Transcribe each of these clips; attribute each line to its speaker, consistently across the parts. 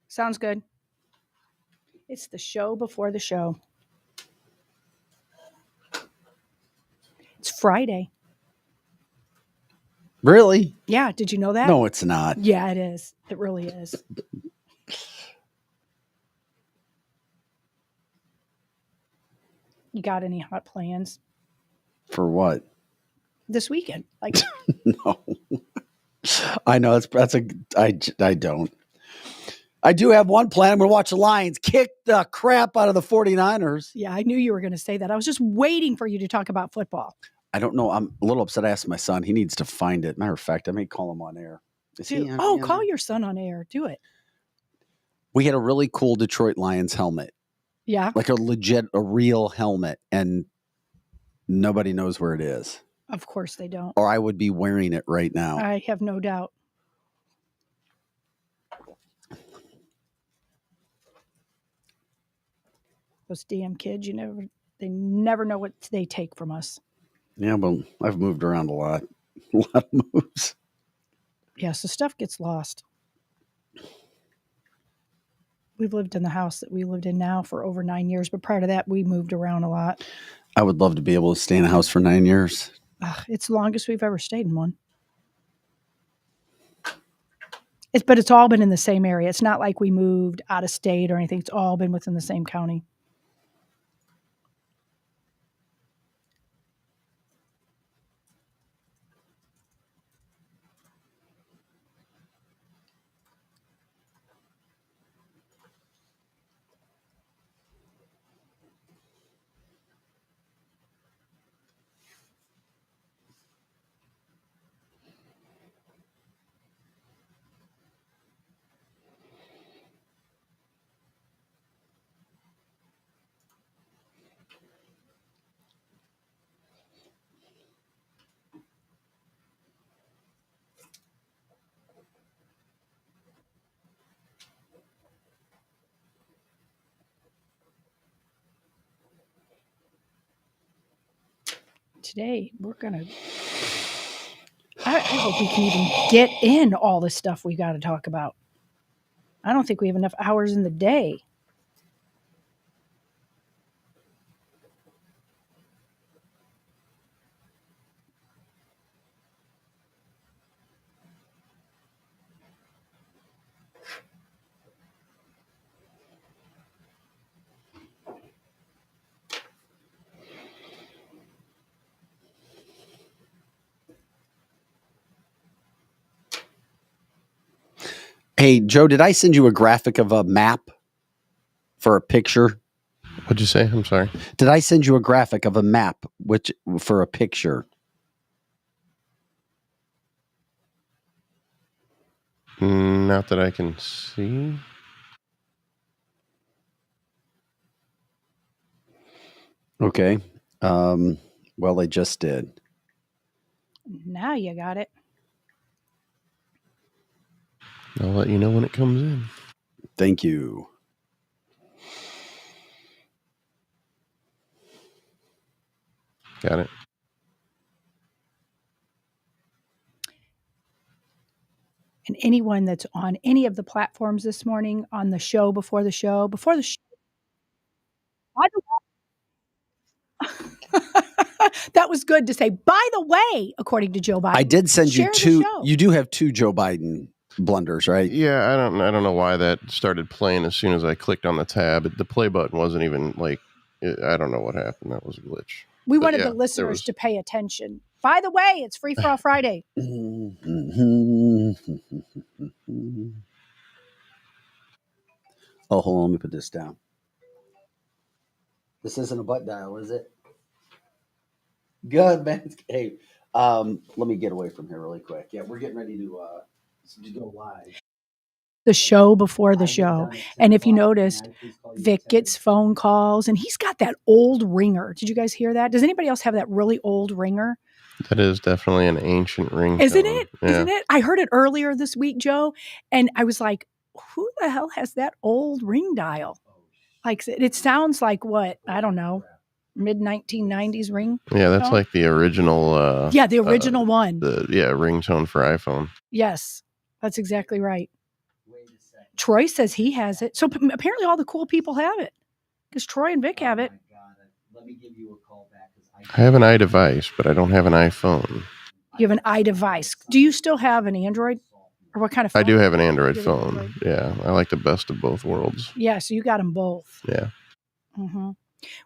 Speaker 1: Sounds good. It's the show before the show. It's Friday.
Speaker 2: Really?
Speaker 1: Yeah. Did you know that?
Speaker 2: No, it's not.
Speaker 1: Yeah, it is. It really is. You got any hot plans
Speaker 2: For what?
Speaker 1: this weekend? Like,
Speaker 2: No. I know I don't. I do have one plan. I'm going to watch the Lions kick the crap out of the 49ers.
Speaker 1: yeah, I knew you were going to say that. I was just waiting for you to talk about football.
Speaker 2: I don't know. I'm a little upset. I asked my son. He needs to find it. Matter of fact, I may call him on air.
Speaker 1: Call your son on air. Do it.
Speaker 2: We had a really cool Detroit Lions helmet.
Speaker 1: Yeah.
Speaker 2: Like a real helmet. And nobody knows where it is.
Speaker 1: Of course they don't.
Speaker 2: Or I would be wearing it right now.
Speaker 1: I have no doubt. Those damn kids, they never know what they take from us.
Speaker 2: Yeah, but I've moved around a lot. A lot of moves.
Speaker 1: Yeah, so stuff gets lost. We've lived in the house that we lived in now for over 9 years, but prior to that, we moved around a lot.
Speaker 2: I would love to be able to stay in a house for 9 years.
Speaker 1: It's the longest we've ever stayed in one. But it's all been in the same area. It's not like we moved out of state or anything. It's all been within the same county. Today, I hope we can even get in all the stuff we got to talk about. I don't think we have enough hours in the day.
Speaker 2: Hey, Joe, did I send you a graphic of a map for a picture?
Speaker 3: What'd you say? I'm sorry.
Speaker 2: Did I send you a graphic of a map for a picture?
Speaker 3: Not that I can see.
Speaker 2: Okay. Well, I just did.
Speaker 1: Now you got it.
Speaker 3: I'll let you know when it comes in.
Speaker 2: Thank you.
Speaker 3: Got it.
Speaker 1: And anyone that's on any of the platforms this morning on the show before the show, by the way, that was good to say. By the way, according to Joe Biden,
Speaker 2: I did send you
Speaker 1: share the
Speaker 2: two.
Speaker 1: show.
Speaker 2: You do have two Joe Biden blunders, right?
Speaker 3: Yeah, I don't know why that started playing as soon as I clicked on the tab. The play button wasn't even I don't know what happened. That was a glitch.
Speaker 1: We wanted the listeners to pay attention. By the way, it's Free For All Friday.
Speaker 2: Oh, hold on. Let me put this down. This isn't a butt dial, is it? Good, man. Hey, let me get away from here really quick. Yeah, we're getting ready to go live.
Speaker 1: The show before the show. And if you noticed, Vic gets phone calls and he's got that old ringer. Did you guys hear that? Does anybody else have that really old ringer?
Speaker 3: That is definitely an ancient ring.
Speaker 1: Isn't it? Yeah. Isn't it? I heard it earlier this week, Joe, and I was like, who the hell has that old ring dial? Like, it sounds like what? I don't know. Mid-1990s ring.
Speaker 3: Yeah, that's like the original.
Speaker 1: The original one.
Speaker 3: Ringtone for iPhone.
Speaker 1: Yes, that's exactly right.
Speaker 2: Wait a
Speaker 1: Troy says he has it. So apparently all the cool people have it because Troy and Vic have it.
Speaker 2: Let me give you a call back.
Speaker 3: I have an iDevice, but I don't have an iPhone.
Speaker 1: You have an iDevice. Do you still have an Android? Or what kind of phone?
Speaker 3: I do have an Android
Speaker 1: You have an
Speaker 3: phone.
Speaker 1: Android?
Speaker 3: Yeah, I like the best of both worlds.
Speaker 1: Yeah, so you got them both.
Speaker 3: Yeah.
Speaker 1: Mm-hmm.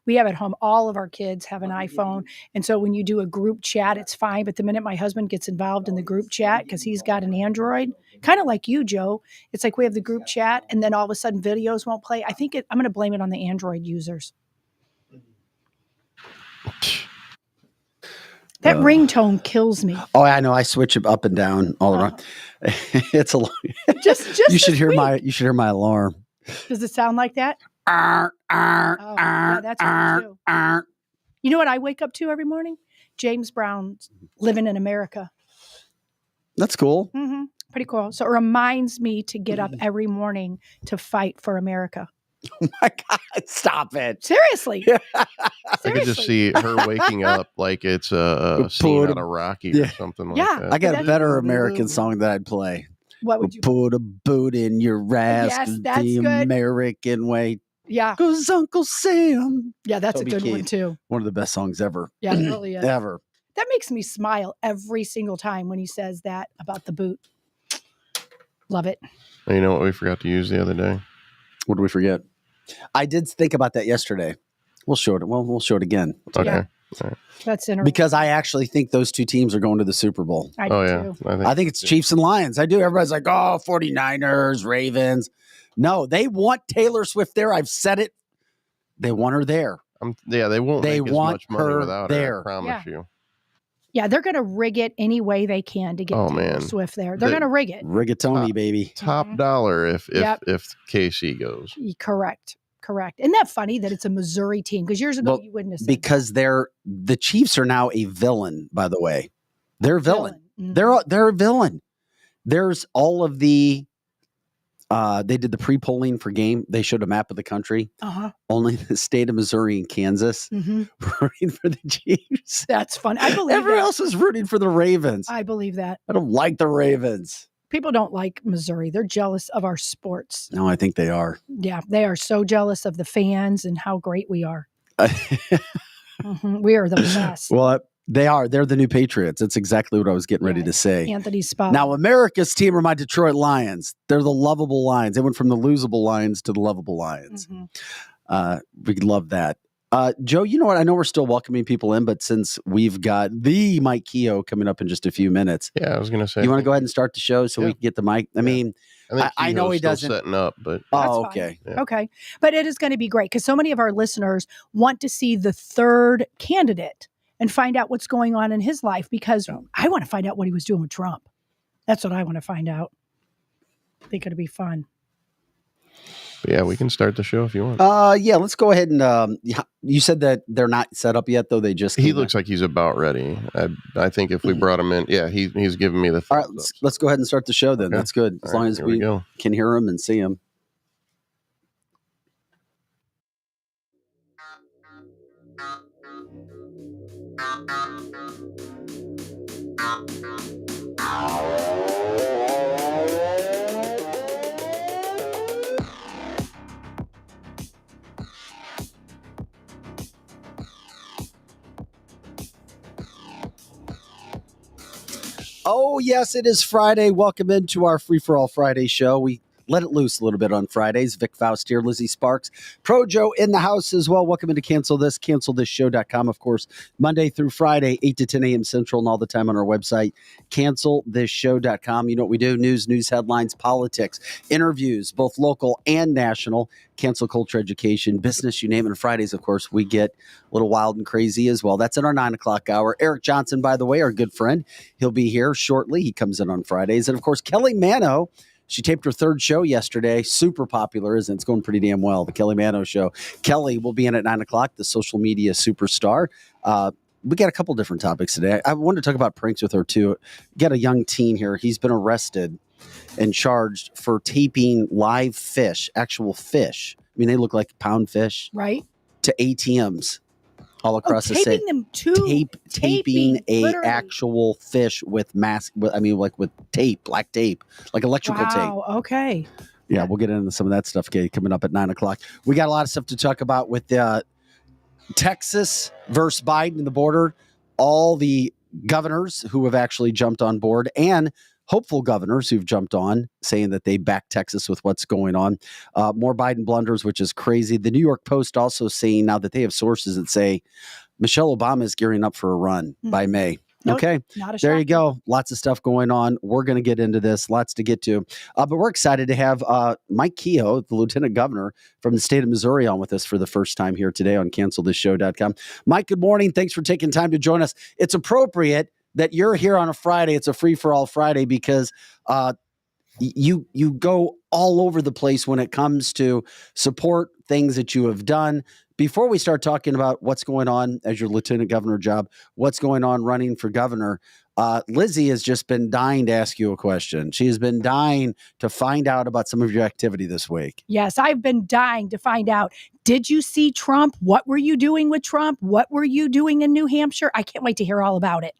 Speaker 1: We have at home, all of our kids have an iPhone. And so when you do a group chat, it's fine. But the minute my husband gets involved in the group chat, because he's got an Android, kind of like you, Joe, it's like we have the group chat and then all of a sudden videos won't play. I think I'm going to blame it on the Android users. That ringtone kills me.
Speaker 2: Oh, I know. I switch it up and down all around. It's a lot.
Speaker 1: Just
Speaker 2: you should hear my alarm.
Speaker 1: Does it sound like that? Yeah, that's me too. You know what I wake up to every morning? James Brown's Living in America.
Speaker 2: That's cool.
Speaker 1: Mm-hmm. Pretty cool. So it reminds me to get up every morning to fight for America.
Speaker 2: Oh my God, stop it.
Speaker 1: Seriously.
Speaker 3: I could just see her waking up like it's a scene out of Rocky or something like that.
Speaker 2: I got a better American song that I'd play.
Speaker 1: What would you
Speaker 2: put a boot in your ass?
Speaker 1: Yes, that's
Speaker 2: the
Speaker 1: good.
Speaker 2: American way.
Speaker 1: Yeah.
Speaker 2: Goes Uncle Sam.
Speaker 1: Yeah, that's
Speaker 2: Toby
Speaker 1: a good
Speaker 2: Keith.
Speaker 1: one too.
Speaker 2: One of the best songs ever.
Speaker 1: Yeah, it really is.
Speaker 2: Ever.
Speaker 1: That makes me smile every single time when he says that about the boot. Love it.
Speaker 3: You know what we forgot to use the other day?
Speaker 2: What did we forget? I did think about that yesterday. We'll show it. Well, we'll show it again.
Speaker 3: Okay.
Speaker 1: Yeah.
Speaker 3: Right.
Speaker 1: That's interesting.
Speaker 2: Because I actually think those two teams are going to the Super Bowl.
Speaker 1: I do too.
Speaker 2: I think it's Chiefs and Lions. I do. Everybody's like, oh, 49ers, Ravens. No, they want Taylor Swift there. I've said it. They want her there.
Speaker 3: They won't
Speaker 2: They
Speaker 3: make as
Speaker 2: want
Speaker 3: much money
Speaker 2: her
Speaker 3: without
Speaker 2: there.
Speaker 3: her, I promise you.
Speaker 1: Yeah, they're going to rig it any way they can to get Taylor Swift there. They're going to rig it.
Speaker 2: Rigatoni, baby.
Speaker 3: Top dollar if KC goes.
Speaker 1: Correct. Isn't that funny that it's a Missouri team? Because years ago you wouldn't have said
Speaker 2: because the Chiefs are now a villain, by the way. They're a villain.
Speaker 1: Mm-hmm.
Speaker 2: They're a villain. There's all of the they did the pre-polling for game. They showed a map of the country. Only the state of Missouri and Kansas rooting for the Chiefs.
Speaker 1: That's fun. I believe
Speaker 2: everyone else was rooting for the Ravens.
Speaker 1: I believe that.
Speaker 2: I don't like the Ravens.
Speaker 1: People don't like Missouri. They're jealous of our sports.
Speaker 2: No, I think they are.
Speaker 1: Yeah, they are so jealous of the fans and how great we are. We are the best.
Speaker 2: Well, they are. They're the new Patriots. That's exactly what I was getting ready to say.
Speaker 1: Anthony's spot.
Speaker 2: Now, America's team are my Detroit Lions. They're the lovable Lions. They went from the losable Lions to the lovable Lions. We love that. Joe, you know what? I know we're still welcoming people in, but since we've got the Mike Kehoe coming up in just a few minutes.
Speaker 3: Yeah, I was going to say.
Speaker 2: You want to go ahead and start the show so we can get the mic? I mean, I know he doesn't.
Speaker 3: Setting up, but.
Speaker 2: Oh, okay.
Speaker 1: Yeah. Okay. But it is going to be great because so many of our listeners want to see the third candidate and find out what's going on in his life because I want to find out what he was doing with Trump. That's what I want to find out. I think it'll be fun.
Speaker 3: But yeah, we can start the show if you want.
Speaker 2: Yeah, let's go ahead and you said that they're not set up yet, though. They just
Speaker 3: he looks like he's about ready. I think if we brought him in, he's giving me the.
Speaker 2: All right, let's go ahead and start the show then. Okay. That's good as long as we can hear him and see him. Oh, yes, it is Friday. Welcome into our Free for All Friday show. We let it loose a little bit on Fridays. Vic Faust here, Lizzie Sparks, Pro Joe in the house as well. Welcome into cancelthisshow.com, of course, Monday through Friday, 8 to 10 a.m. Central and all the time on our website, cancelthisshow.com. You know what we do? News headlines, politics, interviews, both local and national, cancel culture, education, business, you name it. On Fridays, of course, we get a little wild and crazy as well. That's in our 9 o'clock hour. Eric Johnson, by the way, our good friend, he'll be here shortly. He comes in on Fridays. And, of course, Kelly Mano. She taped her third show yesterday. Super popular, isn't it? It's going pretty damn well. The Kelly Mano Show. Kelly will be in at 9 o'clock, the social media superstar. We got a couple different topics today. I wanted to talk about pranks with her, too. Got a young teen here. He's been arrested and charged for taping live fish, actual fish. I mean, they look like pound fish.
Speaker 1: Right.
Speaker 2: To ATMs all across the state. Taping a actual fish with mask. I mean, like with tape, black tape, like electrical tape.
Speaker 1: Okay.
Speaker 2: Yeah, we'll get into some of that stuff, Kate, coming up at 9 o'clock. We got a lot of stuff to talk about with Texas versus Biden and the border, all the governors who have actually jumped on board, and hopeful governors who've jumped on, saying that they back Texas with what's going on. More Biden blunders, which is crazy. The New York Post also saying now that they have sources that say Michelle Obama is gearing up for a run by May.
Speaker 1: Nope,
Speaker 2: okay,
Speaker 1: not a
Speaker 2: there you
Speaker 1: shocker.
Speaker 2: go. Lots of stuff going on. We're going to get into this. Lots to get to. But we're excited to have Mike Kehoe, the lieutenant governor from the state of Missouri, on with us for the first time here today on cancelthisshow.com. Mike, good morning. Thanks for taking time to join us. It's appropriate that you're here on a Friday. It's a free-for-all Friday because you go all over the place when it comes to support things that you have done. Before we start talking about what's going on as your lieutenant governor job, what's going on running for governor, Lizzie has just been dying to ask you a question. She has been dying to find out about some of your activity this week.
Speaker 1: Yes, I've been dying to find out. Did you see Trump? What were you doing with Trump? What were you doing in New Hampshire? I can't wait to hear all about it.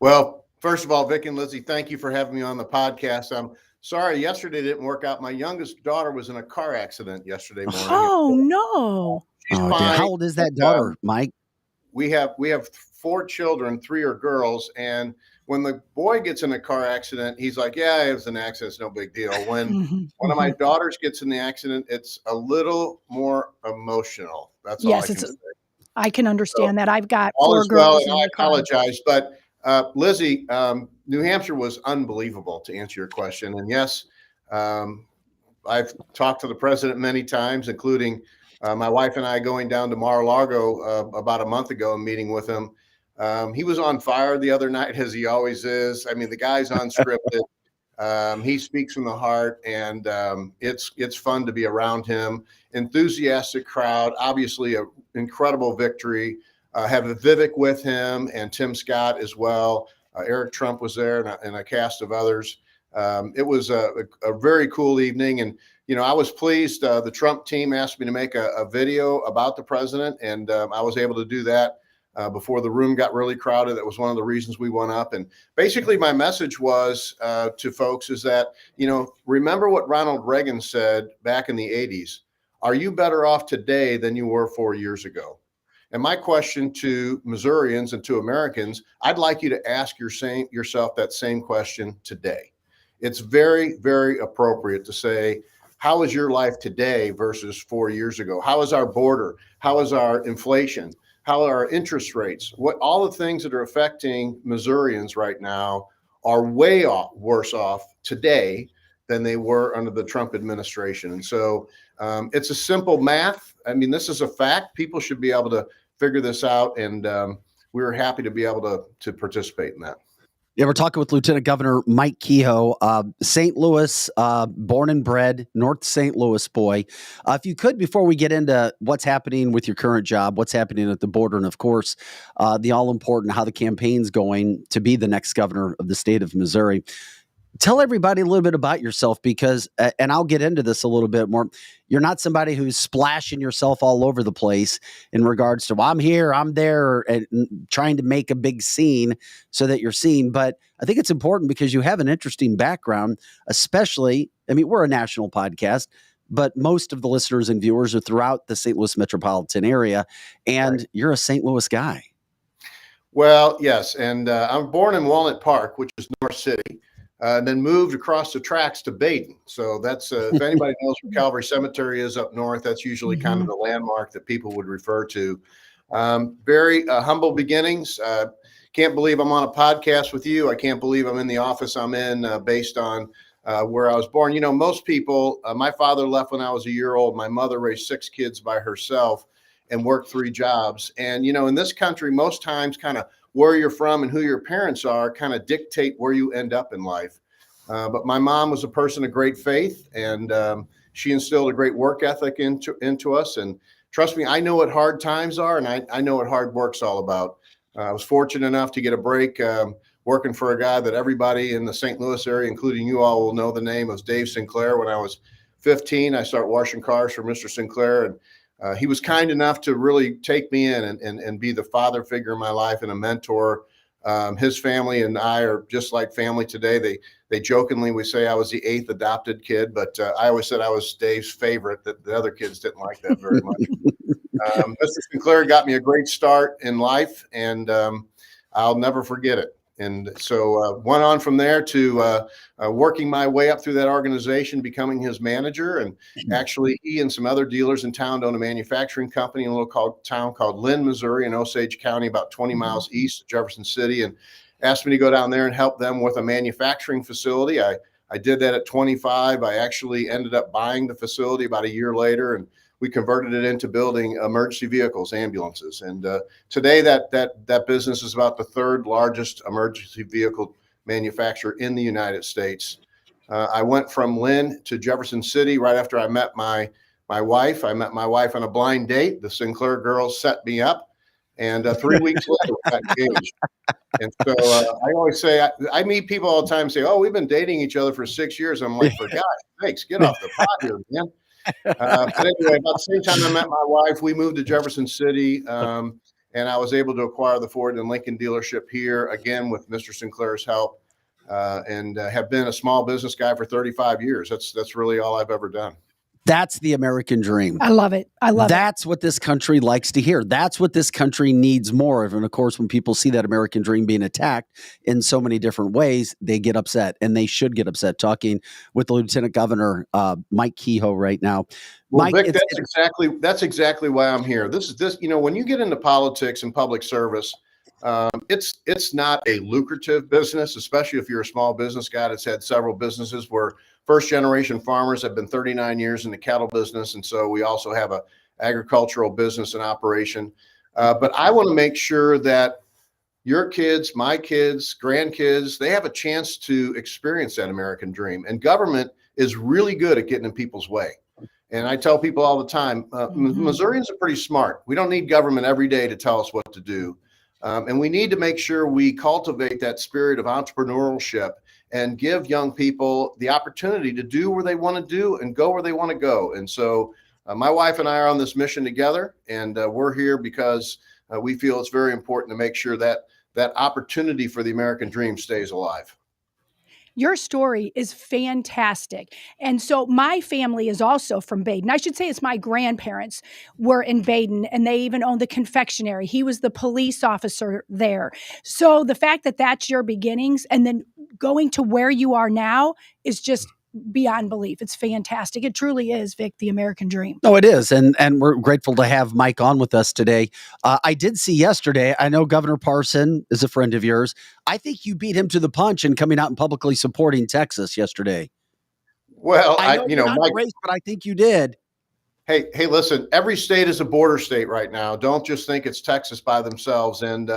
Speaker 4: Well, first of all, Vic and Lizzie, thank you for having me on the podcast. I'm sorry yesterday didn't work out. My youngest daughter was in a car accident yesterday morning.
Speaker 1: Oh, no.
Speaker 4: She's
Speaker 2: Oh,
Speaker 4: fine.
Speaker 2: how old is that daughter, Mike?
Speaker 4: We have 4 children, 3 are girls, and when the boy gets in a car accident, he's like, yeah, it was an accident, it's no big deal. When one of my daughters gets in the accident, it's a little more emotional. That's all I can say.
Speaker 1: I can understand that. I've got
Speaker 4: All
Speaker 1: 4
Speaker 4: is well,
Speaker 1: girls
Speaker 4: and
Speaker 1: in
Speaker 4: I
Speaker 1: the car.
Speaker 4: apologize, but Lizzie, New Hampshire was unbelievable, to answer your question. And yes, I've talked to the president many times, including my wife and I going down to Mar-a-Lago about a month ago and meeting with him. He was on fire the other night, as he always is. I mean, the guy's unscripted. He speaks from the heart, and it's fun to be around him. Enthusiastic crowd, obviously an incredible victory. Have Vivek with him and Tim Scott as well. Eric Trump was there and a cast of others. It was a very cool evening. And, you know, I was pleased. The Trump team asked me to make a video about the president, and I was able to do that before the room got really crowded. That was one of the reasons we went up. And basically my message was to folks is that, you know, remember what Ronald Reagan said back in the 80s. Are you better off today than you were 4 years ago? And my question to Missourians and to Americans, I'd like you to ask yourself that same question today. It's very, very appropriate to say, how is your life today versus 4 years ago? How is our border? How is our inflation? How are our interest rates? What all the things that are affecting Missourians right now are way worse off today than they were under the Trump administration. And so it's a simple math. I mean, this is a fact. People should be able to figure this out. And we were happy to be able to participate in that.
Speaker 2: Yeah, we're talking with Lieutenant Governor Mike Kehoe, St. Louis, born and bred, North St. Louis boy. If you could, before we get into what's happening with your current job, what's happening at the border, and of course, the all-important how the campaign's going to be the next governor of the state of Missouri, tell everybody a little bit about yourself because, and I'll get into this a little bit more, you're not somebody who's splashing yourself all over the place in regards to, well, I'm here, I'm there, and trying to make a big scene so that you're seen. But I think it's important because you have an interesting background, especially, I mean, we're a national podcast, but most of the listeners and viewers are throughout the St. Louis metropolitan area, and You're a St. Louis guy.
Speaker 4: Well, yes. And I'm born in Walnut Park, which is North City. And then moved across the tracks to Baden. So that's, if anybody knows where Calvary Cemetery is up north, that's usually kind of the landmark that people would refer to. Very humble beginnings. Can't believe I'm on a podcast with you. I can't believe I'm in the office I'm in based on where I was born. You know, most people, my father left when I was a year old. My mother raised 6 kids by herself and worked 3 jobs. And, you know, in this country, most times kind of where you're from and who your parents are kind of dictate where you end up in life. But my mom was a person of great faith, and she instilled a great work ethic into us. And trust me, I know what hard times are, and I know what hard work's all about. I was fortunate enough to get a break working for a guy that everybody in the St. Louis area, including you all, will know the name, was Dave Sinclair. When I was 15, I started washing cars for Mr. Sinclair, and he was kind enough to really take me in and be the father figure in my life and a mentor His family and I are just like family today. They jokingly we say I was the 8th adopted kid, but I always said I was Dave's favorite. That the other kids didn't like that very much. Mr. Sinclair got me a great start in life, and I'll never forget it. And so went on from there to working my way up through that organization, becoming his manager. And actually, he and some other dealers in town own a manufacturing company in a little town called Lynn, Missouri, in Osage County, about 20 miles east of Jefferson City, and asked me to go down there and help them with a manufacturing facility. I did that at 25. I actually ended up buying the facility about a year later, and we converted it into building emergency vehicles, ambulances. And today that business is about the 3rd largest emergency vehicle manufacturer in the United States. I went from Lynn to Jefferson City right after I met my wife. I met my wife on a blind date. The Sinclair girls set me up, and 3 weeks later we got engaged. And so I always say, I meet people all the time and say, oh, we've been dating each other for 6 years. I'm like, for God's sakes, get off the pot here, man. But anyway, about the same time I met my wife, we moved to Jefferson City, and I was able to acquire the Ford and Lincoln dealership here, again, with Mr. Sinclair's help, and have been a small business guy for 35 years. That's really all I've ever done.
Speaker 2: That's the American dream.
Speaker 1: I love it.
Speaker 2: That's what this country likes to hear. That's what this country needs more of. And of course, when people see that American dream being attacked in so many different ways, they get upset, and they should get upset. Talking with the Lieutenant Governor, Mike Kehoe, right now.
Speaker 4: Well,
Speaker 2: Mike,
Speaker 4: Vic, that's exactly why I'm here. This, when you get into politics and public service, it's not a lucrative business, especially if you're a small business guy that's had several businesses. Where first generation farmers have been 39 years in the cattle business. And so we also have a agricultural business in operation. But I want to make sure that your kids, my kids, grandkids, they have a chance to experience that American dream. And government is really good at getting in people's way. And I tell people all the time, Missourians are pretty smart. We don't need government every day to tell us what to do. And we need to make sure we cultivate that spirit of entrepreneurship and give young people the opportunity to do where they want to do and go where they want to go. And so my wife and I are on this mission together, and we're here because we feel it's very important to make sure that that opportunity for the American dream stays alive.
Speaker 1: Your story is fantastic. And so my family is also from Baden. I should say it's my grandparents were in Baden, and they even owned the confectionery. He was the police officer there. So the fact that that's your beginnings and then going to where you are now is just beyond belief. It's fantastic. It truly is, Vic, the American dream.
Speaker 2: No, it is. And we're grateful to have Mike on with us today. I did see yesterday, I know Governor Parson is a friend of yours. I think you beat him to the punch in coming out and publicly supporting Texas yesterday.
Speaker 4: Well,
Speaker 2: I know
Speaker 4: Mike,
Speaker 2: race, but I think you did.
Speaker 4: Hey, listen, every state is a border state right now. Don't just think it's Texas by themselves. And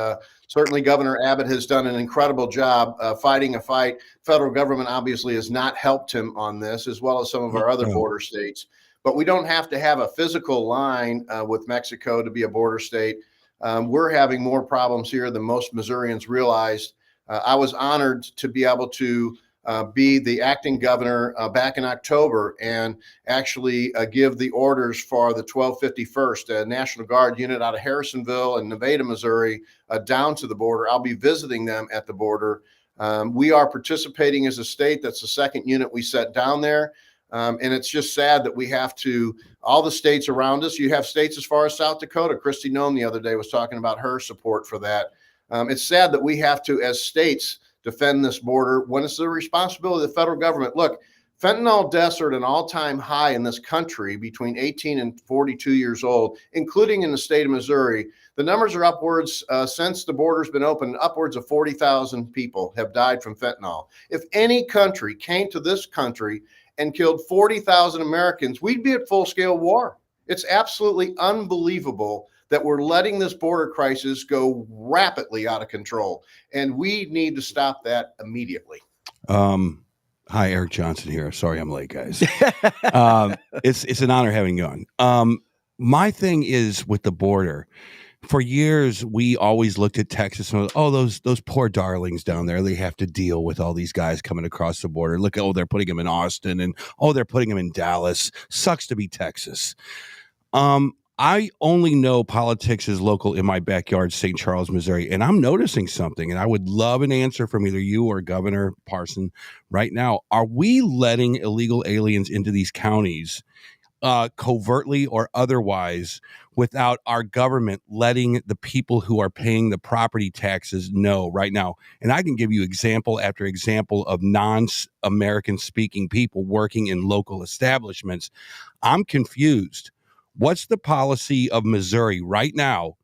Speaker 4: certainly Governor Abbott has done an incredible job fighting a fight. Federal government obviously has not helped him on this, as well as some of our other border states. But we don't have to have a physical line with Mexico to be a border state. We're having more problems here than most Missourians realized. I was honored to be able to be the acting governor back in October and actually give the orders for the 1251st National Guard unit out of Harrisonville and Nevada, Missouri, down to the border. I'll be visiting them at the border. We are participating as a state. That's the second unit we set down there. And it's just sad that we have to, all the states around us, you have states as far as South Dakota. Kristi Noem the other day was talking about her support for that. It's sad that we have to, as states, defend this border when it's the responsibility of the federal government. Look, fentanyl deaths are at an all-time high in this country between 18 and 42 years old, including in the state of Missouri. The numbers are upwards, since the border's been open, upwards of 40,000 people have died from fentanyl. If any country came to this country and killed 40,000 Americans, we'd be at full-scale war. It's absolutely unbelievable that we're letting this border crisis go rapidly out of control. And we need to stop that immediately.
Speaker 5: Hi, Eric Johnson here. Sorry I'm late, guys. It's an honor having you on. My thing is with the border. For years, we always looked at Texas and those poor darlings down there. They have to deal with all these guys coming across the border. Look, they're putting them in Austin, and they're putting them in Dallas. Sucks to be Texas. I only know politics is local in my backyard, St. Charles, Missouri, and I'm noticing something, and I would love an answer from either you or Governor Parson right now. Are we letting illegal aliens into these counties covertly or otherwise without our government letting the people who are paying the property taxes know right now? And I can give you example after example of non-American speaking people working in local establishments. I'm confused. What's the policy of Missouri right now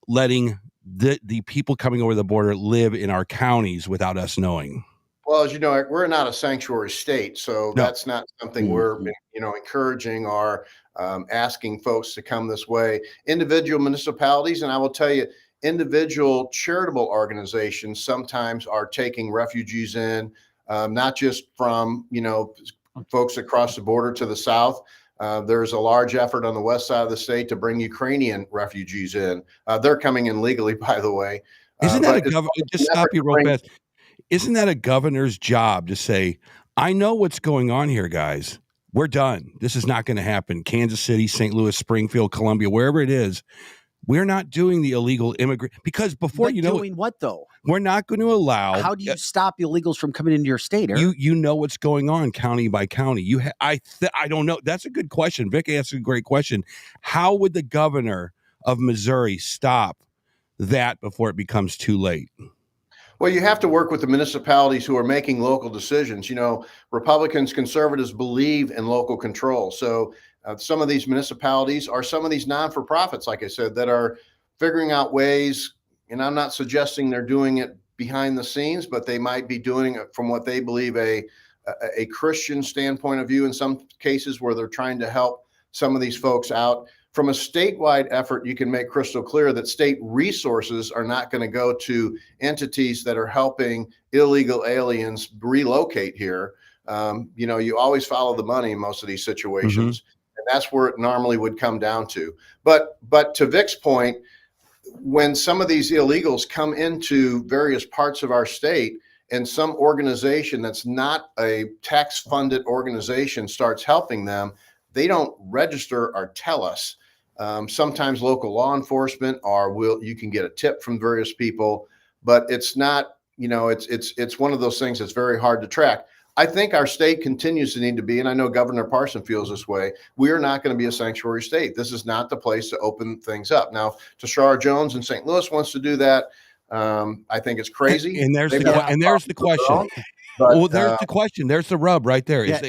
Speaker 5: letting the people coming over the border live in our counties without us knowing?
Speaker 4: Well, as you know, we're not a sanctuary state, so
Speaker 5: No.
Speaker 4: that's not something we're, encouraging or asking folks to come this way. Individual municipalities, and I will tell you, individual charitable organizations sometimes are taking refugees in, not just from, folks across the border to the south. There's a large effort on the west side of the state to bring Ukrainian refugees in. They're coming in legally, by the way.
Speaker 5: Isn't that
Speaker 4: But
Speaker 5: a governor? Just stop you real fast. Isn't that a governor's job to say, I know what's going on here, guys. We're done. This is not going to happen. Kansas City, St. Louis, Springfield, Columbia, wherever it is, we're not doing the illegal immigrant because before
Speaker 2: But
Speaker 5: you know
Speaker 2: doing what though?
Speaker 5: we're not going to allow.
Speaker 2: How do you stop illegals from coming into your state, Eric?
Speaker 5: You know what's going on county by county. I don't know. That's a good question. Vic asked a great question. How would the governor of Missouri stop that before it becomes too late?
Speaker 4: Well, you have to work with the municipalities who are making local decisions. Republicans, conservatives believe in local control. So some of these municipalities are some of these non-for-profits, like I said, that are figuring out ways, and I'm not suggesting they're doing it behind the scenes, but they might be doing it from what they believe a Christian standpoint of view in some cases where they're trying to help some of these folks out. From a statewide effort, you can make crystal clear that state resources are not going to go to entities that are helping illegal aliens relocate here. You always follow the money in most of these situations, and that's where it normally would come down to. But to Vic's point, when some of these illegals come into various parts of our state and some organization that's not a tax-funded organization starts helping them, they don't register or tell us. Sometimes local law enforcement you can get a tip from various people, but it's not, it's one of those things that's very hard to track. I think our state continues to need to be, and I know Governor Parson feels this way, we are not going to be a sanctuary state. This is not the place to open things up. Now, Tashara Jones in St. Louis wants to do that. I think it's crazy.
Speaker 5: And there's the question. Well, there's the question. There's the rub right there.
Speaker 2: Yeah.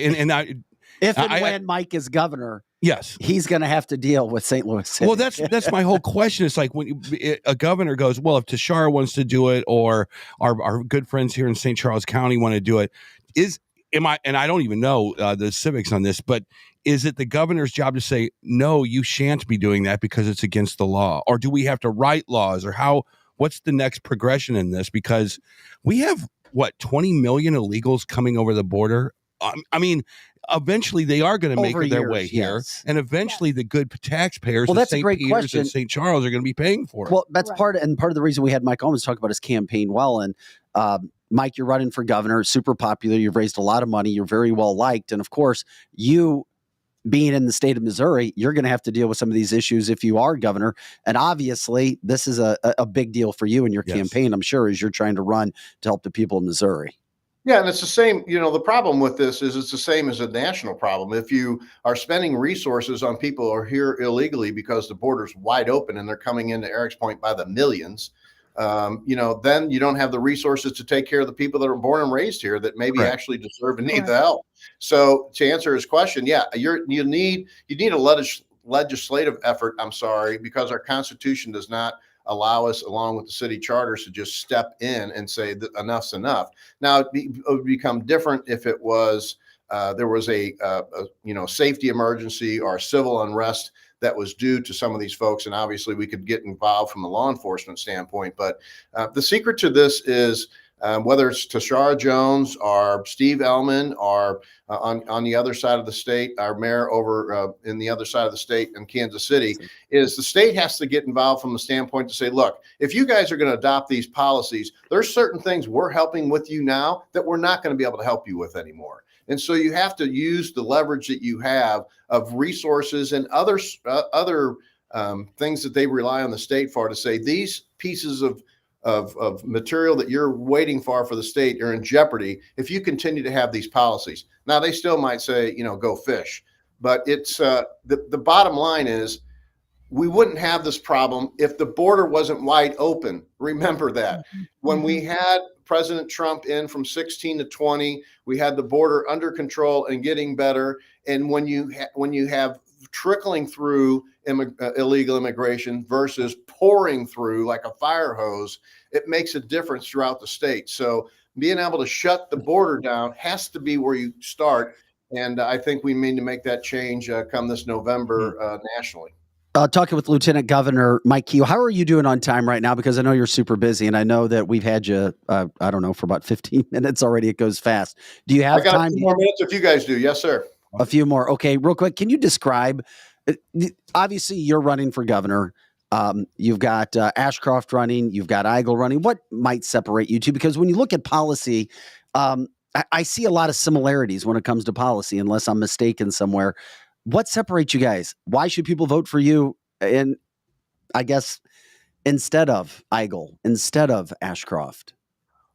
Speaker 2: If and when Mike is governor,
Speaker 5: yes,
Speaker 2: he's going to have to deal with St. Louis City.
Speaker 5: Well, that's my whole question. It's like when a governor goes, well, if Tashara wants to do it, or our good friends here in St. Charles County want to do it, and I don't even know the civics on this, but is it the governor's job to say, no, you shan't be doing that because it's against the law? Or do we have to write laws, or what's the next progression in this? Because we have 20 million illegals coming over the border. I mean, eventually they are going to make their way here, yes. And eventually the good taxpayers of St. Peter's and St. Charles are going to be paying for it.
Speaker 2: Well, that's part of the reason we had Mike Owens talk about his campaign well. And Mike, you're running for governor, super popular. You've raised a lot of money. You're very well liked. And of course, you being in the state of Missouri, you're going to have to deal with some of these issues if you are governor. And obviously, this is a big deal for you in your campaign, I'm sure, as you're trying to run to help the people of Missouri.
Speaker 4: Yeah, and it's the same, the problem with this is it's the same as a national problem. If you are spending resources on people who are here illegally because the border's wide open and they're coming into Eric's point by the millions, then you don't have the resources to take care of the people that are born and raised here that maybe actually deserve and need the help. So to answer his question, you need a legislative effort, because our Constitution does not allow us, along with the city charters, to just step in and say that enough's enough. Now, it would become different if it was there was a safety emergency or civil unrest that was due to some of these folks, and obviously we could get involved from a law enforcement standpoint. But the secret to this is whether it's Tashara Jones or Steve Ellman or on the other side of the state, our mayor over in the other side of the state in Kansas City, is the state has to get involved from the standpoint to say, look, if you guys are going to adopt these policies, there's certain things we're helping with you now that we're not going to be able to help you with anymore. And so you have to use the leverage that you have of resources and other things that they rely on the state for, to say these pieces of material that you're waiting for the state are in jeopardy if you continue to have these policies. Now, they still might say, go fish, but it's the bottom line is, we wouldn't have this problem if the border wasn't wide open. Remember that. When we had President Trump in from 16 to 20, we had the border under control and getting better. And when you have trickling through illegal immigration versus pouring through like a fire hose, it makes a difference throughout the state. So being able to shut the border down has to be where you start. And I think we need to make that change come this November nationally.
Speaker 2: Talking with Lieutenant Governor Mike Kehoe. How are you doing on time right now? Because I know you're super busy, and I know that we've had you, I don't know, for about 15 minutes already. It goes fast. Do you have
Speaker 4: I got
Speaker 2: time?
Speaker 4: a few more minutes if you guys do. Yes, sir.
Speaker 2: A few more. Okay, real quick. Can you describe, obviously you're running for governor. You've got Ashcroft running. You've got Eigel running. What might separate you two? Because when you look at policy, I see a lot of similarities when it comes to policy, unless I'm mistaken somewhere. What separates you guys? Why should people vote for you? And I guess instead of Eigel, instead of Ashcroft.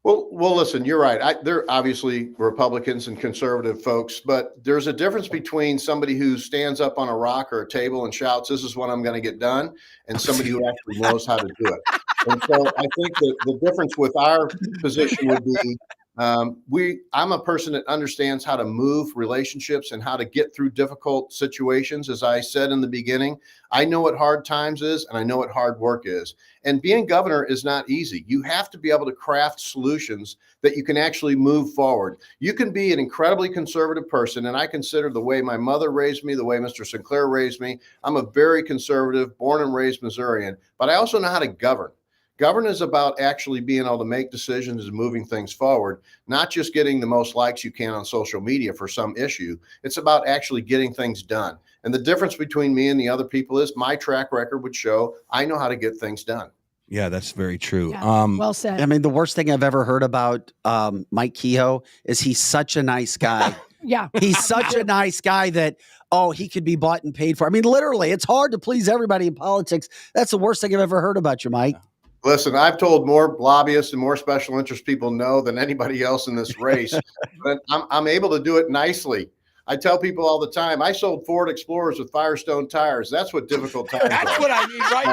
Speaker 4: Well, listen, you're right. They're obviously Republicans and conservative folks, but there's a difference between somebody who stands up on a rock or a table and shouts, "This is what I'm going to get done," and somebody who actually knows how to do it. And so I think that the difference with our position would be, I'm a person that understands how to move relationships and how to get through difficult situations. As I said in the beginning, I know what hard times is, and I know what hard work is. And being governor is not easy. You have to be able to craft solutions that you can actually move forward. You can be an incredibly conservative person, and I consider the way my mother raised me, the way Mr. Sinclair raised me, I'm a very conservative, born and raised Missourian, but I also know how to govern. Govern is about actually being able to make decisions and moving things forward, not just getting the most likes you can on social media for some issue. It's about actually getting things done. And the difference between me and the other people is my track record would show I know how to get things done.
Speaker 5: Yeah, that's very true.
Speaker 1: Yeah, well said.
Speaker 2: I mean, the worst thing I've ever heard about Mike Kehoe is he's such a nice guy.
Speaker 1: Yeah.
Speaker 2: He's such a nice guy that, he could be bought and paid for. I mean, literally, it's hard to please everybody in politics. That's the worst thing I've ever heard about you, Mike.
Speaker 4: Listen, I've told more lobbyists and more special interest people no than anybody else in this race, but I'm able to do it nicely. I tell people all the time, I sold Ford Explorers with Firestone tires. That's what difficult times
Speaker 5: That's
Speaker 4: are.
Speaker 5: what I need right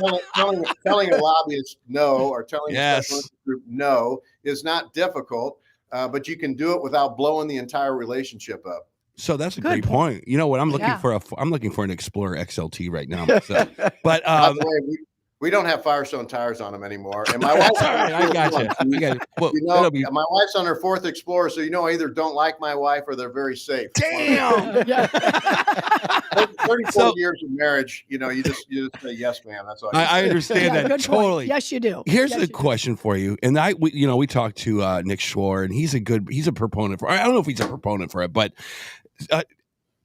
Speaker 5: there.
Speaker 4: Telling a lobbyist no, or telling a
Speaker 5: Yes.
Speaker 4: special interest group no is not difficult, but you can do it without blowing the entire relationship up.
Speaker 5: So that's a
Speaker 1: Good
Speaker 5: great point. You know what? I'm looking
Speaker 1: Yeah.
Speaker 5: for I'm looking for an Explorer XLT right now. Myself. But
Speaker 4: By the way, we don't have Firestone tires on them anymore. And my
Speaker 5: that's
Speaker 4: wife's
Speaker 5: all right. I got you. Well, that'll be
Speaker 4: my wife's on her fourth Explorer, so I either don't like my wife or they're very safe.
Speaker 5: damn.
Speaker 1: Yeah.
Speaker 4: 34 years of marriage, you just say yes, ma'am. That's all.
Speaker 5: I understand
Speaker 1: Yeah,
Speaker 5: that
Speaker 1: good
Speaker 5: totally.
Speaker 1: point. Yes, you do.
Speaker 5: Here's
Speaker 1: Yes,
Speaker 5: the
Speaker 1: you do.
Speaker 5: question for you. And we talked to Nick Schwar, and he's a proponent for. I don't know if he's a proponent for it, but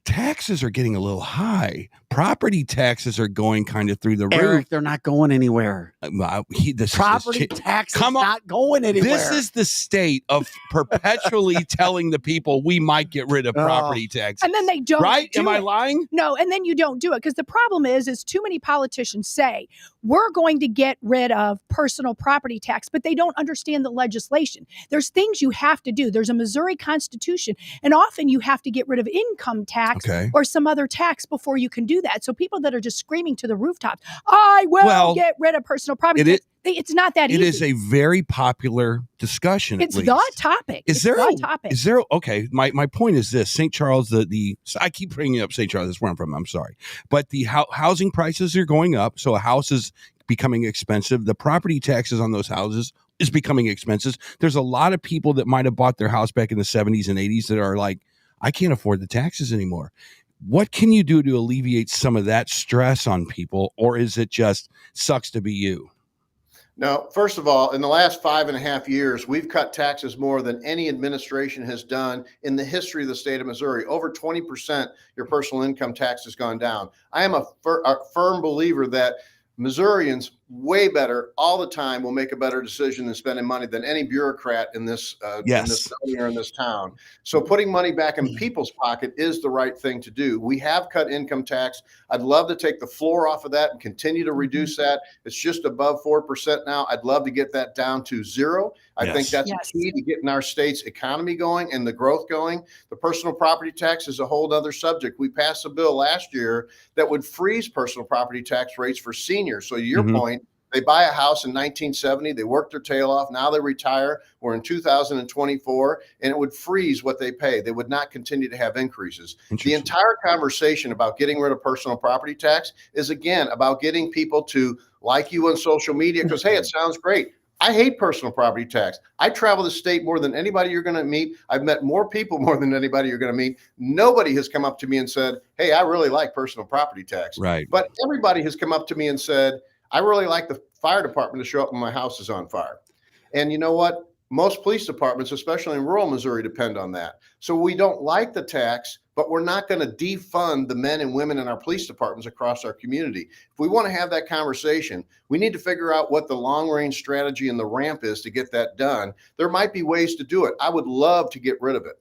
Speaker 5: taxes are getting a little high. Property taxes are going kind of through the roof.
Speaker 2: Eric, they're not going anywhere. Property taxes
Speaker 5: Come on.
Speaker 2: not going anywhere.
Speaker 5: This is the state of perpetually telling the people we might get rid of property taxes.
Speaker 1: And then they don't.
Speaker 5: Right?
Speaker 1: do
Speaker 5: Am I
Speaker 1: it.
Speaker 5: lying?
Speaker 1: No, and then you don't do it because the problem is too many politicians say we're going to get rid of personal property tax, but they don't understand the legislation. There's things you have to do. There's a Missouri Constitution, and often you have to get rid of income tax or some other tax before you can do that. So people that are just screaming to the rooftops, I will get rid of personal property tax. It's not that easy.
Speaker 5: It is a very popular discussion.
Speaker 1: It's the topic.
Speaker 5: Is there okay? My point is this: St. Charles, I keep bringing up St. Charles. That's where I'm from. I'm sorry, but the housing prices are going up, so a house is becoming expensive. The property taxes on those houses is becoming expensive. There's a lot of people that might have bought their house back in the 70s and 80s that are like, I can't afford the taxes anymore. What can you do to alleviate some of that stress on people, or is it just sucks to be you?
Speaker 4: No, first of all, in the last 5.5 years, we've cut taxes more than any administration has done in the history of the state of Missouri. Over 20%, your personal income tax has gone down. I am a firm believer that Missourians way better all the time will make a better decision than spending money than any bureaucrat in this building or in this town. So putting money back in people's pocket is the right thing to do. We have cut income tax. I'd love to take the floor off of that and continue to reduce that. It's just above 4% now. I'd love to get that down to 0. I think that's a key to getting our state's economy going and the growth going. The personal property tax is a whole other subject. We passed a bill last year that would freeze personal property tax rates for seniors. So to your point, they buy a house in 1970, they work their tail off, now they retire, we're in 2024, and it would freeze what they pay. They would not continue to have increases. The entire conversation about getting rid of personal property tax is, again, about getting people to like you on social media because, hey, it sounds great. I hate personal property tax. I travel the state more than anybody you're going to meet. I've met more people more than anybody you're going to meet. Nobody has come up to me and said, hey, I really like personal property tax.
Speaker 5: Right.
Speaker 4: But everybody has come up to me and said, I really like the fire department to show up when my house is on fire. And you know what? Most police departments, especially in rural Missouri, depend on that. So we don't like the tax, but we're not going to defund the men and women in our police departments across our community. If we want to have that conversation, we need to figure out what the long-range strategy and the ramp is to get that done. There might be ways to do it. I would love to get rid of it.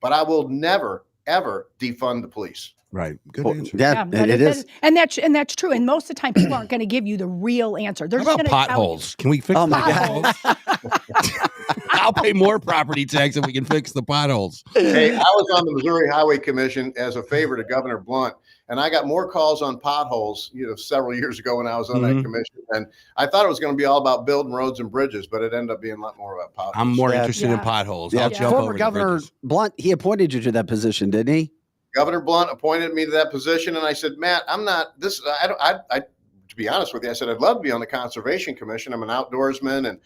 Speaker 4: But I will never, ever defund the police.
Speaker 5: Right. Good answer.
Speaker 2: Yeah, it is.
Speaker 1: And that's true. And most of the time, people aren't going to give you the real answer. They're
Speaker 5: How
Speaker 1: just
Speaker 5: about
Speaker 1: going to
Speaker 5: potholes? Can we fix the potholes? I'll pay more property tax if we can fix the potholes.
Speaker 4: Hey, I was on the Missouri Highway Commission as a favor to Governor Blunt, and I got more calls on potholes, several years ago when I was on that commission. And I thought it was going to be all about building roads and bridges, but it ended up being a lot more about potholes.
Speaker 5: I'm more interested in potholes. I'll jump
Speaker 2: Former
Speaker 5: over
Speaker 2: Governor Blunt, he appointed you to that position, didn't he?
Speaker 4: Governor Blunt appointed me to that position, and I said, Matt, I'm not this. To be honest with you, I said I'd love to be on the Conservation Commission. I'm an outdoorsman, and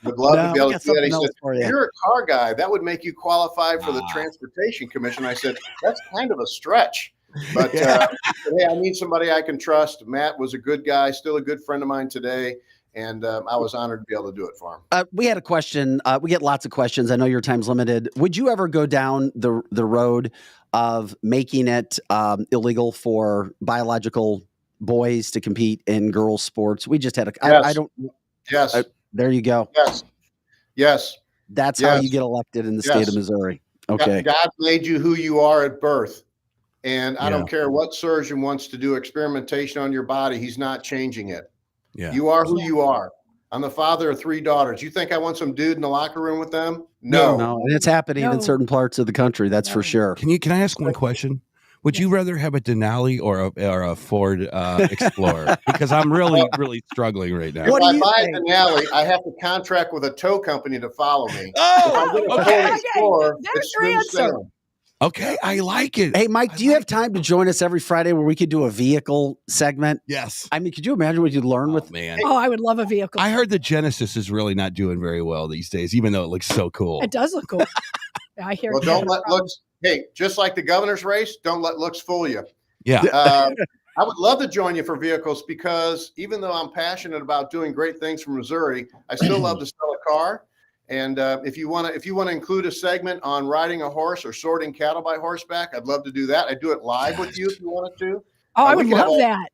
Speaker 4: would love to be able to do that. He said, "You're a car guy. That would make you qualify for the Transportation Commission." I said, "That's kind of a stretch." But hey, I need somebody I can trust. Matt was a good guy, still a good friend of mine today. And I was honored to be able to do it for him.
Speaker 2: We had a question. We get lots of questions. I know your time's limited. Would you ever go down the road of making it illegal for biological boys to compete in girls' sports? We just had I don't.
Speaker 4: Yes.
Speaker 2: There you go.
Speaker 4: Yes. Yes.
Speaker 2: That's how you get elected in the state of Missouri. Okay.
Speaker 4: God made you who you are at birth. And I don't care what surgeon wants to do experimentation on your body. He's not changing it.
Speaker 5: Yeah.
Speaker 4: You are who you are. I'm the father of 3 daughters. You think I want some dude in the locker room with them? No.
Speaker 2: And it's happening in certain parts of the country. That's for sure.
Speaker 5: Can I ask one question? Would you rather have a Denali or a Ford Explorer? Because I'm really struggling right now.
Speaker 4: If I buy a Denali, I have to contract with a tow company to follow me.
Speaker 1: There's your answer.
Speaker 5: Okay, I like it.
Speaker 2: Hey, Mike, do you have time to join us every Friday where we could do a vehicle segment?
Speaker 5: Yes.
Speaker 2: I mean, could you imagine what you'd learn with?
Speaker 5: Man.
Speaker 1: Oh, I would love a vehicle.
Speaker 5: I heard the Genesis is really not doing very well these days, even though it looks so cool.
Speaker 1: It does look cool. I hear.
Speaker 4: Well, don't let looks. Hey, just like the governor's race, don't let looks fool you.
Speaker 5: Yeah.
Speaker 4: I would love to join you for vehicles because even though I'm passionate about doing great things for Missouri, I still love to sell a car. And if you want to include a segment on riding a horse or sorting cattle by horseback, I'd love to do that. I'd do it live with you if you wanted to.
Speaker 1: Oh, I would love that.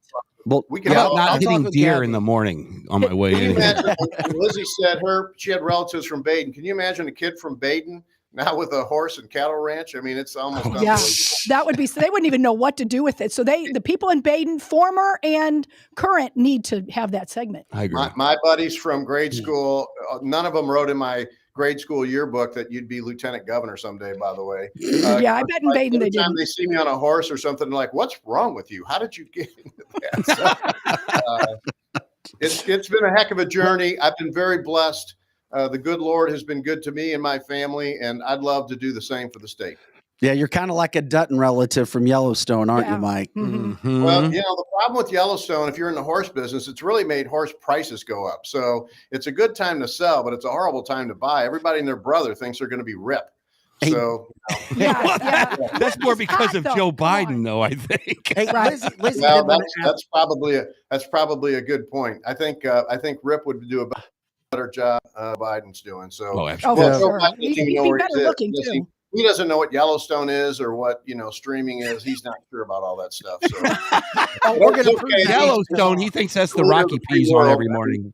Speaker 2: Well,
Speaker 4: we can
Speaker 5: not hitting deer in the morning on my way
Speaker 4: Can you
Speaker 5: in.
Speaker 4: imagine, Lizzie said she had relatives from Baden. Can you imagine a kid from Baden now with a horse and cattle ranch? I mean, it's almost unbelievable.
Speaker 1: That would be. So they wouldn't even know what to do with it. So the people in Baden, former and current, need to have that segment.
Speaker 5: I agree.
Speaker 4: My buddies from grade school, none of them wrote in my grade school yearbook that you'd be lieutenant governor someday, by the way.
Speaker 1: Yeah, I bet in Baden they didn't.
Speaker 4: They see me on a horse or something, like, what's wrong with you? How did you get into that? It's been a heck of a journey. I've been very blessed. The good Lord has been good to me and my family, and I'd love to do the same for the state.
Speaker 2: Yeah, you're kind of like a Dutton relative from Yellowstone, aren't you, Mike?
Speaker 5: Mm-hmm.
Speaker 4: Well, the problem with Yellowstone, if you're in the horse business, it's really made horse prices go up. So it's a good time to sell, but it's a horrible time to buy. Everybody and their brother thinks they're going to be Rip. So
Speaker 5: that's more because of Joe Biden, though. I think.
Speaker 2: Hey, Lizzie,
Speaker 4: well, that's probably a good point. I think Rip would do a better job Biden's doing. So
Speaker 1: Sure. He'd be better looking too.
Speaker 4: he doesn't know what Yellowstone is or what streaming is. He's not sure about all that stuff. So
Speaker 2: We're going to
Speaker 4: okay.
Speaker 2: prove that.
Speaker 5: Yellowstone. He thinks that's the
Speaker 4: Leader of
Speaker 5: Rocky
Speaker 4: the free
Speaker 5: peas on
Speaker 4: world.
Speaker 5: every morning.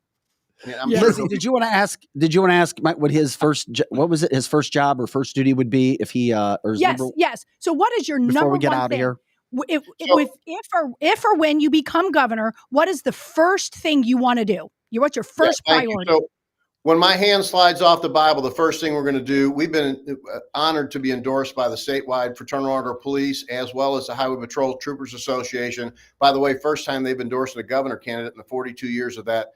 Speaker 4: Yeah, I'm
Speaker 1: Yeah.
Speaker 4: sure
Speaker 2: Lizzie, did you want to ask? Did you want to ask what his what was it? His first job or first duty would be if he or his
Speaker 1: Yes,
Speaker 2: number,
Speaker 1: yes. So what is your
Speaker 2: before
Speaker 1: number
Speaker 2: we get
Speaker 1: one
Speaker 2: out of
Speaker 1: thing?
Speaker 2: here?
Speaker 1: If or when you become governor, what is the first thing you want to do? What's your first
Speaker 4: thank you.
Speaker 1: priority?
Speaker 4: So when my hand slides off the Bible, the first thing we're going to do, we've been honored to be endorsed by the statewide Fraternal Order of Police as well as the Highway Patrol Troopers Association. By the way, first time they've endorsed a governor candidate in the 42 years of that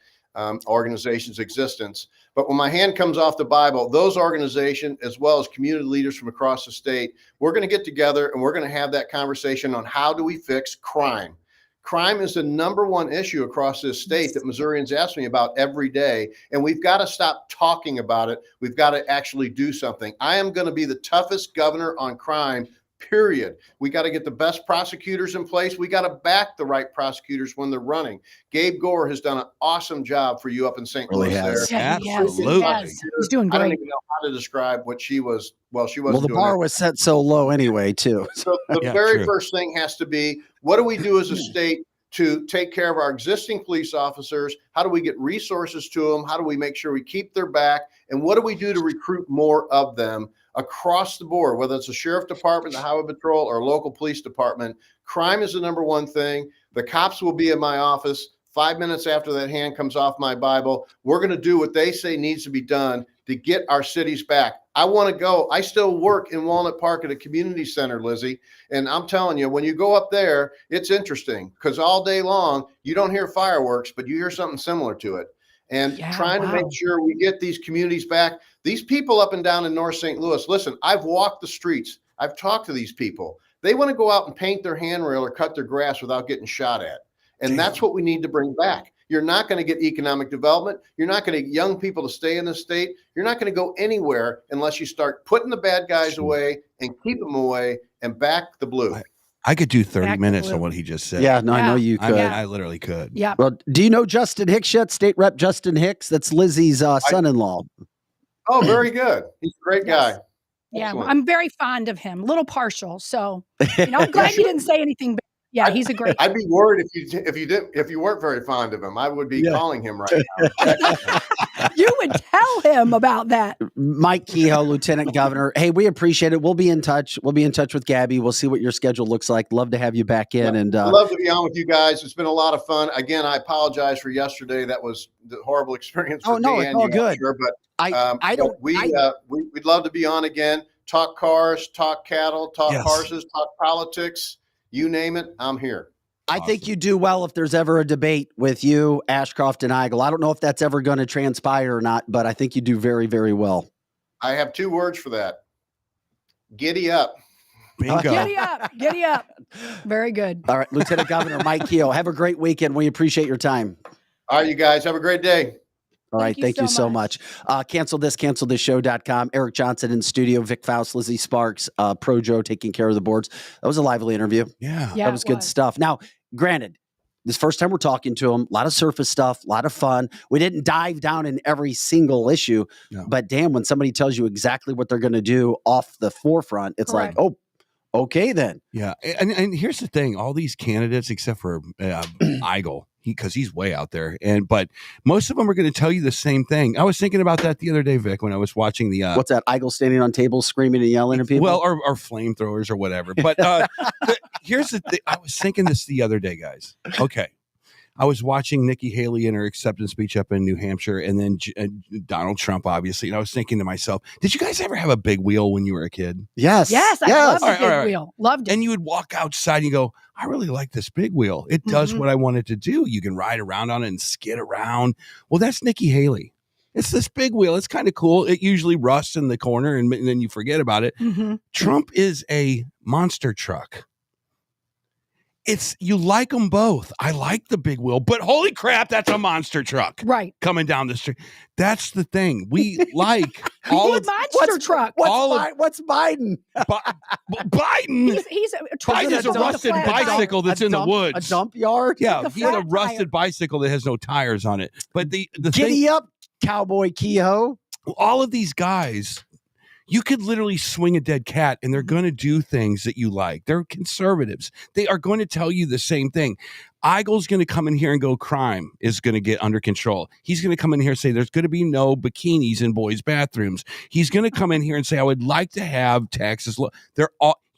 Speaker 4: organization's existence. But when my hand comes off the Bible, those organizations, as well as community leaders from across the state, we're going to get together and we're going to have that conversation on how do we fix crime. Crime is the number one issue across this state that Missourians ask me about every day. And we've got to stop talking about it. We've got to actually do something. I am going to be the toughest governor on crime, period. We got to get the best prosecutors in place. We got to back the right prosecutors when they're running. Gabe Gore has done an awesome job for you up in St.
Speaker 2: Really
Speaker 4: Louis
Speaker 2: has.
Speaker 4: there.
Speaker 1: Yeah, he has.
Speaker 5: Absolutely.
Speaker 1: He has. He's doing
Speaker 4: I don't
Speaker 1: great.
Speaker 4: even know how to describe what she was. Well, she wasn't
Speaker 2: Well, the
Speaker 4: doing
Speaker 2: bar
Speaker 4: it.
Speaker 2: was set so low anyway, too.
Speaker 4: So the
Speaker 5: Yeah,
Speaker 4: very
Speaker 5: true.
Speaker 4: first thing has to be, what do we do as a state to take care of our existing police officers? How do we get resources to them? How do we make sure we keep their back? And what do we do to recruit more of them across the board, whether it's the sheriff department, the highway patrol, or local police department? Crime is the number one thing. The cops will be in my office 5 minutes after that hand comes off my Bible. We're going to do what they say needs to be done to get our cities back. I want to go. I still work in Walnut Park at a community center, Lizzie. And I'm telling you, when you go up there, it's interesting because all day long, you don't hear fireworks, but you hear something similar to it. And trying to make sure we get these communities back. These people up and down in North St. Louis, listen, I've walked the streets. I've talked to these people. They want to go out and paint their handrail or cut their grass without getting shot at. And that's what we need to bring back. You're not going to get economic development. You're not going to get young people to stay in the state. You're not going to go anywhere unless you start putting the bad guys away and keep them away and back the blue.
Speaker 5: I could do 30
Speaker 1: Back to
Speaker 5: minutes
Speaker 1: blue.
Speaker 5: on what he just said.
Speaker 2: Yeah, no, I know
Speaker 1: Yeah.
Speaker 2: you could.
Speaker 5: I literally could.
Speaker 1: Yeah.
Speaker 2: Well, do you know Justin Hicks yet? State Rep Justin Hicks. That's Lizzie's son-in-law.
Speaker 4: Oh, very good. He's a great
Speaker 1: Yes.
Speaker 4: guy.
Speaker 1: Yeah.
Speaker 4: Excellent.
Speaker 1: I'm very fond of him. A little partial. So, I'm glad you didn't say anything. But yeah, he's a great.
Speaker 4: I'd be worried if you weren't very fond of him. I would be calling him right now.
Speaker 1: You would tell him about that.
Speaker 2: Mike Kehoe, Lieutenant Governor. Hey, we appreciate it. We'll be in touch. We'll be in touch with Gabby. We'll see what your schedule looks like. Love to have you back in. And
Speaker 4: I'd love to be on with you guys. It's been a lot of fun. Again, I apologize for yesterday. That was the horrible experience.
Speaker 2: Oh,
Speaker 4: for
Speaker 2: no,
Speaker 4: me
Speaker 2: it's
Speaker 4: and
Speaker 2: all
Speaker 4: you,
Speaker 2: good.
Speaker 4: Sure, but
Speaker 2: I don't.
Speaker 4: we'd love to be on again. Talk cars, talk cattle, talk
Speaker 5: Yes.
Speaker 4: horses, talk politics. You name it, I'm here.
Speaker 2: I think you do well if there's ever a debate with you, Ashcroft, and Eigel. I don't know if that's ever going to transpire or not, but I think you do very, very well.
Speaker 4: I have 2 words for that. Giddy up.
Speaker 5: Bingo.
Speaker 1: Giddy up. Giddy up. Very good.
Speaker 2: All right, Lieutenant Governor Mike Kehoe, have a great weekend. We appreciate your time.
Speaker 4: All right, you guys have a great day.
Speaker 2: All right, thank you so much. Cancelthisshow.com. Eric Johnson in studio, Vic Faust, Lizzie Sparks, Pro Joe taking care of the boards. That was a lively interview.
Speaker 5: Yeah.
Speaker 1: Yeah,
Speaker 2: That was
Speaker 1: it
Speaker 2: good stuff. Now, granted, this first time we're talking to him, a lot of surface stuff, a lot of fun. We didn't dive down in every single issue, but damn, when somebody tells you exactly what they're going to do off the forefront, it's
Speaker 1: Correct.
Speaker 2: like, oh, okay then.
Speaker 5: Yeah. And here's the thing, all these candidates, except for Eigel, because he's way out there. But most of them are going to tell you the same thing. I was thinking about that the other day, Vic, when I was watching the
Speaker 2: What's that? Eigel standing on tables screaming and yelling at people?
Speaker 5: well, or flamethrowers or whatever. But here's the thing. I was thinking this the other day, guys. Okay. I was watching Nikki Haley in her acceptance speech up in New Hampshire, and then Donald Trump, obviously. And I was thinking to myself, did you guys ever have a big wheel when you were a kid?
Speaker 2: Yes.
Speaker 1: Yes, I loved the
Speaker 5: All right,
Speaker 1: big
Speaker 5: all right.
Speaker 1: wheel. Loved it.
Speaker 5: And you would walk outside and you go, I really like this big wheel. It does what I want it to do. You can ride around on it and skid around. Well, that's Nikki Haley. It's this big wheel. It's kind of cool. It usually rusts in the corner and then you forget about it. Trump is a monster truck. You like them both. I like the big wheel, but holy crap, that's a monster truck.
Speaker 1: Right.
Speaker 5: Coming down the street. That's the thing. We like all of
Speaker 1: monster truck.
Speaker 2: What's Biden?
Speaker 5: Biden.
Speaker 1: He's
Speaker 5: Biden is a rusted bicycle that's in the woods.
Speaker 2: A dump yard?
Speaker 5: Yeah,
Speaker 1: The
Speaker 5: he had a
Speaker 1: flat
Speaker 5: rusted
Speaker 1: tire.
Speaker 5: bicycle that has no tires on it. But the
Speaker 2: Giddy
Speaker 5: thing,
Speaker 2: up, Cowboy Kehoe.
Speaker 5: all of these guys, You could literally swing a dead cat and they're going to do things that you like. They're conservatives. They are going to tell you the same thing. Eigel's going to come in here and go, crime is going to get under control. He's going to come in here and say there's going to be no bikinis in boys' bathrooms. He's going to come in here and say I would like to have taxes low.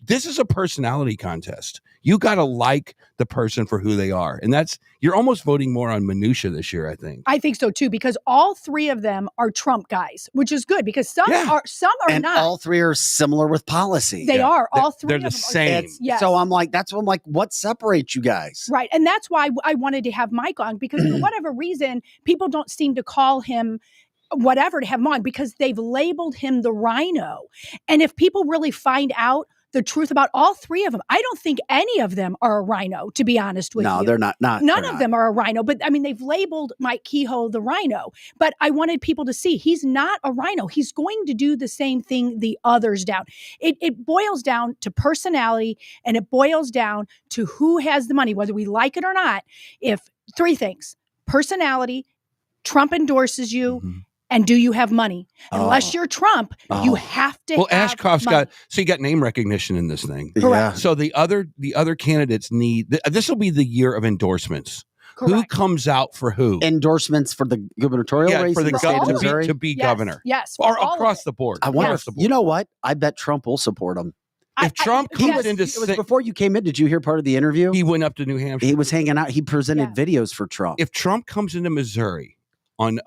Speaker 5: This is a personality contest. You got to like the person for who they are. And you're almost voting more on minutia this year, I think.
Speaker 1: I think so too, because all three of them are Trump guys, which is good because some are
Speaker 2: and
Speaker 1: not.
Speaker 2: All three are similar with policy.
Speaker 1: They are. All three
Speaker 5: They're
Speaker 1: of
Speaker 5: the
Speaker 1: them
Speaker 5: same.
Speaker 1: Yes.
Speaker 2: So I'm like, what separates you guys?
Speaker 1: Right. And that's why I wanted to have Mike on, because for whatever reason, people don't seem to call him whatever to have him on, because they've labeled him the rhino. And if people really find out the truth about all three of them, I don't think any of them are a rhino, to be honest with you.
Speaker 2: No, they're not.
Speaker 1: None of them are a rhino. But I mean, they've labeled Mike Kehoe the rhino. But I wanted people to see he's not a rhino. He's going to do the same thing the others down. It boils down to personality, and it boils down to who has the money, whether we like it or not. If three things: personality, Trump endorses you, and do you have money? Unless you're Trump, you have to.
Speaker 5: Well,
Speaker 1: have
Speaker 5: Ashcroft's
Speaker 1: money.
Speaker 5: you got name recognition in this thing.
Speaker 2: Yeah.
Speaker 5: So the other candidates need. This will be the year of endorsements.
Speaker 1: Correct.
Speaker 5: Who comes out for who?
Speaker 2: Endorsements for the gubernatorial race
Speaker 5: for the
Speaker 2: in the state of
Speaker 1: governor
Speaker 2: Missouri.
Speaker 5: to be
Speaker 1: Yes,
Speaker 5: governor.
Speaker 1: yes,
Speaker 5: Or
Speaker 1: for all of
Speaker 5: across
Speaker 1: it.
Speaker 5: the board.
Speaker 2: I wonder.
Speaker 5: Across the board.
Speaker 2: You know what? I bet Trump will support him.
Speaker 5: If Trump
Speaker 1: yes.
Speaker 5: comes into
Speaker 2: It was before you came in. Did you hear part of the interview?
Speaker 5: he went up to New Hampshire.
Speaker 2: He was hanging out. He presented videos for Trump.
Speaker 5: If Trump comes into Missouri on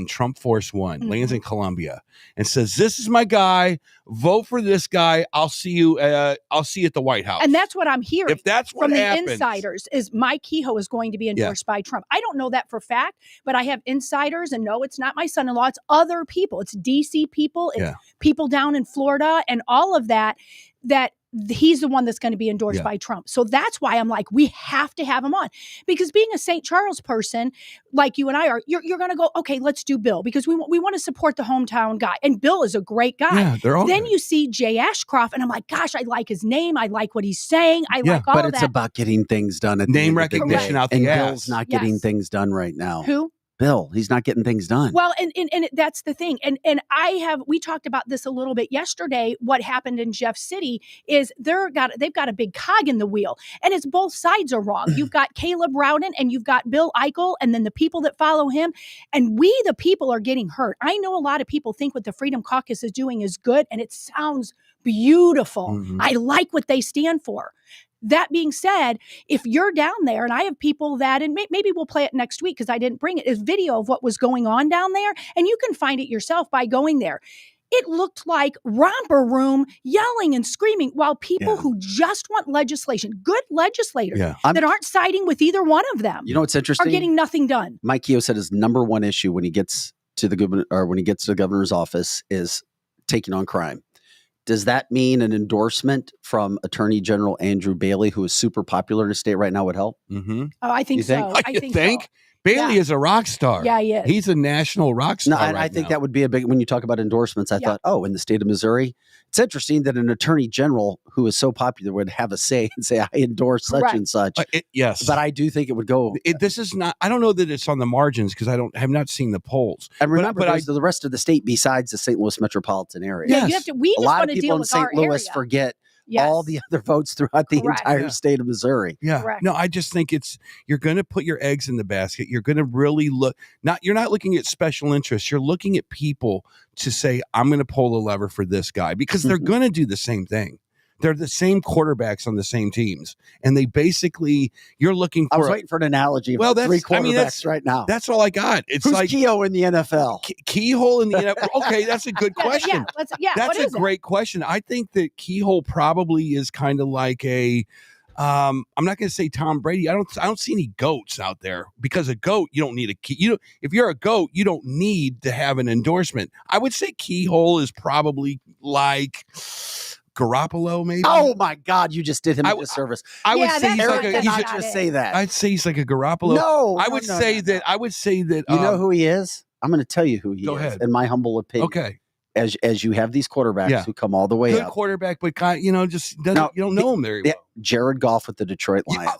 Speaker 5: Trump Force One, lands in Columbia, and says, "This is my guy. Vote for this guy. I'll see you. I'll see you at the White House."
Speaker 1: And that's what I'm hearing.
Speaker 5: If that's what
Speaker 1: from
Speaker 5: happens,
Speaker 1: the insiders, is Mike Kehoe is going to be endorsed by Trump. I don't know that for fact, but I have insiders, and no, it's not my son-in-law. It's other people. It's DC people. It's people down in Florida, and all of that. That he's the one that's going to be endorsed by Trump. So that's why I'm like, we have to have him on, because being a St. Charles person like you and I are, you're going to go, okay, let's do Bill, because we want to support the hometown guy, and Bill is a great guy.
Speaker 5: Yeah, they're all
Speaker 1: then
Speaker 5: good.
Speaker 1: you see Jay Ashcroft, and I'm like, gosh, I like his name, I like what he's saying, I like all
Speaker 2: but
Speaker 1: of
Speaker 2: it's
Speaker 1: that.
Speaker 2: about getting things done. At the
Speaker 5: Name
Speaker 2: end of the day.
Speaker 5: recognition out the
Speaker 2: and
Speaker 5: ass.
Speaker 2: Bill's not getting things done right now.
Speaker 1: Who?
Speaker 2: Bill, he's not getting things done.
Speaker 1: Well, and that's the thing. And we talked about this a little bit yesterday. What happened in Jeff City is they've got a big cog in the wheel, and it's both sides are wrong. You've got Caleb Rowden and you've got Bill Eichel, and then the people that follow him, and we, the people, are getting hurt. I know a lot of people think what the Freedom Caucus is doing is good, and it sounds beautiful. I like what they stand for. That being said, if you're down there, and I have people that, and maybe we'll play it next week because I didn't bring it, is video of what was going on down there, and you can find it yourself by going there. It looked like romper room yelling and screaming while people who just want legislation, good legislators that aren't siding with either one of them,
Speaker 2: you know what's interesting?
Speaker 1: are getting nothing done.
Speaker 2: Mike Kehoe said his number one issue when he gets to the governor's office is taking on crime. Does that mean an endorsement from Attorney General Andrew Bailey, who is super popular in the state right now, would help?
Speaker 1: Oh, I think
Speaker 2: You think?
Speaker 1: so. I think so.
Speaker 5: Bailey is a rock star.
Speaker 1: Yeah, he is.
Speaker 5: He's a national rock star.
Speaker 2: No, and I think that would be a big, when you talk about endorsements, I thought, in the state of Missouri, it's interesting that an attorney general who is so popular would have a say and say, I endorse such and such.
Speaker 5: Yes.
Speaker 2: But I do think it would go.
Speaker 5: This is not, I don't know that it's on the margins because have not seen the polls.
Speaker 2: And remember,
Speaker 5: but
Speaker 2: the rest of the state besides the St. Louis metropolitan area.
Speaker 1: Yeah, you have to, we
Speaker 2: a
Speaker 1: just
Speaker 2: lot
Speaker 1: want
Speaker 2: of
Speaker 1: to
Speaker 2: people
Speaker 1: deal
Speaker 2: in
Speaker 1: with
Speaker 2: St.
Speaker 1: our
Speaker 2: Louis
Speaker 1: area.
Speaker 2: forget all the other votes throughout the entire state of Missouri.
Speaker 5: Yeah.
Speaker 1: Correct.
Speaker 5: No, I just think you're going to put your eggs in the basket. You're going to really you're not looking at special interests. You're looking at people to say, I'm going to pull a lever for this guy, because they're going to do the same thing. They're the same quarterbacks on the same teams. And they basically, you're looking for.
Speaker 2: I was waiting for an analogy. Well, that's 3 quarterbacks right now.
Speaker 5: That's all I got. It's
Speaker 2: Who's
Speaker 5: like
Speaker 2: Kehoe in the NFL?
Speaker 5: Keyhole in the NFL. Okay, that's a good question. That's a great question. I think that Keyhole probably is kind of like a. I'm not going to say Tom Brady. I don't see any goats out there, because a goat, you don't need a key. If you're a goat, you don't need to have an endorsement. I would say Keyhole is probably like Garoppolo, maybe.
Speaker 2: Oh my God, you just did him a disservice.
Speaker 5: I would say he's like
Speaker 2: Eric did just say that.
Speaker 5: I'd say he's like a Garoppolo.
Speaker 2: No,
Speaker 5: I would say that. I would say that.
Speaker 2: You know who he is? I'm going to tell you who he
Speaker 5: Go
Speaker 2: is.
Speaker 5: ahead.
Speaker 2: In my humble opinion.
Speaker 5: Okay.
Speaker 2: As you have these quarterbacks who come all the way
Speaker 5: good
Speaker 2: up.
Speaker 5: quarterback, but just doesn't, you don't know him very well.
Speaker 2: Jared Goff with the Detroit Lions.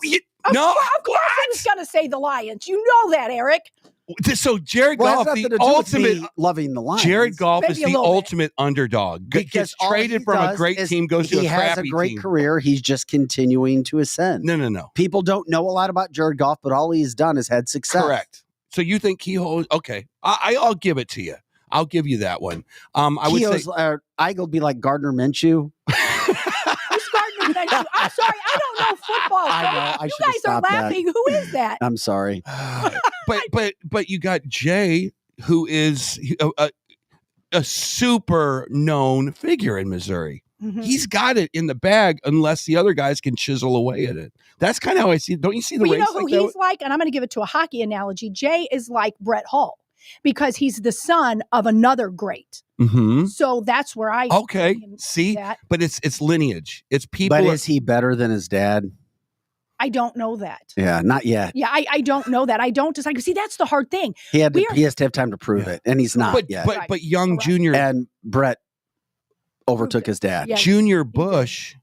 Speaker 1: Of course I was going to say the Lions. You know that, Eric.
Speaker 5: So Jared
Speaker 2: Well, it has
Speaker 5: Goff,
Speaker 2: nothing
Speaker 5: the
Speaker 2: to do with
Speaker 5: ultimate.
Speaker 2: me loving the Lions.
Speaker 5: Jared Goff
Speaker 1: Maybe
Speaker 5: is
Speaker 1: a
Speaker 5: the
Speaker 1: little bit.
Speaker 5: ultimate underdog.
Speaker 2: Because
Speaker 5: Gets
Speaker 2: all
Speaker 5: traded
Speaker 2: he
Speaker 5: from a
Speaker 2: does
Speaker 5: great
Speaker 2: is
Speaker 5: team, goes to
Speaker 2: he
Speaker 5: a
Speaker 2: has a
Speaker 5: crappy
Speaker 2: great
Speaker 5: team.
Speaker 2: career. He's just continuing to ascend.
Speaker 5: No.
Speaker 2: People don't know a lot about Jared Goff, but all he's done is had success.
Speaker 5: Correct. So you think Kehoe? Okay, I'll give it to you. I'll give you that one. I would
Speaker 2: Kehoe's,
Speaker 5: say
Speaker 2: Eigel be like Gardner Minshew.
Speaker 1: Who's Gardner Minshew? I'm sorry, I don't know football.
Speaker 2: I know, I
Speaker 1: You
Speaker 2: should've
Speaker 1: guys are
Speaker 2: stopped that.
Speaker 1: laughing. Who is that?
Speaker 2: I'm sorry.
Speaker 5: but you got Jay, who is a super known figure in Missouri.
Speaker 1: Mhm.
Speaker 5: He's got it in the bag unless the other guys can chisel away at it. That's kind of how I see it. Don't you see the
Speaker 1: Well,
Speaker 5: race
Speaker 1: you know who
Speaker 5: like that?
Speaker 1: he's like, and I'm going to give it to a hockey analogy. Jay is like Brett Hull because he's the son of another great.
Speaker 5: Mm-hmm.
Speaker 1: So that's where I
Speaker 5: Okay,
Speaker 1: can
Speaker 5: see,
Speaker 1: that.
Speaker 5: but it's lineage. It's people.
Speaker 2: But is he better than his dad?
Speaker 1: I don't know that.
Speaker 2: Yeah, not yet.
Speaker 1: Yeah, I don't know that. I don't decide. See, that's the hard thing.
Speaker 2: He has
Speaker 1: We are-
Speaker 2: to have time to prove
Speaker 5: Yeah.
Speaker 2: it, and he's not
Speaker 5: but
Speaker 2: yet.
Speaker 5: but
Speaker 1: Right.
Speaker 5: but young
Speaker 1: Correct.
Speaker 5: Junior
Speaker 2: And Brett overtook
Speaker 1: Proved it.
Speaker 2: his dad.
Speaker 1: Yeah.
Speaker 5: Junior
Speaker 1: did.
Speaker 5: Bush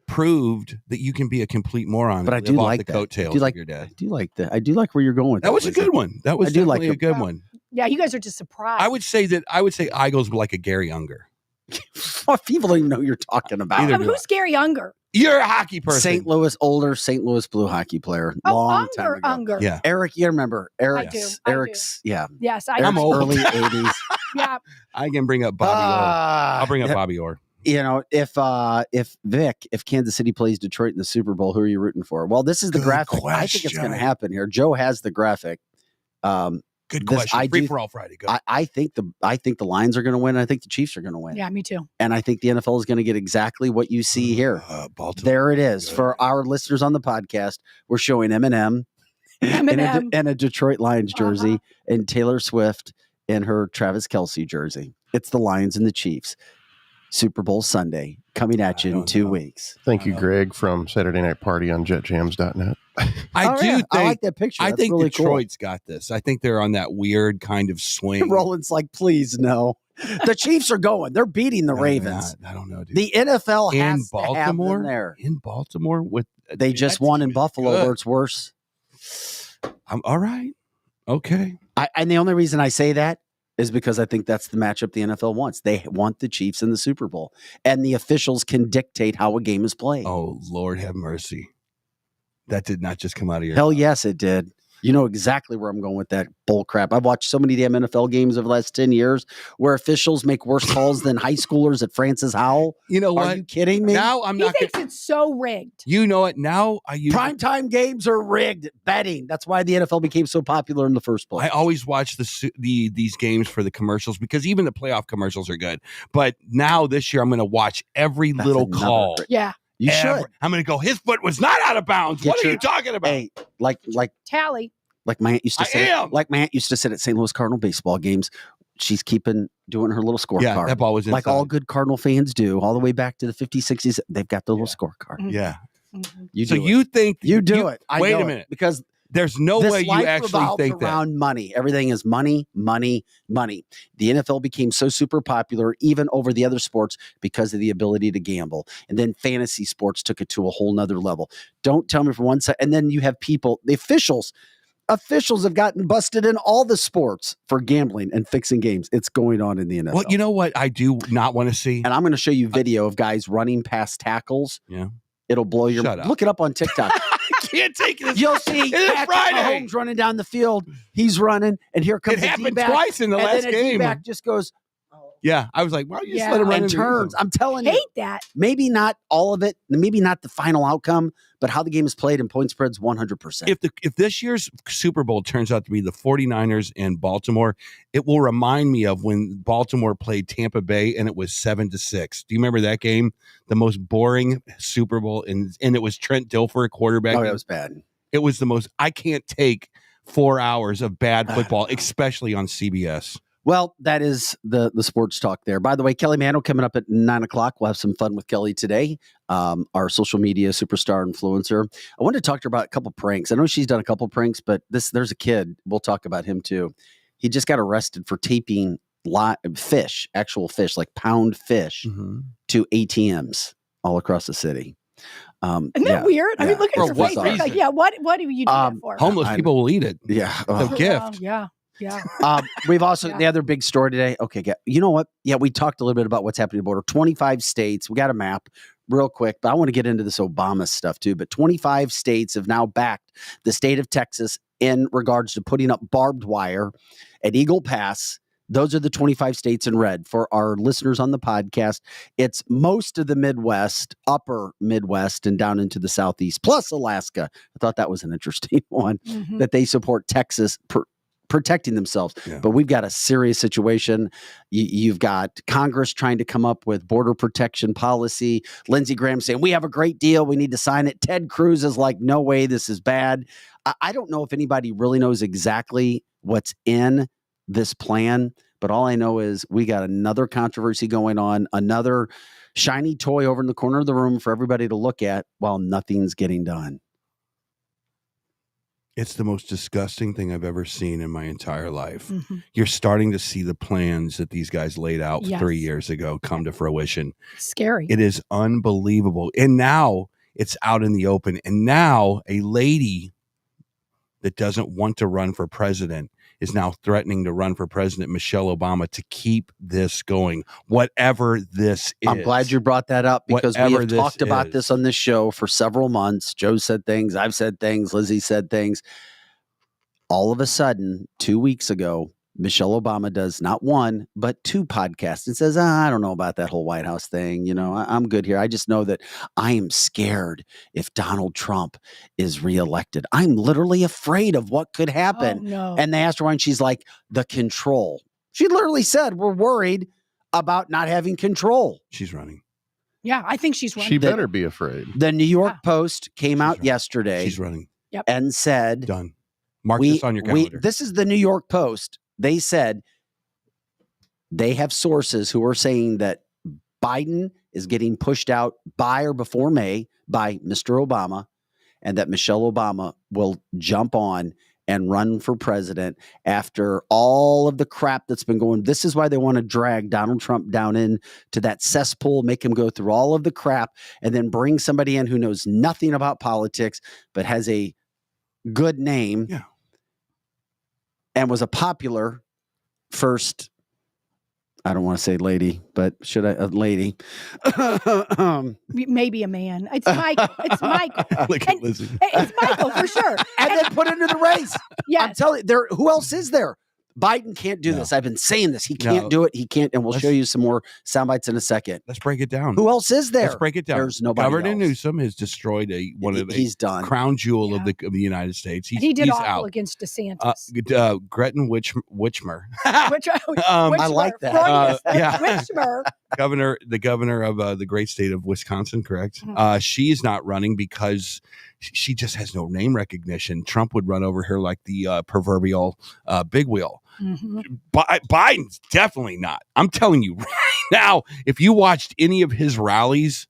Speaker 5: proved that you can be a complete moron.
Speaker 2: But
Speaker 5: and
Speaker 2: I
Speaker 5: live
Speaker 2: do
Speaker 5: off
Speaker 2: like
Speaker 5: the
Speaker 2: that.
Speaker 5: coattails
Speaker 2: I do like
Speaker 5: of your dad.
Speaker 2: I do like that. I do like where you're going with
Speaker 5: That was a
Speaker 2: Lizzie.
Speaker 5: good one. That was
Speaker 2: I do like
Speaker 5: definitely a good
Speaker 1: Yeah.
Speaker 5: one.
Speaker 1: Yeah, you guys are just surprised.
Speaker 5: I would say Eigel's like a Gary Unger.
Speaker 2: People don't even know who you're talking about.
Speaker 5: Either do
Speaker 1: Who's Gary Unger?
Speaker 5: You're a hockey person.
Speaker 2: St. Louis, older St. Louis Blue hockey player.
Speaker 1: Oh,
Speaker 2: long time
Speaker 1: Unger,
Speaker 2: ago.
Speaker 1: Unger.
Speaker 5: Yeah.
Speaker 2: Eric, you remember Eric?
Speaker 1: do.
Speaker 2: Eric's, yeah.
Speaker 1: Yes, I
Speaker 2: Eric's
Speaker 5: I'm old.
Speaker 2: early 80s.
Speaker 1: Yeah,
Speaker 5: I can bring up Bobby Orr. I'll bring up
Speaker 2: yeah,
Speaker 5: Bobby Orr.
Speaker 2: You know, if Kansas City plays Detroit in the Super Bowl, who are you rooting for? Well, this is the
Speaker 5: Good
Speaker 2: graphic. I think it's going to
Speaker 5: question.
Speaker 2: happen here. Joe has the graphic.
Speaker 5: Good
Speaker 2: This-
Speaker 5: question.
Speaker 2: I
Speaker 5: Free
Speaker 2: do-
Speaker 5: for all Friday. Go.
Speaker 2: I think the Lions are going to win. I think the Chiefs are going to win.
Speaker 1: yeah, me too.
Speaker 2: And I think the NFL is going to get exactly what you see here.
Speaker 5: Baltimore.
Speaker 2: There it is.
Speaker 5: Good.
Speaker 2: For our listeners on the podcast, we're showing Eminem
Speaker 1: Eminem.
Speaker 2: in a Detroit Lions jersey
Speaker 1: Uh-huh.
Speaker 2: and Taylor Swift in her Travis Kelce jersey. It's the Lions and the Chiefs. Super Bowl Sunday coming at you in
Speaker 5: don't
Speaker 2: 2
Speaker 5: know.
Speaker 2: weeks.
Speaker 3: Thank you, Greg, from Saturday Night Party on JetJams.net.
Speaker 5: I
Speaker 2: Oh,
Speaker 5: do
Speaker 2: yeah.
Speaker 5: think.
Speaker 2: I like that picture.
Speaker 5: I
Speaker 2: That's
Speaker 5: think
Speaker 2: really
Speaker 5: Detroit's got this. I think they're on that weird kind of swing.
Speaker 2: cool. Roland's like, please no. The Chiefs are going. They're beating the
Speaker 5: No,
Speaker 2: Ravens.
Speaker 5: they're not. I don't know, dude.
Speaker 2: The NFL
Speaker 5: in
Speaker 2: has to have
Speaker 5: Baltimore,
Speaker 2: them there.
Speaker 5: in Baltimore, with
Speaker 2: They just won in Buffalo,
Speaker 5: good.
Speaker 2: where it's worse.
Speaker 5: I'm all right. Okay.
Speaker 2: And the only reason I say that is because I think that's the matchup the NFL wants. They want the Chiefs in the Super Bowl, and the officials can dictate how a game is played.
Speaker 5: Oh, Lord have mercy. That did not just come out of your
Speaker 2: Hell
Speaker 5: mouth.
Speaker 2: yes, it did. You know exactly where I'm going with that bull crap. I've watched so many damn NFL games over the last 10 years where officials make worse calls than high schoolers at Francis Howell.
Speaker 5: You know
Speaker 2: Are
Speaker 5: what?
Speaker 2: you kidding me?
Speaker 5: Now I'm
Speaker 1: He
Speaker 5: not.
Speaker 1: thinks it's so rigged.
Speaker 5: You know it. Now I use.
Speaker 2: Primetime games are rigged. Betting. That's why the NFL became so popular in the first place.
Speaker 5: I always watch these games for the commercials because even the playoff commercials are good. But now this year I'm going to watch every
Speaker 2: That's
Speaker 5: little
Speaker 2: another
Speaker 5: call.
Speaker 2: great-
Speaker 1: Yeah.
Speaker 2: You
Speaker 5: Every-
Speaker 2: should.
Speaker 5: I'm going to go. His foot was not out of bounds.
Speaker 2: Get
Speaker 5: What are
Speaker 2: your-
Speaker 5: you talking about?
Speaker 2: Hey, like
Speaker 1: Tally.
Speaker 2: my aunt used to
Speaker 5: I
Speaker 2: say.
Speaker 5: am.
Speaker 2: Like my aunt used to sit at St. Louis Cardinal baseball games. She's doing her little scorecard.
Speaker 5: Yeah, that ball was inside.
Speaker 2: like all good Cardinal fans do, all the way back to the 50s, 60s. They've got the little scorecard.
Speaker 5: Yeah.
Speaker 1: Mhm.
Speaker 2: You
Speaker 5: So
Speaker 2: do it.
Speaker 5: you think
Speaker 2: You do it. I
Speaker 5: wait
Speaker 2: know
Speaker 5: a
Speaker 2: it,
Speaker 5: minute.
Speaker 2: because
Speaker 5: There's no
Speaker 2: this
Speaker 5: way you
Speaker 2: life
Speaker 5: actually
Speaker 2: revolves
Speaker 5: think that.
Speaker 2: around money. Everything is money, money, money. The NFL became so super popular, even over the other sports, because of the ability to gamble. And then fantasy sports took it to a whole nother level. Don't tell me from one side. And then you have people, the officials have gotten busted in all the sports for gambling and fixing games. It's going on in the NFL.
Speaker 5: Well, you know what I do not want to see?
Speaker 2: and I'm going to show you video of guys running past tackles.
Speaker 5: Yeah.
Speaker 2: It'll blow your
Speaker 5: Shut up.
Speaker 2: Look it up on TikTok.
Speaker 5: I can't take this.
Speaker 2: You'll see
Speaker 5: It is
Speaker 2: Patrick
Speaker 5: Friday.
Speaker 2: Mahomes running down the field. He's running, and here comes
Speaker 5: It
Speaker 2: the
Speaker 5: happened
Speaker 2: D-back,
Speaker 5: twice in the
Speaker 2: and
Speaker 5: last
Speaker 2: then a
Speaker 5: game.
Speaker 2: D-back just goes
Speaker 5: Yeah, I was like, why don't you just
Speaker 1: Yeah.
Speaker 5: let him run
Speaker 2: and
Speaker 5: into the
Speaker 2: turns.
Speaker 5: end
Speaker 2: I'm telling you,
Speaker 1: Hate that.
Speaker 2: maybe not all of it, maybe not the final outcome, but how the game is played and point spreads 100%.
Speaker 5: zone? If this year's Super Bowl turns out to be the 49ers and Baltimore, it will remind me of when Baltimore played Tampa Bay and it was 7-6. Do you remember that game? The most boring Super Bowl, and it was Trent Dilfer quarterback.
Speaker 2: Oh, that was bad.
Speaker 5: It was the most. I can't take 4 hours of bad football, especially on CBS.
Speaker 2: Well, that is the sports talk there. By the way, Kelly Mano coming up at 9:00. We'll have some fun with Kelly today, our social media superstar influencer. I wanted to talk to her about a couple pranks. I know she's done a couple pranks, but there's a kid. We'll talk about him too. He just got arrested for taping actual fish, like pound fish, to ATMs all across the city.
Speaker 1: Isn't that weird? I mean, look at
Speaker 5: For
Speaker 1: your
Speaker 5: what
Speaker 1: face. It's like,
Speaker 5: reason?
Speaker 1: yeah, what do you do that for?
Speaker 5: Homeless
Speaker 2: I-
Speaker 5: people will eat it.
Speaker 2: Yeah.
Speaker 5: The gift.
Speaker 1: Yeah. Yeah.
Speaker 2: We've also,
Speaker 1: Yeah.
Speaker 2: the other big story today. Okay, you know what? Yeah, we talked a little bit about what's happening at the border. 25 states. We got a map real quick, but I want to get into this Obama stuff too. But 25 states have now backed the state of Texas in regards to putting up barbed wire at Eagle Pass. Those are the 25 states in red. For our listeners on the podcast, it's most of the Midwest, upper Midwest, and down into the Southeast, plus Alaska. I thought that was an interesting one, that they support Texas protecting themselves.
Speaker 5: Yeah.
Speaker 2: But we've got a serious situation. You've got Congress trying to come up with border protection policy. Lindsey Graham saying, we have a great deal. We need to sign it. Ted Cruz is like, no way, this is bad. I don't know if anybody really knows exactly what's in this plan, but all I know is we got another controversy going on, another shiny toy over in the corner of the room for everybody to look at while nothing's getting done.
Speaker 5: It's the most disgusting thing I've ever seen in my entire life. You're starting to see the plans that these guys laid out 3 years ago come to fruition.
Speaker 1: Scary.
Speaker 5: It is unbelievable. And now it's out in the open. And now a lady that doesn't want to run for president is now threatening to run for president, Michelle Obama, to keep this going, whatever this is.
Speaker 2: I'm glad you brought that up because we have talked about this on this show for several months. Joe said things, I've said things, Lizzie said things. All of a sudden, 2 weeks ago, Michelle Obama does not one, but two podcasts and says, I don't know about that whole White House thing. You know, I'm good here. I just know that I am scared if Donald Trump is reelected. I'm literally afraid of what could happen.
Speaker 1: Oh, no.
Speaker 2: And they asked her why, and she's like, the control. She literally said, we're worried about not having control.
Speaker 5: She's running.
Speaker 1: Yeah, I think she's running.
Speaker 3: She better be afraid.
Speaker 2: The New York Post came out yesterday.
Speaker 5: She's running.
Speaker 2: And said,
Speaker 5: done. Mark this on your calendar.
Speaker 2: This is the New York Post. They said they have sources who are saying that Biden is getting pushed out by or before May by Mr. Obama, and that Michelle Obama will jump on and run for president after all of the crap that's been going. This is why they want to drag Donald Trump down into that cesspool, make him go through all of the crap, and then bring somebody in who knows nothing about politics but has a good name.
Speaker 5: Yeah.
Speaker 2: And was a popular first, I don't want to say lady, but should I, a lady?
Speaker 1: Maybe a man. It's Michael. It's Michael.
Speaker 5: Look at Lizzie.
Speaker 1: It's Michael for sure.
Speaker 2: And then put into the race.
Speaker 1: Yes.
Speaker 2: I'm telling you, who else is there? Biden can't do this. I've been saying this. He can't do it. He can't. And we'll show you some more sound bites in a second.
Speaker 5: Let's break it down.
Speaker 2: Who else is there?
Speaker 5: Let's break it down.
Speaker 2: There's nobody
Speaker 5: Governor
Speaker 2: else.
Speaker 5: Newsom has destroyed
Speaker 2: He's done.
Speaker 5: crown jewel of the United States.
Speaker 1: He did
Speaker 5: he's
Speaker 1: awful
Speaker 5: out
Speaker 1: against DeSantis.
Speaker 5: Gretchen Whitmer.
Speaker 2: I like that.
Speaker 1: Whitmer.
Speaker 5: the governor of the great state of Wisconsin, correct?
Speaker 1: Mhm.
Speaker 5: She's not running because she just has no name recognition. Trump would run over her like the proverbial big wheel.
Speaker 1: Mm-hmm.
Speaker 5: Biden's definitely not. I'm telling you right now, if you watched any of his rallies,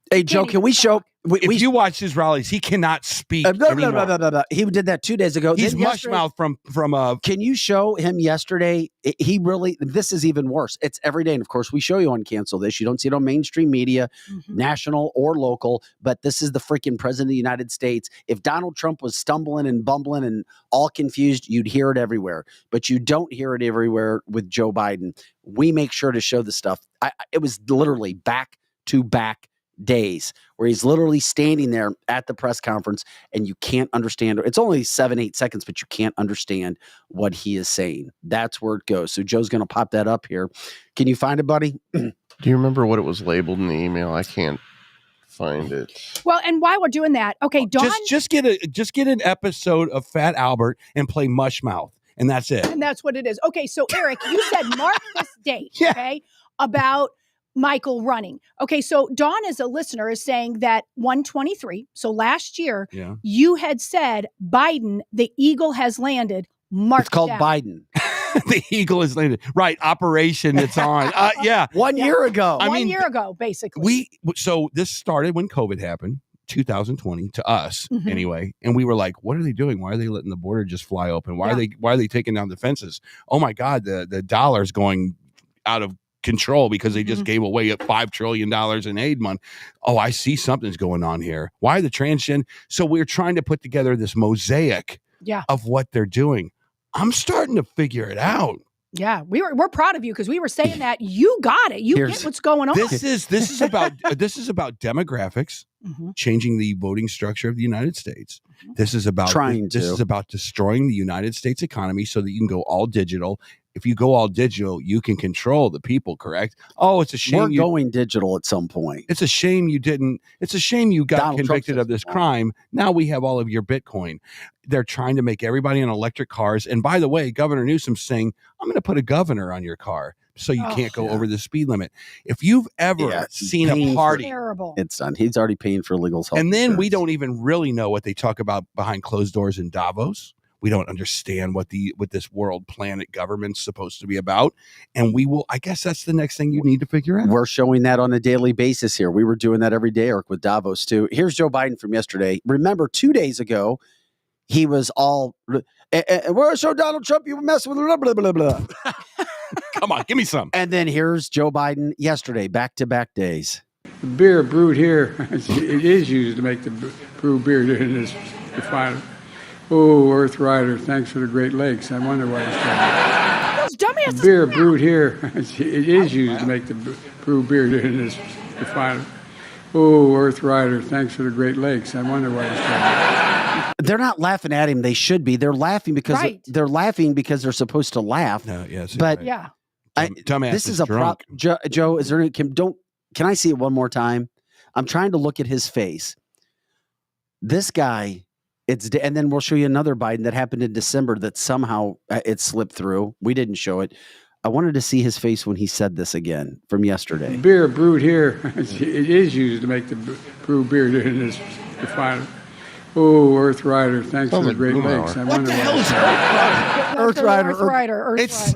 Speaker 2: hey, Joe, can we show?
Speaker 5: If you watch his rallies, he cannot speak anymore.
Speaker 2: No. He did that 2 days ago.
Speaker 5: He's
Speaker 2: Then yesterday-
Speaker 5: mushmouth from
Speaker 2: Can you show him yesterday? He really, this is even worse. It's every day. And of course, we show you on Cancel This. You don't see it on mainstream media, national or local, but this is the freaking president of the United States. If Donald Trump was stumbling and bumbling and all confused, you'd hear it everywhere. But you don't hear it everywhere with Joe Biden. We make sure to show the stuff. It was literally back to back days where he's literally standing there at the press conference and you can't understand. It's only 7-8 seconds, but you can't understand what he is saying. That's where it goes. So Joe's going to pop that up here. Can you find it, buddy?
Speaker 3: Do you remember what it was labeled in the email? I can't find it.
Speaker 1: Well, and while we're doing that, okay, Dawn.
Speaker 5: just get an episode of Fat Albert and play Mushmouth, and that's it.
Speaker 1: And that's what it is. Okay, so Eric, you said mark this date, okay, about Michael running. Okay, so Dawn, as a listener, is saying that 123, so last year, you had said Biden, the eagle has landed. Mark
Speaker 2: It's called
Speaker 1: down.
Speaker 2: Biden.
Speaker 5: The eagle is landed. Right, operation it's on.
Speaker 2: 1 year ago.
Speaker 1: One year ago, basically.
Speaker 5: So this started when COVID happened, 2020 to us anyway, and we were like, what are they doing? Why are they letting the border just fly open? Why are they taking down the fences? Oh my God, the dollar's going out of control because they just gave away $5 trillion in aid money. Oh, I see something's going on here. Why the transgen? So we're trying to put together this mosaic of what they're doing. I'm starting to figure it out.
Speaker 1: Yeah, we're proud of you because we were saying that you got it. You get what's going on.
Speaker 5: This is about demographics, changing the voting structure of the United States. This is about this is about destroying the United States economy so that you can go all digital. If you go all digital, you can control the people, correct? Oh, it's a shame
Speaker 2: we're going digital at some point.
Speaker 5: It's a shame you didn't. It's a shame you got convicted of this crime. Now we have all of your Bitcoin. They're trying to make everybody on electric cars. And by the way, Governor Newsom's saying, I'm going to put a governor on your car so you can't go over the speed limit. If you've ever seen a party,
Speaker 2: it's done. He's already paying for legal health.
Speaker 5: And then we don't even really know what they talk about behind closed doors in Davos. We don't understand what this world planet government's supposed to be about. And we will, I guess that's the next thing you need to figure out.
Speaker 2: We're showing that on a daily basis here. We were doing that every day, Eric, with Davos too. Here's Joe Biden from yesterday. Remember 2 days ago, he was all, we're going to show Donald Trump you mess with blah, blah, blah, blah.
Speaker 5: Come on, give me some.
Speaker 2: And then here's Joe Biden yesterday, back-to-back days.
Speaker 6: The beer brewed here, it is used to make the brew beer in this refinery. Oh, Earth Rider, thanks for the Great Lakes. I wonder why it's called.
Speaker 1: Those dumbasses.
Speaker 6: The beer brewed here, it is used to make the brew beer in this refinery. Oh, Earth Rider, thanks for the Great Lakes. I wonder why it's called.
Speaker 2: They're not laughing at him. They should be. They're laughing because they're supposed to laugh.
Speaker 5: No, yes,
Speaker 2: but
Speaker 5: right.
Speaker 1: Yeah,
Speaker 5: dumbass.
Speaker 2: This is a prop. Joe, is there? Can I see it one more time? I'm trying to look at his face. This guy. And then we'll show you another Biden that happened in December that somehow it slipped through. We didn't show it. I wanted to see his face when he said this again from yesterday.
Speaker 6: The beer brewed here, it is used to make the brew beer in this refinery. Oh, Earth Rider, thanks for the Great Lakes. I wonder why it's called.
Speaker 1: Earth Rider.
Speaker 5: It's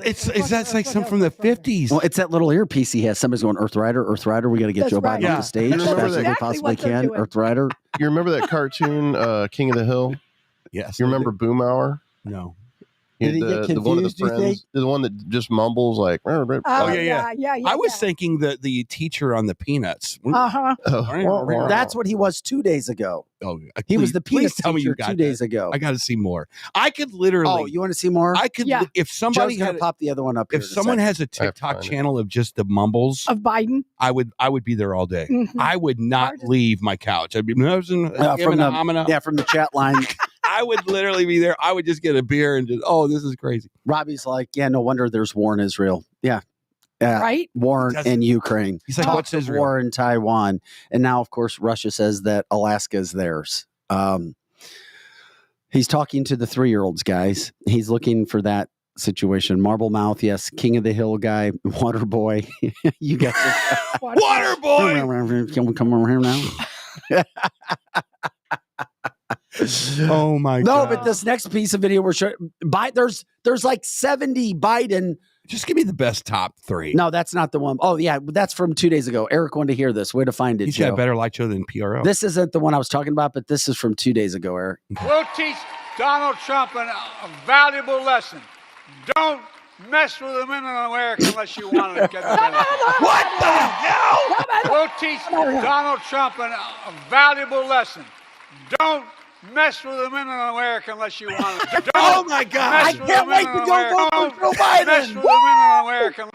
Speaker 5: that's like some from the 50s.
Speaker 2: Well, it's that little earpiece he has. Somebody's going, Earth Rider. We got to get Joe Biden on the stage as fast as we possibly can. Earth Rider.
Speaker 3: You remember that cartoon, King of the Hill?
Speaker 5: Yes.
Speaker 3: You remember Boom Hour?
Speaker 5: No.
Speaker 2: Did he get confused,
Speaker 3: the one of the friends, the one that just mumbles like,
Speaker 1: yeah.
Speaker 5: I was thinking that the teacher on the Peanuts.
Speaker 2: That's what he was 2 days ago.
Speaker 5: Oh,
Speaker 2: he was the Peanuts
Speaker 5: tell me
Speaker 2: teacher
Speaker 5: you got
Speaker 2: 2 days ago.
Speaker 5: I got to see more. I could literally.
Speaker 2: Oh, you want to see more?
Speaker 5: I could. If somebody
Speaker 2: had pop the other one up.
Speaker 5: If someone has a TikTok channel of just the mumbles
Speaker 1: of Biden,
Speaker 5: I would be there all day.
Speaker 1: Mm-hmm.
Speaker 5: I would not leave my couch. I'd be from
Speaker 2: the chat line.
Speaker 5: I would literally be there. I would just get a beer and just, this is crazy.
Speaker 2: Robbie's like, yeah, no wonder there's war in Israel. Yeah.
Speaker 1: Right?
Speaker 2: War in Ukraine.
Speaker 5: He's like, what's Israel?
Speaker 2: War in Taiwan. And now, of course, Russia says that Alaska is theirs. He's talking to the 3-year-olds, guys. He's looking for that situation. Marble Mouth, yes. King of the Hill guy. Water Boy. You got it.
Speaker 5: Water Boy!
Speaker 2: Can we come over here now?
Speaker 5: Oh my God.
Speaker 2: No, but this next piece of video we're showing, there's like 70 Biden.
Speaker 5: Just give me the best top 3.
Speaker 2: No, that's not the one. Oh, yeah, that's from 2 days ago. Eric wanted to hear this. Way to find it,
Speaker 5: He's
Speaker 2: Joe.
Speaker 5: got a better light show than PRO.
Speaker 2: This isn't the one I was talking about, but this is from 2 days ago, Eric.
Speaker 7: We'll teach Donald Trump a valuable lesson. Don't mess with the women in America unless you want to get the benefit.
Speaker 5: What the hell?
Speaker 7: We'll teach Donald Trump a valuable lesson. Don't mess with the women in America unless you want to.
Speaker 5: Oh my God!
Speaker 2: I can't wait to go vote for Joe Biden.
Speaker 7: Mess with the women in America.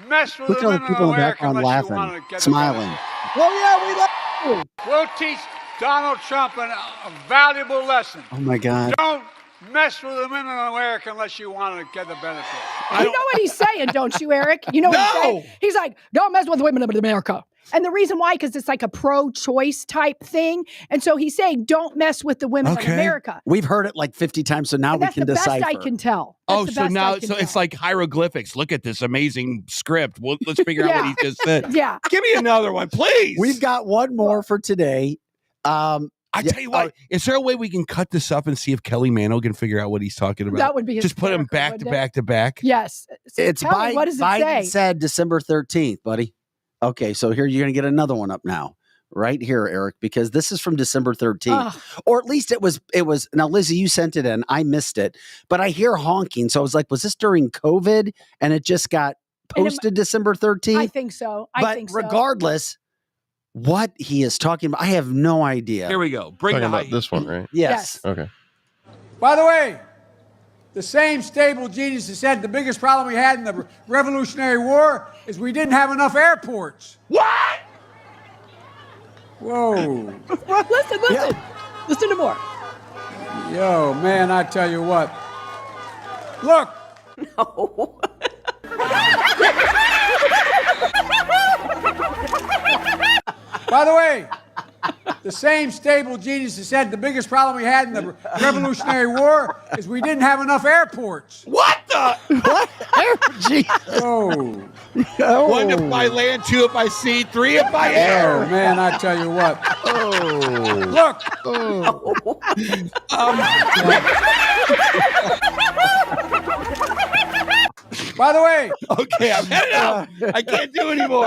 Speaker 7: Mess with
Speaker 2: Look
Speaker 7: the
Speaker 2: at all the
Speaker 7: women
Speaker 2: people in
Speaker 7: in
Speaker 2: the
Speaker 7: America
Speaker 2: background
Speaker 7: unless you
Speaker 2: laughing,
Speaker 7: want to get
Speaker 2: smiling.
Speaker 7: Oh yeah, we love you. We'll teach Donald Trump a valuable lesson.
Speaker 2: Oh my God!
Speaker 7: Don't mess with the women in America unless you want to get the benefit.
Speaker 1: You know what he's saying, don't you, Eric? You know what he's saying? He's like, don't mess with the women of America. And the reason why, because it's like a pro-choice type thing. And so he's saying, don't mess with the women of America.
Speaker 2: We've heard it like 50 times, so now we can decipher.
Speaker 1: That's the best I can tell.
Speaker 5: It's like hieroglyphics. Look at this amazing script. Let's figure out what he just said.
Speaker 1: Yeah.
Speaker 5: Give me another one, please.
Speaker 2: We've got one more for today.
Speaker 5: I tell you what, is there a way we can cut this up and see if Kelly Mano can figure out what he's talking about?
Speaker 1: That would be
Speaker 5: just put him back to back to back.
Speaker 1: Yes.
Speaker 2: It's Biden.
Speaker 1: What does it
Speaker 2: Biden
Speaker 1: say?
Speaker 2: said December 13th, buddy. Okay, so here you're going to get another one up now. Right here, Eric, because this is from December 13th. Or at least it was. Now, Lizzie, you sent it in. I missed it. But I hear honking. So I was like, was this during COVID? And it just got posted December 13th?
Speaker 1: I think so.
Speaker 2: But regardless, what he is talking about, I have no idea.
Speaker 5: Here we go. Bring
Speaker 3: talking about this one, right?
Speaker 2: Yes.
Speaker 3: Okay.
Speaker 7: By the way,
Speaker 6: The same stable genius that said the biggest problem we had in the Revolutionary War is we didn't have enough airports.
Speaker 5: What?
Speaker 6: Whoa.
Speaker 1: Well, listen. Listen to more.
Speaker 6: Yo, man, I tell you what. Look.
Speaker 8: No.
Speaker 6: By the way, the same stable genius that said the biggest problem we had in the Revolutionary War is we didn't have enough airports.
Speaker 5: What the?
Speaker 2: What?
Speaker 6: Whoa.
Speaker 5: One if by land, two if by sea, three if by air.
Speaker 6: Oh, man, I tell you what.
Speaker 2: Oh.
Speaker 6: Look.
Speaker 2: Oh.
Speaker 6: By the way.
Speaker 5: Okay, I'm headed out. I can't do anymore.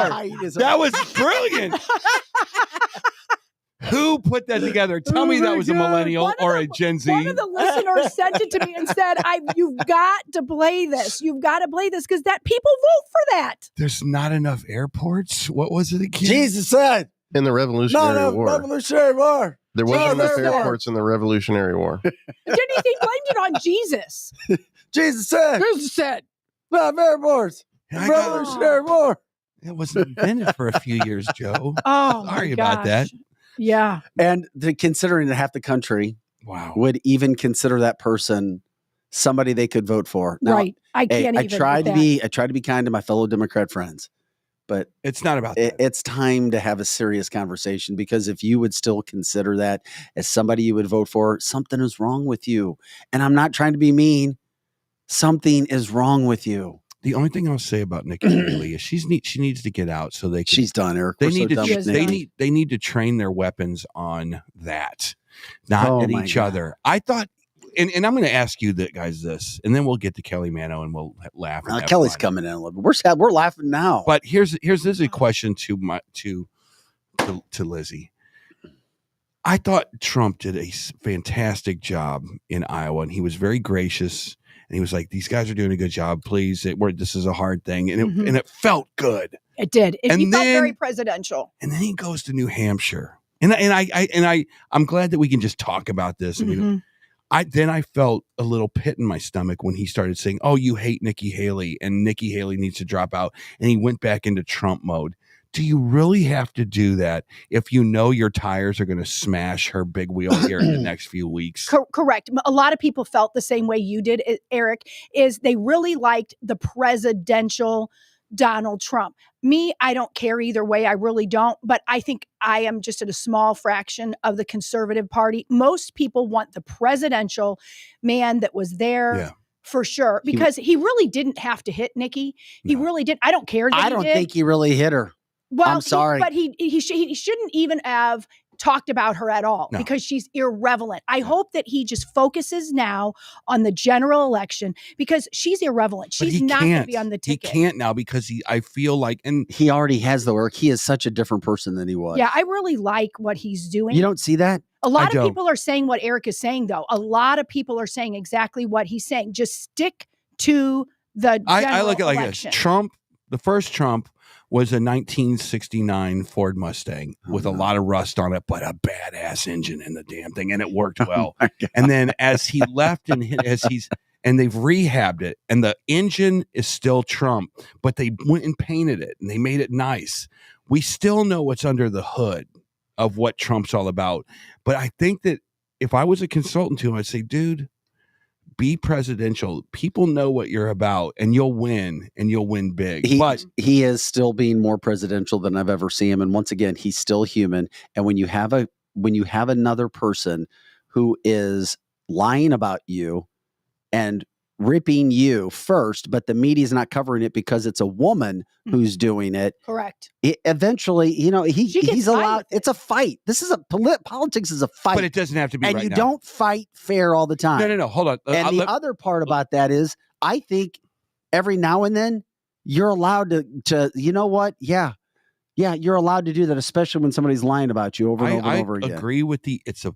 Speaker 5: That was brilliant. Who put that together? Tell me that was a millennial or a Gen Z.
Speaker 1: One of the listeners sent it to me and said, "You've got to play this. You've got to play this because that people vote for that."
Speaker 5: There's not enough airports. What was it again?
Speaker 2: Jesus said.
Speaker 3: In the Revolutionary War.
Speaker 2: Revolutionary War.
Speaker 3: There wasn't enough
Speaker 2: there.
Speaker 3: airports in the Revolutionary War.
Speaker 1: Didn't he blamed it on Jesus?
Speaker 2: Jesus said.
Speaker 1: Jesus said.
Speaker 2: Not airports.
Speaker 5: I got-
Speaker 2: Revolutionary War.
Speaker 5: It was invented for a few years, Joe.
Speaker 1: Oh,
Speaker 5: Sorry
Speaker 1: my
Speaker 5: about that.
Speaker 1: gosh. Yeah.
Speaker 2: And considering that half the country
Speaker 5: Wow.
Speaker 2: would even consider that person somebody they could vote for. Now,
Speaker 1: Right. I can't
Speaker 2: I
Speaker 1: even.
Speaker 2: tried
Speaker 1: with
Speaker 2: to
Speaker 1: that.
Speaker 2: I tried to be kind to my fellow Democrat friends, but
Speaker 5: It's not about that.
Speaker 2: it's time to have a serious conversation because if you would still consider that as somebody you would vote for, something is wrong with you. And I'm not trying to be mean. Something is wrong with you.
Speaker 5: The only thing I'll say about Nikki Haley is she needs to get out so they can.
Speaker 2: She's done, Eric.
Speaker 5: They
Speaker 2: We're
Speaker 5: need
Speaker 2: so done
Speaker 5: to.
Speaker 2: with
Speaker 1: She
Speaker 2: Nikki.
Speaker 1: is
Speaker 5: They need to train their weapons on that, not
Speaker 2: Oh
Speaker 5: at
Speaker 2: my
Speaker 5: each
Speaker 2: God.
Speaker 5: other. I thought, and I'm going to ask you guys this, and then we'll get to Kelly Mano and we'll laugh. And have
Speaker 2: Kelly's
Speaker 5: fun.
Speaker 2: coming in a little bit. We're laughing now.
Speaker 5: But here's a question to Lizzie. I thought Trump did a fantastic job in Iowa, and he was very gracious. And he was like, "These guys are doing a good job. Please, this is a hard thing," and it felt good.
Speaker 1: It did.
Speaker 5: And
Speaker 1: He felt
Speaker 5: then-
Speaker 1: very presidential.
Speaker 5: And then he goes to New Hampshire, and I'm glad that we can just talk about this. I mean,
Speaker 1: Mhm.
Speaker 5: I felt a little pit in my stomach when he started saying, "Oh, you hate Nikki Haley, and Nikki Haley needs to drop out," and he went back into Trump mode. Do you really have to do that if you know your tires are going to smash her big wheel here in the next few weeks?
Speaker 1: Correct. A lot of people felt the same way you did, Eric, is they really liked the presidential Donald Trump. Me, I don't care either way. I really don't. But I think I am just at a small fraction of the conservative party. Most people want the presidential man that was there.
Speaker 5: Yeah.
Speaker 1: For sure. Because he really didn't have to hit Nikki. He
Speaker 5: No.
Speaker 1: really did. I don't care that
Speaker 2: I
Speaker 1: he
Speaker 2: don't
Speaker 1: did.
Speaker 2: think he really hit her.
Speaker 1: Well,
Speaker 2: I'm sorry.
Speaker 1: but he shouldn't even have talked about her at all
Speaker 5: No.
Speaker 1: because she's irrelevant. I hope that he just focuses now on the general election because she's irrelevant.
Speaker 5: But
Speaker 1: She's
Speaker 5: he
Speaker 1: not going to
Speaker 5: can't.
Speaker 1: be on the ticket.
Speaker 5: He can't now because I feel like, and
Speaker 2: He already has the work. He is such a different person than he was.
Speaker 1: Yeah, I really like what he's doing.
Speaker 2: You don't see that?
Speaker 1: A lot
Speaker 5: I
Speaker 1: of
Speaker 5: don't.
Speaker 1: people are saying what Eric is saying, though. A lot of people are saying exactly what he's saying. Just stick to the general
Speaker 5: I look at it like
Speaker 1: election.
Speaker 5: this. Trump, the first Trump was a 1969 Ford Mustang with a lot of rust on it, but a badass engine in the damn thing, and it worked well.
Speaker 2: my God.
Speaker 5: And then as he left and and they've rehabbed it, and the engine is still Trump, but they went and painted it and they made it nice. We still know what's under the hood of what Trump's all about. But I think that if I was a consultant to him, I'd say, dude, be presidential. People know what you're about, and you'll win big. But
Speaker 2: He is still being more presidential than I've ever seen him. And once again, he's still human. And when you have another person who is lying about you and ripping you first, but the media's not covering it because it's a woman who's doing it.
Speaker 1: Correct.
Speaker 2: Eventually,
Speaker 1: She gets
Speaker 2: he's
Speaker 1: fine
Speaker 2: allowed.
Speaker 1: with it.
Speaker 2: It's a fight. This is politics is a fight.
Speaker 5: but it doesn't have to be
Speaker 2: and
Speaker 5: right
Speaker 2: you
Speaker 5: now.
Speaker 2: don't fight fair all the time.
Speaker 5: No. Hold on.
Speaker 2: And the other part about that is, I think every now and then you're allowed to you know what? Yeah, Yeah, you're allowed to do that, especially when somebody's lying about you over and over and over again.
Speaker 5: I agree with it's a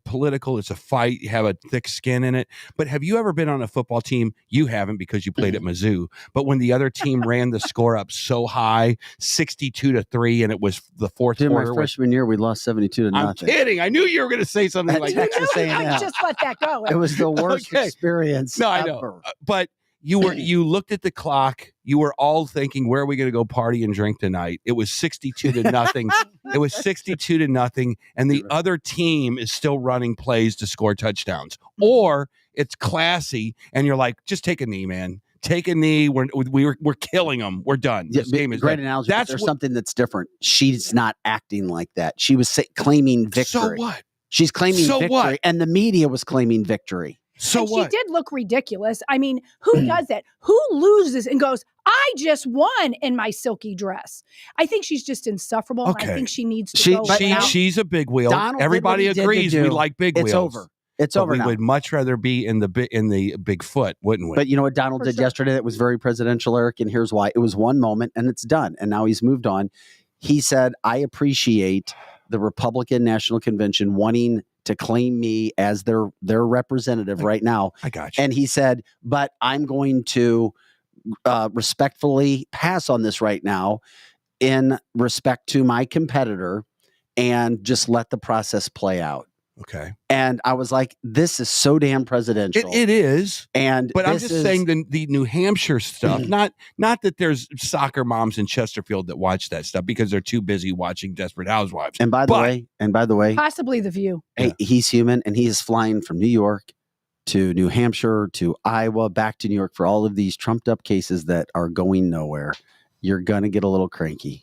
Speaker 5: fight, you have a thick skin in it. But have you ever been on a football team? You haven't because you played at Mizzou. But when the other team ran the score up so high, 62-3, and it was the fourth
Speaker 2: Dude,
Speaker 5: quarter.
Speaker 2: my freshman year, we lost 72-0.
Speaker 5: I'm kidding. I knew you were going to say something like that.
Speaker 1: You couldn't just let that go.
Speaker 2: It was the worst experience
Speaker 5: No,
Speaker 2: ever.
Speaker 5: I know. But you looked at the clock. You were all thinking, where are we going to go party and drink tonight? It was 62-0. It was 62-0. And the other team is still running plays to score touchdowns. Or it's classy. And you're like, just take a knee, man. Take a knee. We're killing them. We're done. This game is
Speaker 2: great
Speaker 5: done.
Speaker 2: analogy. There's something that's different. She's not acting like that. She was claiming victory.
Speaker 5: So what?
Speaker 2: She's claiming victory.
Speaker 5: What?
Speaker 2: And the media was claiming victory.
Speaker 5: So
Speaker 1: and
Speaker 5: what?
Speaker 1: She did look ridiculous. I mean, who does that? Who loses and goes, I just won in my silky dress? I think she's just insufferable.
Speaker 5: Okay.
Speaker 1: And I think she needs to go.
Speaker 5: She's a big wheel.
Speaker 2: Donald
Speaker 5: Everybody agrees we like big wheels.
Speaker 2: It's over. It's over
Speaker 5: we
Speaker 2: now.
Speaker 5: would much rather be in the Bigfoot, wouldn't we?
Speaker 2: But you know what Donald did yesterday that was very presidential, Eric? And here's why. It was one moment and it's done. And now he's moved on. He said, I appreciate the Republican National Convention wanting to claim me as their representative right now.
Speaker 5: I got you.
Speaker 2: And he said, but I'm going to respectfully pass on this right now in respect to my competitor and just let the process play out.
Speaker 5: Okay.
Speaker 2: And I was like, this is so damn presidential.
Speaker 5: It is.
Speaker 2: But
Speaker 5: I'm just saying the New Hampshire stuff, not that there's soccer moms in Chesterfield that watch that stuff because they're too busy watching Desperate Housewives.
Speaker 2: And by the way,
Speaker 1: possibly The View.
Speaker 2: Hey, he's human and he is flying from New York to New Hampshire to Iowa, back to New York for all of these trumped up cases that are going nowhere. You're going to get a little cranky.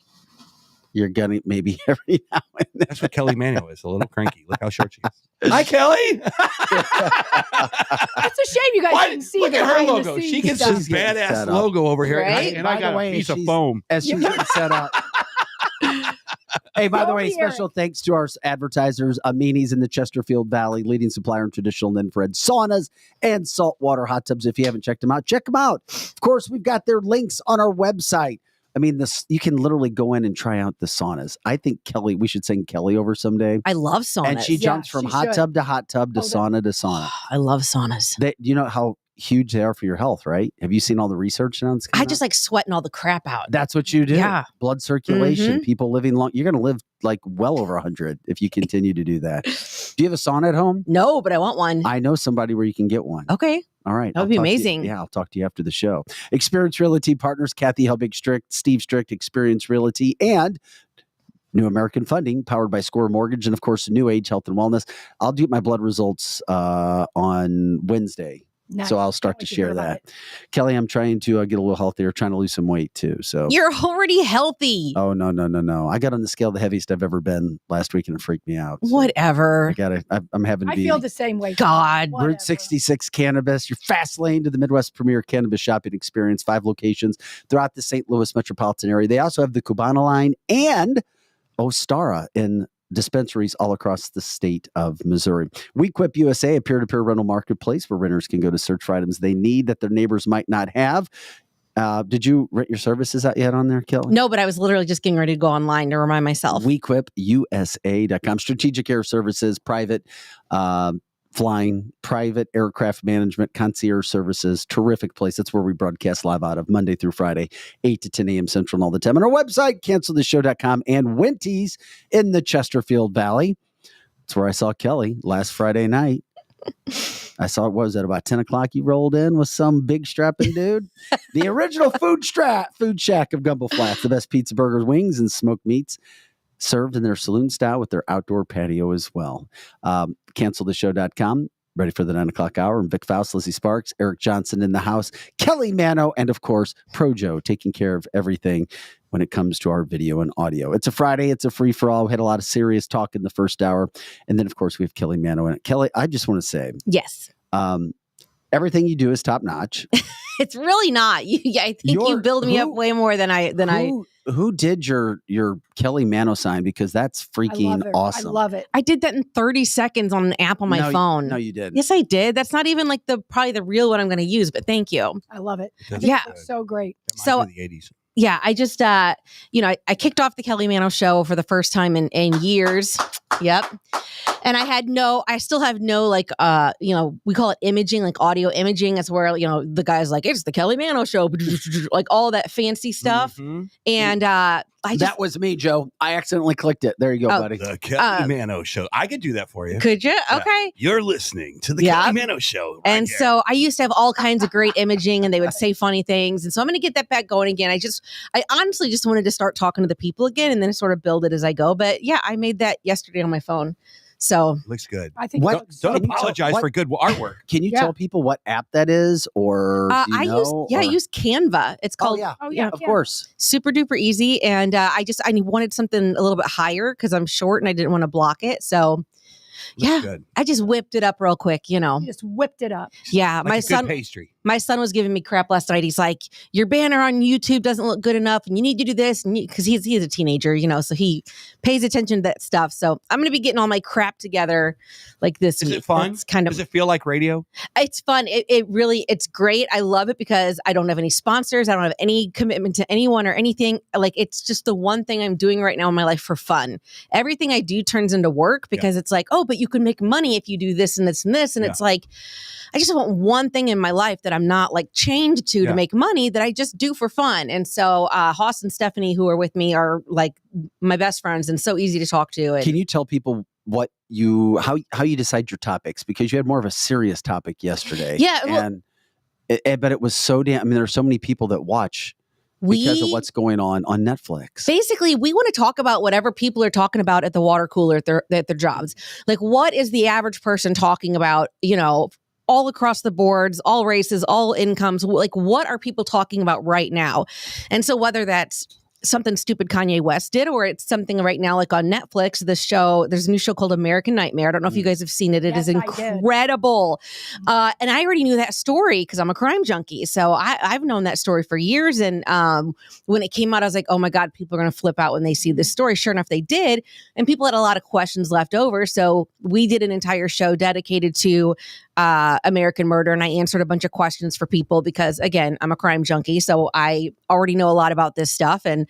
Speaker 2: You're gonna maybe every now and then.
Speaker 5: That's what Kelly Manuel is, a little cranky. Look how short she is. Hi, Kelly.
Speaker 1: It's a shame you guys didn't see.
Speaker 5: Look at her
Speaker 1: behind the
Speaker 5: logo.
Speaker 1: scenes
Speaker 5: She gets
Speaker 1: stuff.
Speaker 5: this badass logo over here,
Speaker 8: Right?
Speaker 5: and I got a piece of foam.
Speaker 2: As she's getting set up. Hey, by the way, special thanks to our advertisers, Amini's in the Chesterfield Valley, leading supplier in traditional and infrared saunas and saltwater hot tubs. If you haven't checked them out, check them out. Of course, we've got their links on our website. I mean, you can literally go in and try out the saunas. I think we should sing Kelly over someday.
Speaker 8: I love saunas.
Speaker 2: And she jumps from hot tub to sauna to sauna.
Speaker 8: I love saunas.
Speaker 2: You know how huge they are for your health, right? Have you seen all the research now?
Speaker 8: I just like sweating all the crap out.
Speaker 2: That's what you do.
Speaker 8: Yeah.
Speaker 2: Blood circulation, people living long. You're going to live like well over 100 if you continue to do that. Do you have a sauna at home?
Speaker 8: No, but I want one.
Speaker 2: I know somebody where you can get one.
Speaker 8: Okay.
Speaker 2: All right.
Speaker 8: That would be amazing.
Speaker 2: I'll talk to you after the show. Experience Realty Partners, Kathy Helbig Strict, Steve Strict, Experience Realty, and New American Funding, powered by Score Mortgage, and of course, New Age Health and Wellness. I'll do my blood results on Wednesday.
Speaker 1: Nice.
Speaker 2: So I'll start to share that. Kelly, I'm trying to get a little healthier, trying to lose some weight too. So
Speaker 8: you're already healthy.
Speaker 2: Oh, no. I got on the scale the heaviest I've ever been last week and it freaked me out. So
Speaker 8: Whatever.
Speaker 2: I'm having to
Speaker 1: I feel the same way.
Speaker 8: God.
Speaker 2: Route 66 Cannabis, your fast lane to the Midwest premier cannabis shopping experience, 5 locations throughout the St. Louis metropolitan area. They also have the Cubana line and Ostara in dispensaries all across the state of Missouri. WeQuip USA, a peer-to-peer rental marketplace where renters can go to search for items they need that their neighbors might not have. Did you rent your services out yet on there, Kelly?
Speaker 8: No, but I was literally just getting ready to go online to remind myself.
Speaker 2: WeQuipUSA.com. Strategic Air Services, private flying, private aircraft management, concierge services, terrific place. That's where we broadcast live out of Monday through Friday, 8 to 10 a.m. Central and all the time. On our website, canceltheshow.com, and Winty's in the Chesterfield Valley. That's where I saw Kelly last Friday night. I saw it was at about 10 o'clock. You rolled in with some big strapping dude. The original food shack of Gumbo Flats, the best pizza, burgers, wings, and smoked meats. Served in their saloon style with their outdoor patio as well. Canceltheshow.com. Ready for the 9 o'clock hour. And Vic Faust, Lizzie Sparks, Eric Johnson in the house, Kelly Mano, and of course, Projo taking care of everything when it comes to our video and audio. It's a Friday. It's a free-for-all. We had a lot of serious talk in the first hour. And then, of course, we have Kelly Mano in it. Kelly, I just want to say.
Speaker 8: Yes.
Speaker 2: Everything you do is top-notch.
Speaker 8: It's really not. I think you build me up way more than I.
Speaker 2: Who did your Kelly Mano sign? Because that's freaking awesome.
Speaker 1: I love it.
Speaker 8: I did that in 30 seconds on an app on my phone.
Speaker 2: No, you didn't.
Speaker 8: Yes, I did. That's not even probably the real one I'm going to use, but thank you.
Speaker 1: I love it.
Speaker 8: Yeah.
Speaker 1: It's so great.
Speaker 8: So
Speaker 5: in the 80s.
Speaker 8: yeah, I just, I kicked off the Kelly Mano show for the first time in years. Yep. And I still have no, like, we call it imaging, like audio imaging. That's where, the guy's like, it's the Kelly Mano show, like all that fancy stuff.
Speaker 5: Mhm.
Speaker 8: And
Speaker 2: that was me, Joe. I accidentally clicked it. There you go, buddy.
Speaker 5: The Kelly Mano show. I could do that for you.
Speaker 8: Could you?
Speaker 5: Yeah.
Speaker 8: Okay.
Speaker 5: You're listening to the Kelly Mano show.
Speaker 8: And so I used to have all kinds of great imaging, and they would say funny things. And so I'm going to get that back going again. I honestly just wanted to start talking to the people again and then sort of build it as I go. But yeah, I made that yesterday on my phone. So
Speaker 5: looks good.
Speaker 1: I think
Speaker 5: Don't apologize for good artwork.
Speaker 2: Can you tell people what app that is, or
Speaker 8: I use Canva. It's called
Speaker 2: of course,
Speaker 8: super duper easy. And I wanted something a little bit higher because I'm short and I didn't want to block it. So
Speaker 5: good.
Speaker 8: I just whipped it up real quick.
Speaker 1: You just whipped it up.
Speaker 8: Yeah,
Speaker 5: like pastry.
Speaker 8: My son was giving me crap last night. He's like, your banner on YouTube doesn't look good enough and you need to do this. And because he's a teenager, so he pays attention to that stuff. So I'm going to be getting all my crap together like this
Speaker 5: Is
Speaker 8: week.
Speaker 5: it fun? Does it feel like radio?
Speaker 8: It's fun. It's great. I love it because I don't have any sponsors. I don't have any commitment to anyone or anything. Like, it's just the one thing I'm doing right now in my life for fun. Everything I do turns into work because it's like, oh, but you can make money if you do this and this and this. And it's like, I just want one thing in my life that I'm not like chained to make money, that I just do for fun. And so Haas and Stephanie, who are with me, are like my best friends and so easy to talk to. And
Speaker 2: can you tell people how you decide your topics? Because you had more of a serious topic yesterday.
Speaker 8: Yeah.
Speaker 2: But it was so there are so many people that watch because of what's going on Netflix.
Speaker 8: Basically, we want to talk about whatever people are talking about at the water cooler at their jobs. Like, what is the average person talking about, all across the boards, all races, all incomes? Like, what are people talking about right now? And so whether that's something stupid Kanye West did, or it's something right now, like on Netflix, there's a new show called American Nightmare. I don't know if you guys have seen it. It is incredible. And I already knew that story because I'm a crime junkie. So I've known that story for years. And when it came out, I was like, oh my God, people are going to flip out when they see this story. Sure enough, they did. And people had a lot of questions left over. So we did an entire show dedicated to American murder. And I answered a bunch of questions for people because, again, I'm a crime junkie. So I already know a lot about this stuff. And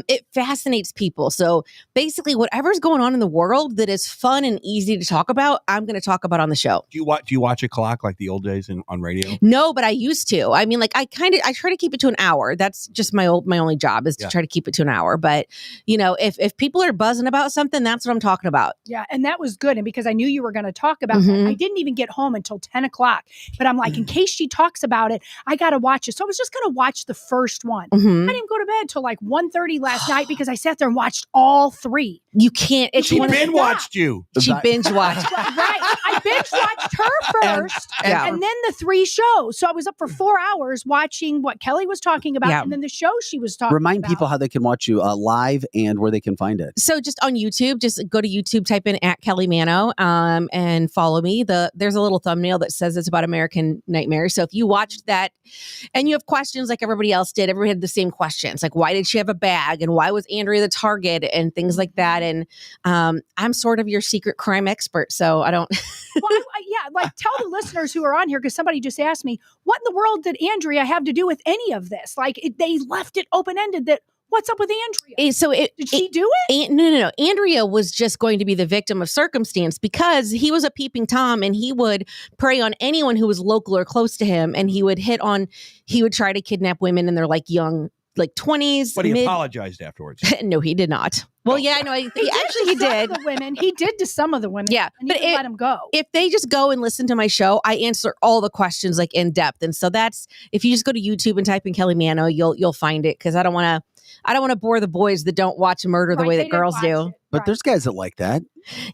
Speaker 8: it fascinates people. So basically, whatever's going on in the world that is fun and easy to talk about, I'm going to talk about on the show.
Speaker 5: Do you watch a clock like the old days on radio?
Speaker 8: No, but I used to. I mean, like I try to keep it to an hour. That's just my only job is to try to keep it to an hour. But if people are buzzing about something, that's what I'm talking about.
Speaker 1: Yeah, and that was good. And because I knew you were going to talk about that, I didn't even get home until 10 o'clock. But I'm like, in case she talks about it, I got to watch it. So I was just going to watch the first one. I didn't go to bed till like 1:30 last night because I sat there and watched all three.
Speaker 8: You can't.
Speaker 5: She binge watched you.
Speaker 8: She binge watched.
Speaker 1: Right. I binge watched her first and then the three shows. So I was up for 4 hours watching what Kelly was talking about and then the show she was talking about.
Speaker 2: Remind people how they can watch you live and where they can find it.
Speaker 8: So just on YouTube, just go to YouTube, type in @KellyMano, and follow me. There's a little thumbnail that says it's about American Nightmare. So if you watched that and you have questions like everybody else did, everybody had the same questions. Like, why did she have a bag? And why was Andrea the target? And things like that. And I'm sort of your secret crime expert. So I don't...
Speaker 1: tell the listeners who are on here, because somebody just asked me, what in the world did Andrea have to do with any of this? Like, they left it open-ended that, what's up with Andrea? Did she do it?
Speaker 8: No. Andrea was just going to be the victim of circumstance because he was a peeping Tom and he would prey on anyone who was local or close to him. And he would try to kidnap women in their like young, like 20s.
Speaker 5: But he apologized afterwards.
Speaker 8: No, he did not. Well, yeah, I know. He did.
Speaker 1: The women. He did to some of the women.
Speaker 8: Yeah,
Speaker 1: but let him go.
Speaker 8: If they just go and listen to my show, I answer all the questions like in depth. And so that's, if you just go to YouTube and type in Kelly Mano, you'll find it, because I don't want to bore the boys that don't watch murder the way that girls do.
Speaker 2: But there's guys that like that.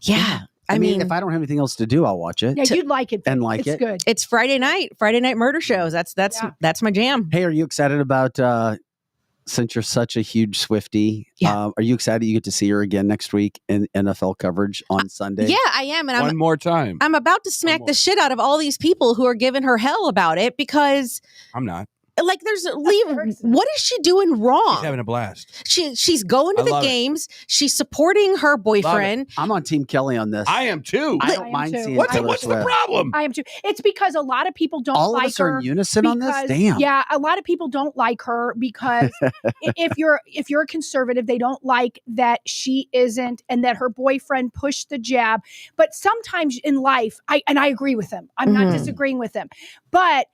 Speaker 8: Yeah.
Speaker 2: I mean, if I don't have anything else to do, I'll watch it.
Speaker 1: Yeah, you'd like it.
Speaker 2: And like
Speaker 1: it's
Speaker 2: it.
Speaker 1: Good.
Speaker 8: It's Friday night murder shows. That's my jam.
Speaker 2: Hey, are you excited about since you're such a huge Swiftie, are you excited you get to see her again next week in NFL coverage on Sunday?
Speaker 8: Yeah, I am. And
Speaker 5: One more time.
Speaker 8: I'm about to smack the shit out of all these people who are giving her hell about it, because
Speaker 5: I'm not.
Speaker 8: Like what is she doing wrong?
Speaker 5: She's having a blast.
Speaker 8: She's going to the games. She's supporting her boyfriend.
Speaker 2: I'm on Team Kelly on this.
Speaker 5: I am too.
Speaker 2: I don't mind seeing
Speaker 5: What's
Speaker 2: Taylor
Speaker 5: the
Speaker 2: Swift.
Speaker 5: problem?
Speaker 1: I am too. It's because a lot of people don't
Speaker 2: All
Speaker 1: like
Speaker 2: of us are
Speaker 1: her
Speaker 2: in unison on this? Damn.
Speaker 1: Yeah, a lot of people don't like her because if you're a conservative, they don't like that she isn't and that her boyfriend pushed the jab. But sometimes in life, I agree with him. I'm not disagreeing with him. But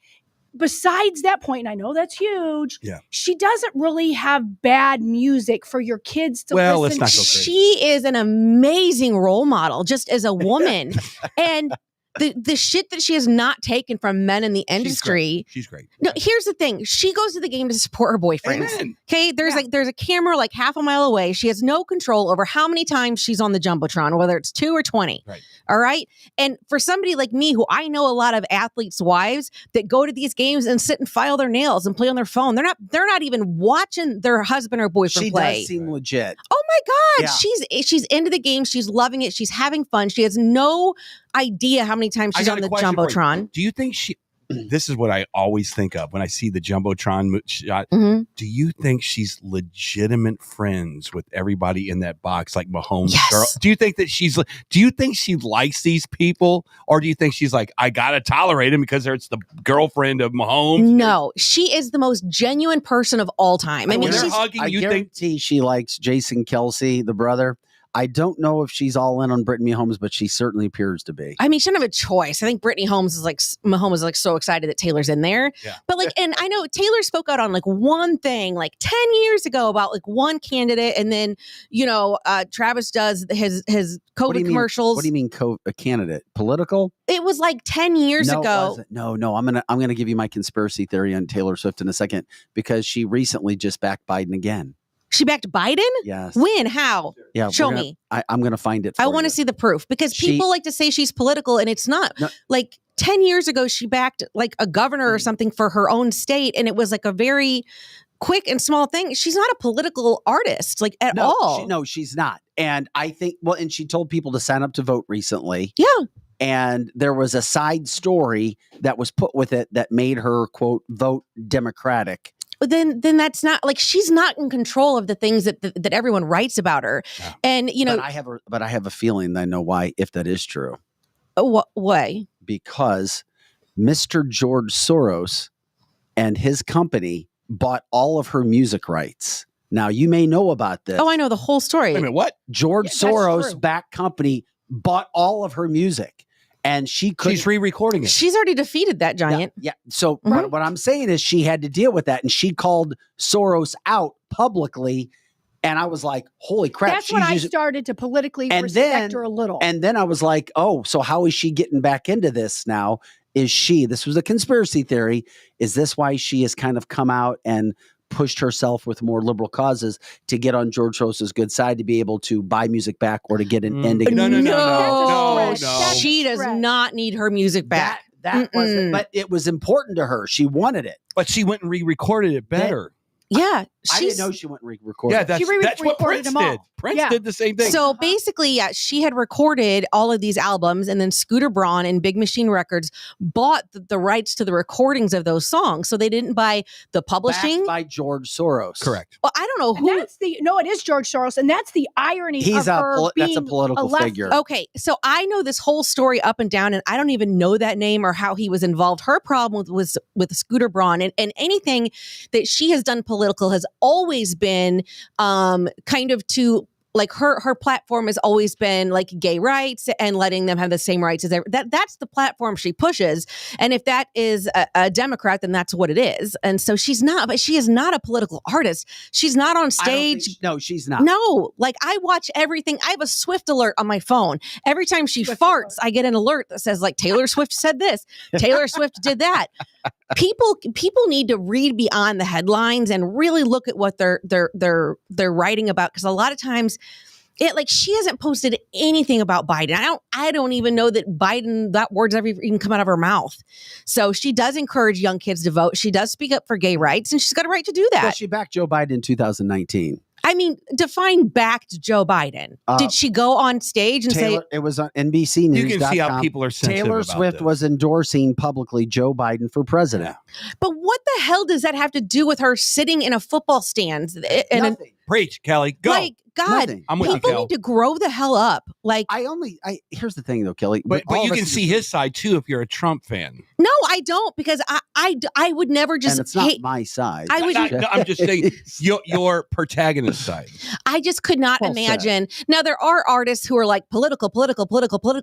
Speaker 1: besides that point, and I know that's huge, she doesn't really have bad music for your kids to listen
Speaker 5: let's not
Speaker 1: to.
Speaker 5: go crazy.
Speaker 8: She is an amazing role model just as a woman. And the shit that she has not taken from men in the industry.
Speaker 5: She's great.
Speaker 8: No, here's the thing. She goes to the game to support her boyfriend.
Speaker 5: Amen.
Speaker 8: Okay, there's a camera like half a mile away. She has no control over how many times she's on the Jumbotron, whether it's 2 or 20.
Speaker 5: Right.
Speaker 8: All right. And for somebody like me, who I know a lot of athletes' wives that go to these games and sit and file their nails and play on their phone, they're not even watching their husband or boyfriend
Speaker 2: She
Speaker 8: play.
Speaker 2: does seem legit.
Speaker 8: Oh my God.
Speaker 2: Yeah.
Speaker 8: She's into the game. She's loving it. She's having fun. She has no idea how many times she's on the Jumbotron.
Speaker 5: Do you think this is what I always think of when I see the Jumbotron shot.
Speaker 8: Mhm.
Speaker 5: Do you think she's legitimate friends with everybody in that box, like Mahomes'
Speaker 8: Yes.
Speaker 5: girl? Do you think she likes these people? Or do you think she's like, I gotta tolerate him because it's the girlfriend of Mahomes?
Speaker 8: No, she is the most genuine person of all time. I mean,
Speaker 5: When they're
Speaker 8: she's
Speaker 5: hugging,
Speaker 2: I
Speaker 5: you think
Speaker 2: guarantee she likes Jason Kelsey, the brother. I don't know if she's all in on Brittany Holmes, but she certainly appears to be.
Speaker 8: I mean, she doesn't have a choice. I think Brittany Mahomes is like so excited that Taylor's in there.
Speaker 5: Yeah.
Speaker 8: But like, and I know Taylor spoke out on like one thing like 10 years ago about like one candidate, and then Travis does his COVID commercials.
Speaker 2: What do you mean a candidate? Political?
Speaker 8: It was like 10 years
Speaker 2: No, it
Speaker 8: ago.
Speaker 2: wasn't. No. I'm gonna give you my conspiracy theory on Taylor Swift in a second because she recently just backed Biden again.
Speaker 8: She backed Biden?
Speaker 2: Yes.
Speaker 8: When? How?
Speaker 2: Yeah.
Speaker 8: Show me.
Speaker 2: I'm gonna find it.
Speaker 8: I want to see the proof because people like to say she's political and it's not.
Speaker 2: No.
Speaker 8: Like 10 years ago, she backed like a governor or something for her own state. And it was like a very quick and small thing. She's not a political artist like at all.
Speaker 2: No, she's not. And I think, and she told people to sign up to vote recently.
Speaker 8: Yeah.
Speaker 2: And there was a side story that was put with it that made her, quote, vote Democratic.
Speaker 8: Then that's not like she's not in control of the things that everyone writes about her. Yeah. And
Speaker 2: but I have a feeling I know why, if that is true.
Speaker 8: What way?
Speaker 2: Because Mr. George Soros and his company bought all of her music rights. Now you may know about this.
Speaker 8: Oh, I know the whole story.
Speaker 5: Wait a minute, what?
Speaker 2: George Soros backed company bought all of her music. And she's
Speaker 5: re-recording it.
Speaker 8: She's already defeated that giant.
Speaker 2: Yeah. So what I'm saying is she had to deal with that. And she called Soros out publicly. And I was like, holy crap.
Speaker 1: That's when I started to politically respect her a little.
Speaker 2: And then I was like, oh, so how is she getting back into this now? This was a conspiracy theory. Is this why she has kind of come out and pushed herself with more liberal causes to get on George Soros's good side to be able to buy music back or to get an ending?
Speaker 8: No. She does not need her music back.
Speaker 2: That wasn't, but it was important to her. She wanted it.
Speaker 5: But she went and re-recorded it better.
Speaker 8: Yeah.
Speaker 2: I didn't know she went and re-recorded.
Speaker 5: Yeah, that's what Prince did. Prince did the same thing.
Speaker 8: So basically, she had recorded all of these albums, and then Scooter Braun and Big Machine Records bought the rights to the recordings of those songs. So they didn't buy the publishing.
Speaker 2: Backed by George Soros.
Speaker 5: Correct.
Speaker 8: Well, I don't know who.
Speaker 1: It is George Soros, and that's the irony
Speaker 2: of
Speaker 1: her being
Speaker 2: that's a political figure.
Speaker 8: Okay, so I know this whole story up and down, and I don't even know that name or how he was involved. Her problem was with Scooter Braun, and anything that she has done political has always been kind of to like her platform has always been like gay rights and letting them have the same rights as that's the platform she pushes. And if that is a Democrat, then that's what it is. And so she is not a political artist. She's not on stage.
Speaker 2: No, she's not.
Speaker 8: No, like I watch everything. I have a Swift alert on my phone. Every time she farts, I get an alert that says like Taylor Swift said this, Taylor Swift did that. People need to read beyond the headlines and really look at what they're writing about, because a lot of times she hasn't posted anything about Biden. I don't even know that Biden, that word's ever even come out of her mouth. So she does encourage young kids to vote. She does speak up for gay rights, and she's got a right to do that.
Speaker 2: Well, she backed Joe Biden in 2019.
Speaker 8: I mean, define backed Joe Biden. Did she go on stage and say
Speaker 2: it was on NBC News?
Speaker 5: You can see how people are sensitive
Speaker 2: Taylor
Speaker 5: about
Speaker 2: Swift
Speaker 5: this.
Speaker 2: was endorsing publicly Joe Biden for president.
Speaker 8: But what the hell does that have to do with her sitting in a football stand?
Speaker 2: Nothing.
Speaker 5: Preach, Kelly. Go.
Speaker 8: Like, God,
Speaker 2: Nothing.
Speaker 5: I'm with you,
Speaker 8: people
Speaker 5: Kel.
Speaker 8: need to grow the hell up. Like,
Speaker 2: Here's the thing though, Kelly.
Speaker 5: But
Speaker 2: all
Speaker 5: you
Speaker 2: of us
Speaker 5: can
Speaker 2: in
Speaker 5: see
Speaker 2: this-
Speaker 5: his side too if you're a Trump fan.
Speaker 8: no, I don't, because I would never just
Speaker 2: and it's not
Speaker 8: hate.
Speaker 2: my side.
Speaker 8: I would-
Speaker 5: No, I'm just saying your protagonist side.
Speaker 8: I just could not
Speaker 2: Well said.
Speaker 8: imagine. Now, there are artists who are like political,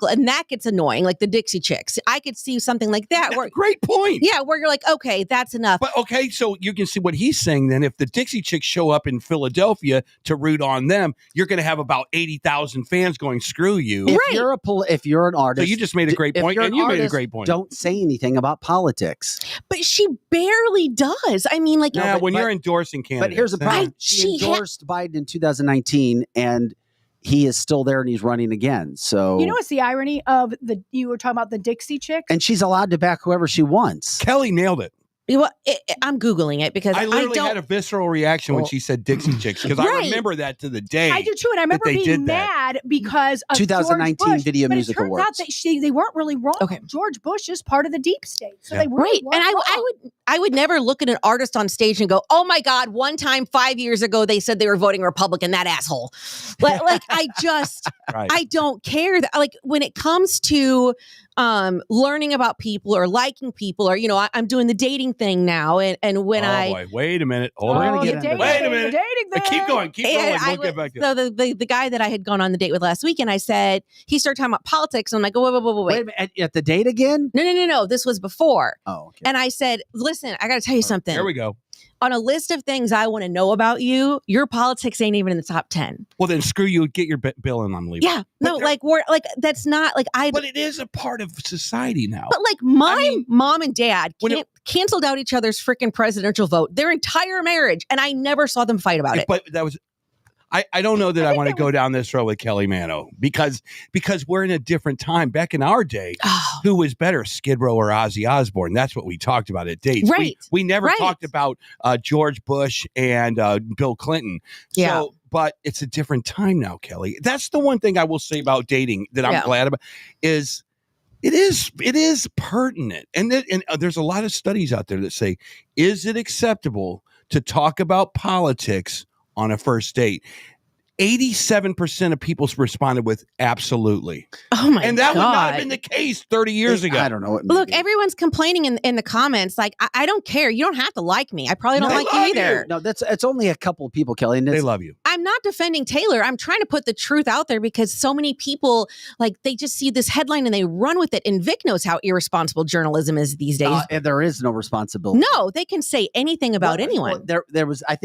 Speaker 8: and that gets annoying, like the Dixie Chicks. I could see something like that. Where,
Speaker 5: Great point.
Speaker 8: yeah, where you're like, okay, that's enough.
Speaker 5: But okay, so you can see what he's saying then. If the Dixie Chicks show up in Philadelphia to root on them, you're going to have about 80,000 fans going, screw you.
Speaker 2: If
Speaker 8: Right.
Speaker 2: if you're an artist,
Speaker 5: So you just made a great
Speaker 2: if
Speaker 5: point,
Speaker 2: you're
Speaker 5: and
Speaker 2: an
Speaker 5: you made a
Speaker 2: artist,
Speaker 5: great point.
Speaker 2: Don't say anything about politics.
Speaker 8: But she barely does. I mean, like,
Speaker 5: Yeah, when
Speaker 2: but-
Speaker 5: you're endorsing candidates.
Speaker 2: But here's the problem:
Speaker 8: I-
Speaker 2: she
Speaker 8: she ha-
Speaker 2: endorsed Biden in 2019, and he is still there, and he's running again. So
Speaker 1: You know what's the irony of you were talking about the Dixie Chicks?
Speaker 2: and she's allowed to back whoever she wants.
Speaker 5: Kelly nailed it.
Speaker 8: I'm Googling it because
Speaker 5: I
Speaker 8: I
Speaker 5: literally
Speaker 8: don't.
Speaker 5: had a visceral reaction when
Speaker 2: Well-
Speaker 5: she said Dixie Chicks because I
Speaker 8: Right.
Speaker 5: remember that to the day.
Speaker 1: I do too, and I remember
Speaker 5: they
Speaker 1: being
Speaker 5: did that.
Speaker 1: mad because of
Speaker 2: 2019
Speaker 1: George Bush,
Speaker 2: Video
Speaker 1: but
Speaker 2: Music
Speaker 1: it turns
Speaker 2: Awards.
Speaker 1: out that they weren't really wrong.
Speaker 8: Okay.
Speaker 1: George Bush is part of the deep state, so
Speaker 5: Yeah.
Speaker 1: they really
Speaker 8: Right.
Speaker 1: weren't
Speaker 8: And
Speaker 1: wrong.
Speaker 8: I would never look at an artist on stage and go, oh my God, one time 5 years ago, they said they were voting Republican, that asshole. Like I just,
Speaker 5: Right.
Speaker 8: I don't care. Like when it comes to learning about people or liking people or, I'm doing the dating thing now. And when
Speaker 5: boy, wait a minute. Hold
Speaker 2: We're
Speaker 5: on.
Speaker 2: gonna
Speaker 1: the
Speaker 2: get into
Speaker 1: dating
Speaker 2: that.
Speaker 5: Wait a
Speaker 1: thing,
Speaker 5: minute.
Speaker 1: the dating thing.
Speaker 5: Keep going. Keep
Speaker 8: And
Speaker 5: going. We'll get back to it.
Speaker 8: so the guy that I had gone on the date with last weekend, I said, he started talking about politics. And I'm like, wait.
Speaker 2: Wait a minute, at the date again?
Speaker 8: No. This was before.
Speaker 2: Oh, okay.
Speaker 8: And I said, listen, I got to tell you something.
Speaker 5: There we go.
Speaker 8: On a list of things I want to know about you, your politics ain't even in the top 10.
Speaker 5: Well, then screw you. Get your bill and I'm leaving.
Speaker 8: Yeah.
Speaker 5: But
Speaker 8: No,
Speaker 5: there-
Speaker 8: like we're like that's not like I
Speaker 5: But it is a part of society now.
Speaker 8: but like my
Speaker 5: mean,
Speaker 8: mom and dad
Speaker 5: when it-
Speaker 8: canceled out each other's freaking presidential vote, their entire marriage, and I never saw them fight about it.
Speaker 5: But that was. I don't know that I want to go down this road with Kelly Mano because we're in a different time. Back in our day,
Speaker 8: Oh,
Speaker 5: who was better, Skid Row or Ozzy Osbourne? That's what we talked about at dates.
Speaker 8: Right.
Speaker 5: We never
Speaker 8: Right.
Speaker 5: talked about George Bush and Bill Clinton.
Speaker 8: Yeah.
Speaker 5: So, but it's a different time now, Kelly. That's the one thing I will say about dating that I'm
Speaker 8: Yeah.
Speaker 5: glad about is it is pertinent. And there's a lot of studies out there that say, is it acceptable to talk about politics on a first date? 87% of people responded with absolutely.
Speaker 8: oh my
Speaker 5: And that
Speaker 8: God.
Speaker 5: would not have been the case 30 years ago.
Speaker 2: I don't know. It may
Speaker 8: Look,
Speaker 2: be.
Speaker 8: everyone's complaining in the comments. Like, I don't care. You don't have to like me. I probably don't
Speaker 5: They
Speaker 8: like you
Speaker 5: love
Speaker 8: either.
Speaker 5: you.
Speaker 2: No, it's only a couple of people, Kelly. And
Speaker 5: They
Speaker 2: it's,
Speaker 5: love you.
Speaker 8: I'm not defending Taylor. I'm trying to put the truth out there because so many people, like, they just see this headline and they run with it. And Vic knows how irresponsible journalism is these days.
Speaker 2: and there is no responsibility.
Speaker 8: No, they can say anything about
Speaker 2: Well,
Speaker 8: anyone.
Speaker 2: There was, I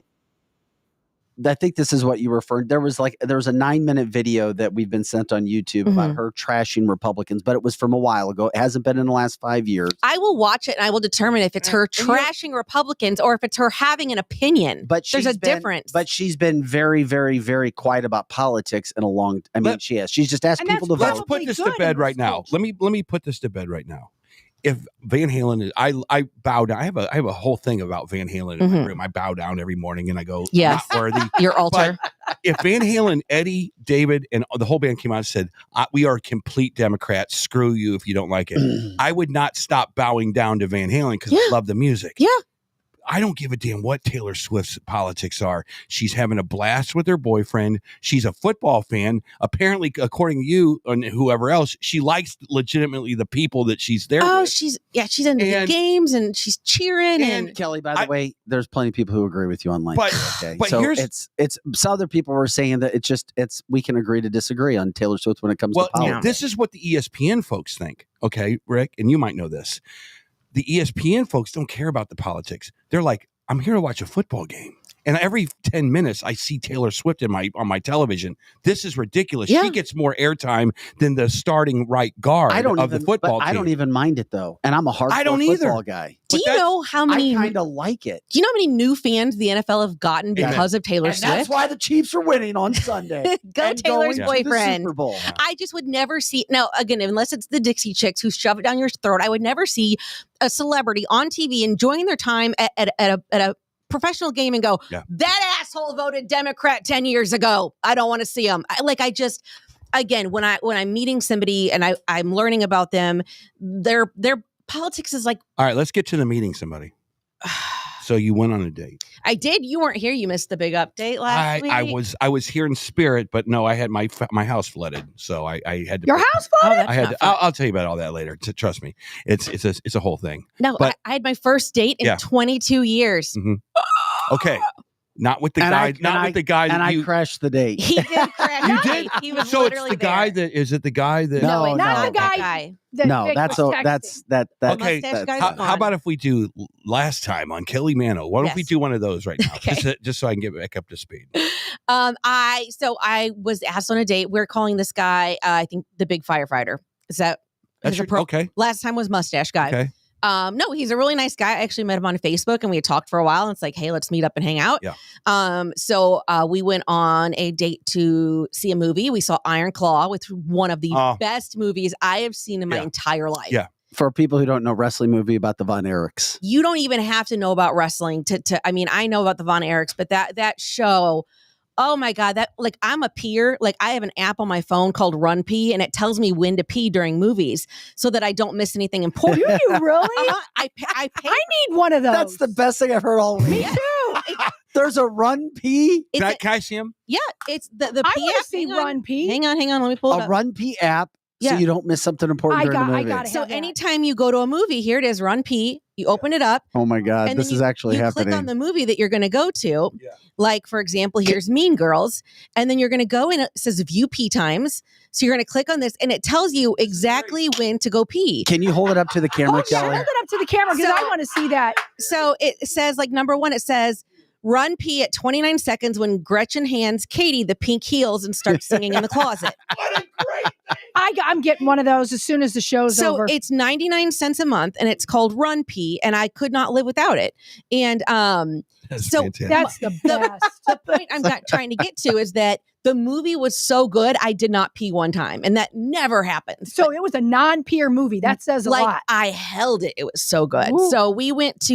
Speaker 2: think this is what you referred. There was a 9-minute video that we've been sent on YouTube about her trashing Republicans, but it was from a while ago. It hasn't been in the last 5 years.
Speaker 8: I will watch it and I will determine if it's her
Speaker 2: And you're-
Speaker 8: trashing Republicans or if it's her having an opinion.
Speaker 2: But
Speaker 8: there's a
Speaker 2: she's been-
Speaker 8: difference.
Speaker 2: But she's been very, very, very quiet about politics in a long. I mean, she has. She's just asked
Speaker 1: And
Speaker 2: people to
Speaker 1: that's
Speaker 5: Let's
Speaker 2: vote.
Speaker 1: probably
Speaker 5: put this
Speaker 1: good
Speaker 5: to bed
Speaker 1: in
Speaker 5: right now.
Speaker 1: response.
Speaker 5: Let me put this to bed right now. If Van Halen is, I bow down. I have a whole thing about Van Halen in my
Speaker 8: Mhm.
Speaker 5: room. I bow down every morning and I go,
Speaker 8: Yes.
Speaker 5: not worthy.
Speaker 8: Your altar.
Speaker 5: If Van Halen, Eddie, David, and the whole band came out and said, we are complete Democrats, screw you if you don't like it, I would not stop bowing down to Van Halen because I
Speaker 8: Yeah.
Speaker 5: love the music.
Speaker 8: Yeah.
Speaker 5: I don't give a damn what Taylor Swift's politics are. She's having a blast with her boyfriend. She's a football fan. Apparently, according to you and whoever else, she likes legitimately the people that she's there
Speaker 8: Oh,
Speaker 5: with.
Speaker 8: she's into the
Speaker 5: And-
Speaker 8: games and she's cheering
Speaker 5: and-
Speaker 8: and
Speaker 2: Kelly, by the way, there's plenty of people who agree with you online.
Speaker 5: But-
Speaker 2: too, okay,
Speaker 5: but
Speaker 2: so
Speaker 5: here's-
Speaker 2: it's some other people were saying that it's we can agree to disagree on Taylor Swift when it comes
Speaker 5: Well,
Speaker 2: to politics.
Speaker 5: this is what the ESPN folks think. Okay, Rick, and you might know this. The ESPN folks don't care about the politics. They're like, I'm here to watch a football game. And every 10 minutes, I see Taylor Swift on my television. This is ridiculous.
Speaker 8: Yeah.
Speaker 5: She gets more airtime than the starting right guard of the football team.
Speaker 2: I don't even mind it though, and I'm a hardcore
Speaker 5: I don't either.
Speaker 2: football guy.
Speaker 8: do
Speaker 5: But
Speaker 8: you
Speaker 5: that's-
Speaker 8: know how
Speaker 2: I
Speaker 8: many
Speaker 2: kind of like it.
Speaker 8: do you know how many new fans the NFL have gotten
Speaker 5: Amen.
Speaker 8: because of Taylor
Speaker 2: And that's
Speaker 8: Swift?
Speaker 2: why the Chiefs are winning on Sunday.
Speaker 8: Go
Speaker 2: and
Speaker 8: Taylor's
Speaker 2: going to the
Speaker 8: boyfriend.
Speaker 2: Super Bowl.
Speaker 8: I just would never see now again, unless it's the Dixie Chicks who shove it down your throat. I would never see a celebrity on TV enjoying their time at a professional game and go,
Speaker 5: Yeah.
Speaker 8: that asshole voted Democrat 10 years ago. I don't want to see him. Again, when I'm meeting somebody and I'm learning about them, their politics is like,
Speaker 5: All right, let's get to the meeting, somebody. So you went on a date.
Speaker 8: I did. You weren't here. You missed the big update last week.
Speaker 5: I was here in spirit, but no, I had my house flooded, so I had to.
Speaker 1: Your house flooded?
Speaker 8: Oh,
Speaker 5: I had. I'll tell you about all that later. Trust me, it's a whole thing.
Speaker 8: No,
Speaker 5: but
Speaker 8: I had my first date in 22 years.
Speaker 5: Mm-hmm. Okay, not with the guy. Not with the guy.
Speaker 2: And
Speaker 5: that you,
Speaker 2: I crashed the date.
Speaker 8: He did crash.
Speaker 5: You did.
Speaker 8: He was
Speaker 5: so
Speaker 8: literally
Speaker 5: it's the
Speaker 8: there.
Speaker 5: guy that is it the guy that?
Speaker 8: No, it's
Speaker 1: not
Speaker 8: not
Speaker 1: the guy. That
Speaker 2: No,
Speaker 1: Vic
Speaker 2: that's
Speaker 1: was
Speaker 2: that.
Speaker 1: texting.
Speaker 5: Okay,
Speaker 8: mustache guy's
Speaker 5: how
Speaker 8: gone.
Speaker 5: about if we do last time on Kelly Mano? Why don't we
Speaker 8: Yes.
Speaker 5: do one of those right now,
Speaker 8: Okay.
Speaker 5: just so I can get back up to speed?
Speaker 8: I was asked on a date. We're calling this guy, I think, the big firefighter. Is that
Speaker 5: That's
Speaker 8: his
Speaker 5: your, okay.
Speaker 8: Last time was mustache guy.
Speaker 5: Okay.
Speaker 8: No, he's a really nice guy. I actually met him on Facebook and we had talked for a while. And it's like, hey, let's meet up and hang out.
Speaker 5: Yeah.
Speaker 8: So we went on a date to see a movie. We saw Iron Claw, with one of the best movies I have seen in my entire life.
Speaker 5: Yeah.
Speaker 2: For people who don't know, wrestling movie about the Von Erichs.
Speaker 8: You don't even have to know about wrestling to I mean, I know about the Von Erichs, but that show, oh my God, that, like, I'm a peer. Like, I have an app on my phone called Run Pee, and it tells me when to pee during movies so that I don't miss anything important.
Speaker 1: Do you really?
Speaker 8: I pay.
Speaker 1: I need one of those.
Speaker 2: That's the best thing I've heard all week.
Speaker 1: Me too.
Speaker 2: There's a Run P.
Speaker 8: It's
Speaker 5: Can I see him?
Speaker 8: Yeah, it's the
Speaker 1: I
Speaker 8: P
Speaker 1: want to
Speaker 8: app.
Speaker 1: see Run P.
Speaker 8: Hang on. Let me pull it
Speaker 2: A
Speaker 8: up.
Speaker 2: Run P app, so
Speaker 8: Yeah.
Speaker 2: you don't miss something important during the movie.
Speaker 1: I got it.
Speaker 8: So anytime you go to a movie, here it is, Run P. You open it up.
Speaker 2: Oh my God,
Speaker 8: and
Speaker 2: this
Speaker 8: then
Speaker 2: is actually
Speaker 8: you
Speaker 2: happening.
Speaker 8: click on the movie that you're going to go to. Yeah. Like, for example, here's Mean Girls. And then you're going to go and it says view pee times. So you're going to click on this and it tells you exactly when to go pee.
Speaker 2: Can you hold it up to the camera,
Speaker 1: Yeah,
Speaker 2: Kelly?
Speaker 1: hold it up to the camera because I want to see that.
Speaker 8: So it says, like, number one, it says, Run pee at 29 seconds when Gretchen hands Katie the pink heels and starts singing in the closet.
Speaker 5: What a great thing.
Speaker 1: I'm getting one of those as soon as the show's
Speaker 8: So
Speaker 1: over.
Speaker 8: it's 99 cents a month and it's called Run Pee, and I could not live without it. And
Speaker 5: That's
Speaker 8: so
Speaker 5: fantastic.
Speaker 1: That's the best.
Speaker 8: the point I'm trying to get to is that the movie was so good, I did not pee one time, and that never happens.
Speaker 1: So it was a non-peer movie. That says a
Speaker 8: Like,
Speaker 1: lot.
Speaker 8: I held it. It was so good.
Speaker 1: Woo.
Speaker 8: So we went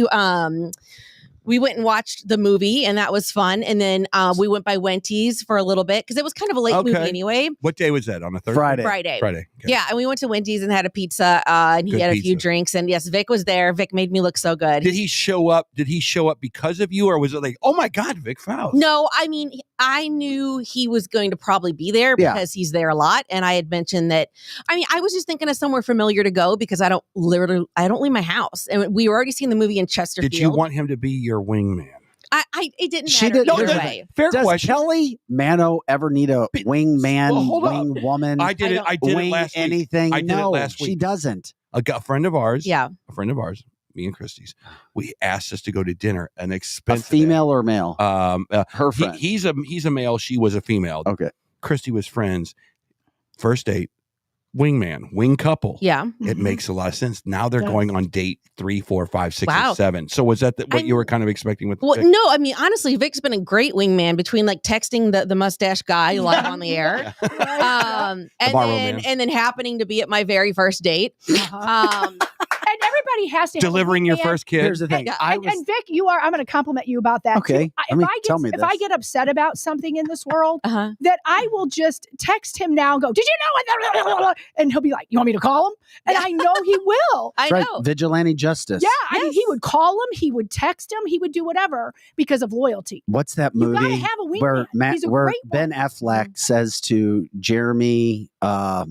Speaker 8: and watched the movie, and that was fun. And then we went by Wendy's for a little bit because it was kind of a late movie anyway.
Speaker 5: What day was that? On a Thursday?
Speaker 2: Friday.
Speaker 5: Okay.
Speaker 8: Yeah, and we went to Wendy's and had a pizza, and he
Speaker 5: Good
Speaker 8: had a few
Speaker 5: pizza.
Speaker 8: drinks. And yes, Vic was there. Vic made me look so good.
Speaker 5: Did he show up? Did he show up because of you, or was it like, oh my God, Vic Faust?
Speaker 8: No, I mean, I knew he was going to probably be there
Speaker 2: Yeah.
Speaker 8: because he's there a lot. And I had mentioned that, I mean, I was just thinking of somewhere familiar to go because I don't leave my house. And we were already seeing the movie in Chesterfield.
Speaker 5: Did you want him to be your wingman?
Speaker 8: It didn't
Speaker 2: She
Speaker 8: matter
Speaker 2: did-
Speaker 8: either
Speaker 2: No,
Speaker 8: way.
Speaker 5: Fair
Speaker 2: Does
Speaker 5: question.
Speaker 2: Kelly Mano ever need a wing man,
Speaker 5: Well, hold
Speaker 2: wing woman,
Speaker 5: I did it
Speaker 2: wing
Speaker 5: last week.
Speaker 2: anything?
Speaker 5: I did it
Speaker 2: No,
Speaker 5: last
Speaker 2: she
Speaker 5: week.
Speaker 2: doesn't.
Speaker 5: A friend of ours.
Speaker 8: Yeah.
Speaker 5: A friend of ours, me and Christie's. We asked us to go to dinner, an
Speaker 2: A
Speaker 5: expensive.
Speaker 2: female or male? Her friend.
Speaker 5: He's a male. She was a female.
Speaker 2: Okay.
Speaker 5: Christy was friends. First date, wingman, wing couple.
Speaker 8: Yeah.
Speaker 5: It makes a lot of sense. Now they're
Speaker 1: Yeah.
Speaker 5: going on date 3, 4, 5, 6,
Speaker 8: Wow.
Speaker 5: and 7. So was that what you were kind of expecting with?
Speaker 8: Well,
Speaker 5: Vic?
Speaker 8: no, I mean, honestly, Vic's been a great wingman between like texting the mustache guy live on the air. And
Speaker 5: bar
Speaker 8: then
Speaker 5: romance.
Speaker 8: and then happening to be at my very first date.
Speaker 1: Uh-huh.
Speaker 8: Um,
Speaker 1: And everybody has to have a
Speaker 5: Delivering your
Speaker 1: wingman.
Speaker 5: first kid.
Speaker 2: Here's the thing. I was
Speaker 1: And Vic, I'm going to compliment you about that.
Speaker 2: Okay,
Speaker 1: too.
Speaker 2: let me- tell me
Speaker 1: If I
Speaker 2: this.
Speaker 1: get upset about something in this world,
Speaker 8: uh-huh.
Speaker 1: that I will just text him now and go, "Did you know what?" And he'll be like, "You want me to call him?" And I know he will.
Speaker 8: I
Speaker 2: right,
Speaker 8: know.
Speaker 2: vigilante justice.
Speaker 1: Yeah, I mean, he would call him, he would text him, he would do whatever because of loyalty.
Speaker 2: What's that
Speaker 1: You gotta
Speaker 2: movie
Speaker 1: have a
Speaker 2: where
Speaker 1: wingman. He's a
Speaker 2: where
Speaker 1: great
Speaker 2: Ben
Speaker 1: one.
Speaker 2: Affleck says to Jeremy,
Speaker 8: The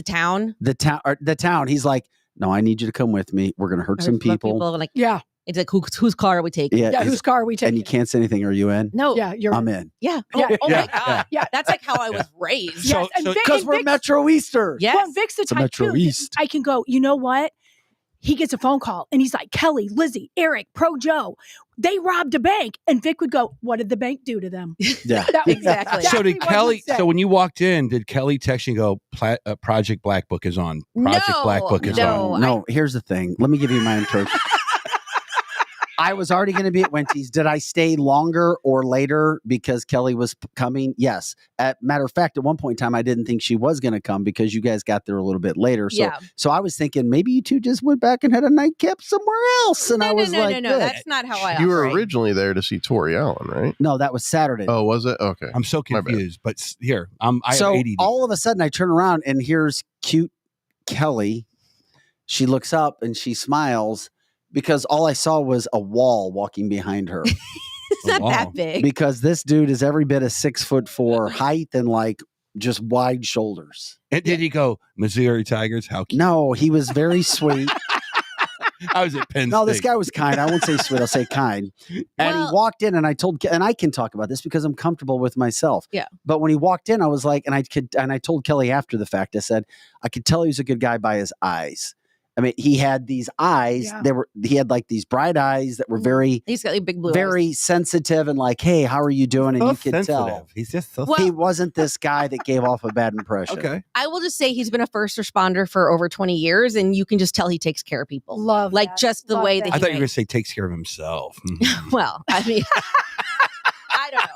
Speaker 8: town.
Speaker 2: the town, he's like, "No, I need you to come with me. We're going to hurt some people."
Speaker 8: Like,
Speaker 1: Yeah,
Speaker 8: it's like, whose car are we taking?
Speaker 2: Yeah,
Speaker 1: yeah.
Speaker 2: he's-
Speaker 1: Whose car are we taking?
Speaker 2: and you can't say anything. Are you in?
Speaker 8: No.
Speaker 1: Yeah, you're.
Speaker 2: I'm in.
Speaker 8: Yeah.
Speaker 1: Yeah.
Speaker 8: Oh
Speaker 5: Yeah.
Speaker 8: my God.
Speaker 1: Yeah.
Speaker 8: That's like how I was raised.
Speaker 1: Yes, and Vic-
Speaker 2: Because
Speaker 1: and
Speaker 2: we're
Speaker 1: Vic's-
Speaker 2: Metro Easter.
Speaker 8: Yes.
Speaker 1: Well, Vic's the
Speaker 2: It's a
Speaker 1: type
Speaker 2: Metro
Speaker 1: too.
Speaker 2: East.
Speaker 1: I can go. You know what? He gets a phone call and he's like, "Kelly, Lizzie, Eric, Pro Joe, they robbed a bank." And Vic would go, "What did the bank do to them?"
Speaker 2: Yeah.
Speaker 1: That was
Speaker 8: Exactly.
Speaker 5: So did
Speaker 1: exactly what he
Speaker 5: Kelly?
Speaker 1: would say.
Speaker 5: So when you walked in, did Kelly text you and go, Project Black Book is on? Project
Speaker 8: No,
Speaker 5: Black Book is
Speaker 8: no.
Speaker 5: on.
Speaker 2: No, here's the thing. Let me give you my intro. I was already going to be at Wendy's. Did I stay longer or later because Kelly was coming? Yes. Matter of fact, at one point in time, I didn't think she was going to come because you guys got there a little bit later. So,
Speaker 8: Yeah.
Speaker 2: so I was thinking maybe you two just went back and had a nightcap somewhere else. And I was like,
Speaker 8: no.
Speaker 2: good.
Speaker 8: That's not how I
Speaker 3: You were
Speaker 8: operate.
Speaker 3: originally there to see Tori Allen, right?
Speaker 2: No, that was Saturday.
Speaker 3: Oh, was it? Okay.
Speaker 5: I'm so
Speaker 3: My bad.
Speaker 5: confused. But here, I
Speaker 2: so
Speaker 5: have ADD.
Speaker 2: all of a sudden I turn around and here's cute Kelly she looks up and she smiles because all I saw was a wall walking behind her.
Speaker 8: It's not that big.
Speaker 2: Because this dude is every bit of 6'4" height and like just wide shoulders.
Speaker 5: And did he go, Missouri Tigers? How cute?
Speaker 2: No, he was very sweet.
Speaker 5: I was at Penn State.
Speaker 2: No, this guy was kind. I won't say sweet. I'll say kind. And he walked in, and I told, and I can talk about this because I'm comfortable with myself.
Speaker 8: Yeah.
Speaker 2: But when he walked in, I was like, and I told Kelly after the fact, I said, I could tell he was a good guy by his eyes. I mean, he had these eyes.
Speaker 1: Yeah.
Speaker 2: He had like these bright eyes that were very,
Speaker 8: He's got like big blue
Speaker 2: very
Speaker 8: eyes.
Speaker 2: sensitive and like, hey, how are you doing? And
Speaker 5: So
Speaker 2: you could tell
Speaker 5: sensitive. He's just so
Speaker 8: Well-
Speaker 2: he wasn't this guy that gave off a bad impression.
Speaker 5: okay.
Speaker 8: I will just say he's been a first responder for over 20 years, and you can just tell he takes care of people.
Speaker 1: Love
Speaker 8: Like
Speaker 1: that.
Speaker 8: just the
Speaker 1: Love
Speaker 8: way
Speaker 1: that.
Speaker 8: that
Speaker 5: I
Speaker 8: he
Speaker 5: thought you were going
Speaker 8: makes-
Speaker 5: to say takes care of himself.
Speaker 8: Well, I mean, I don't know.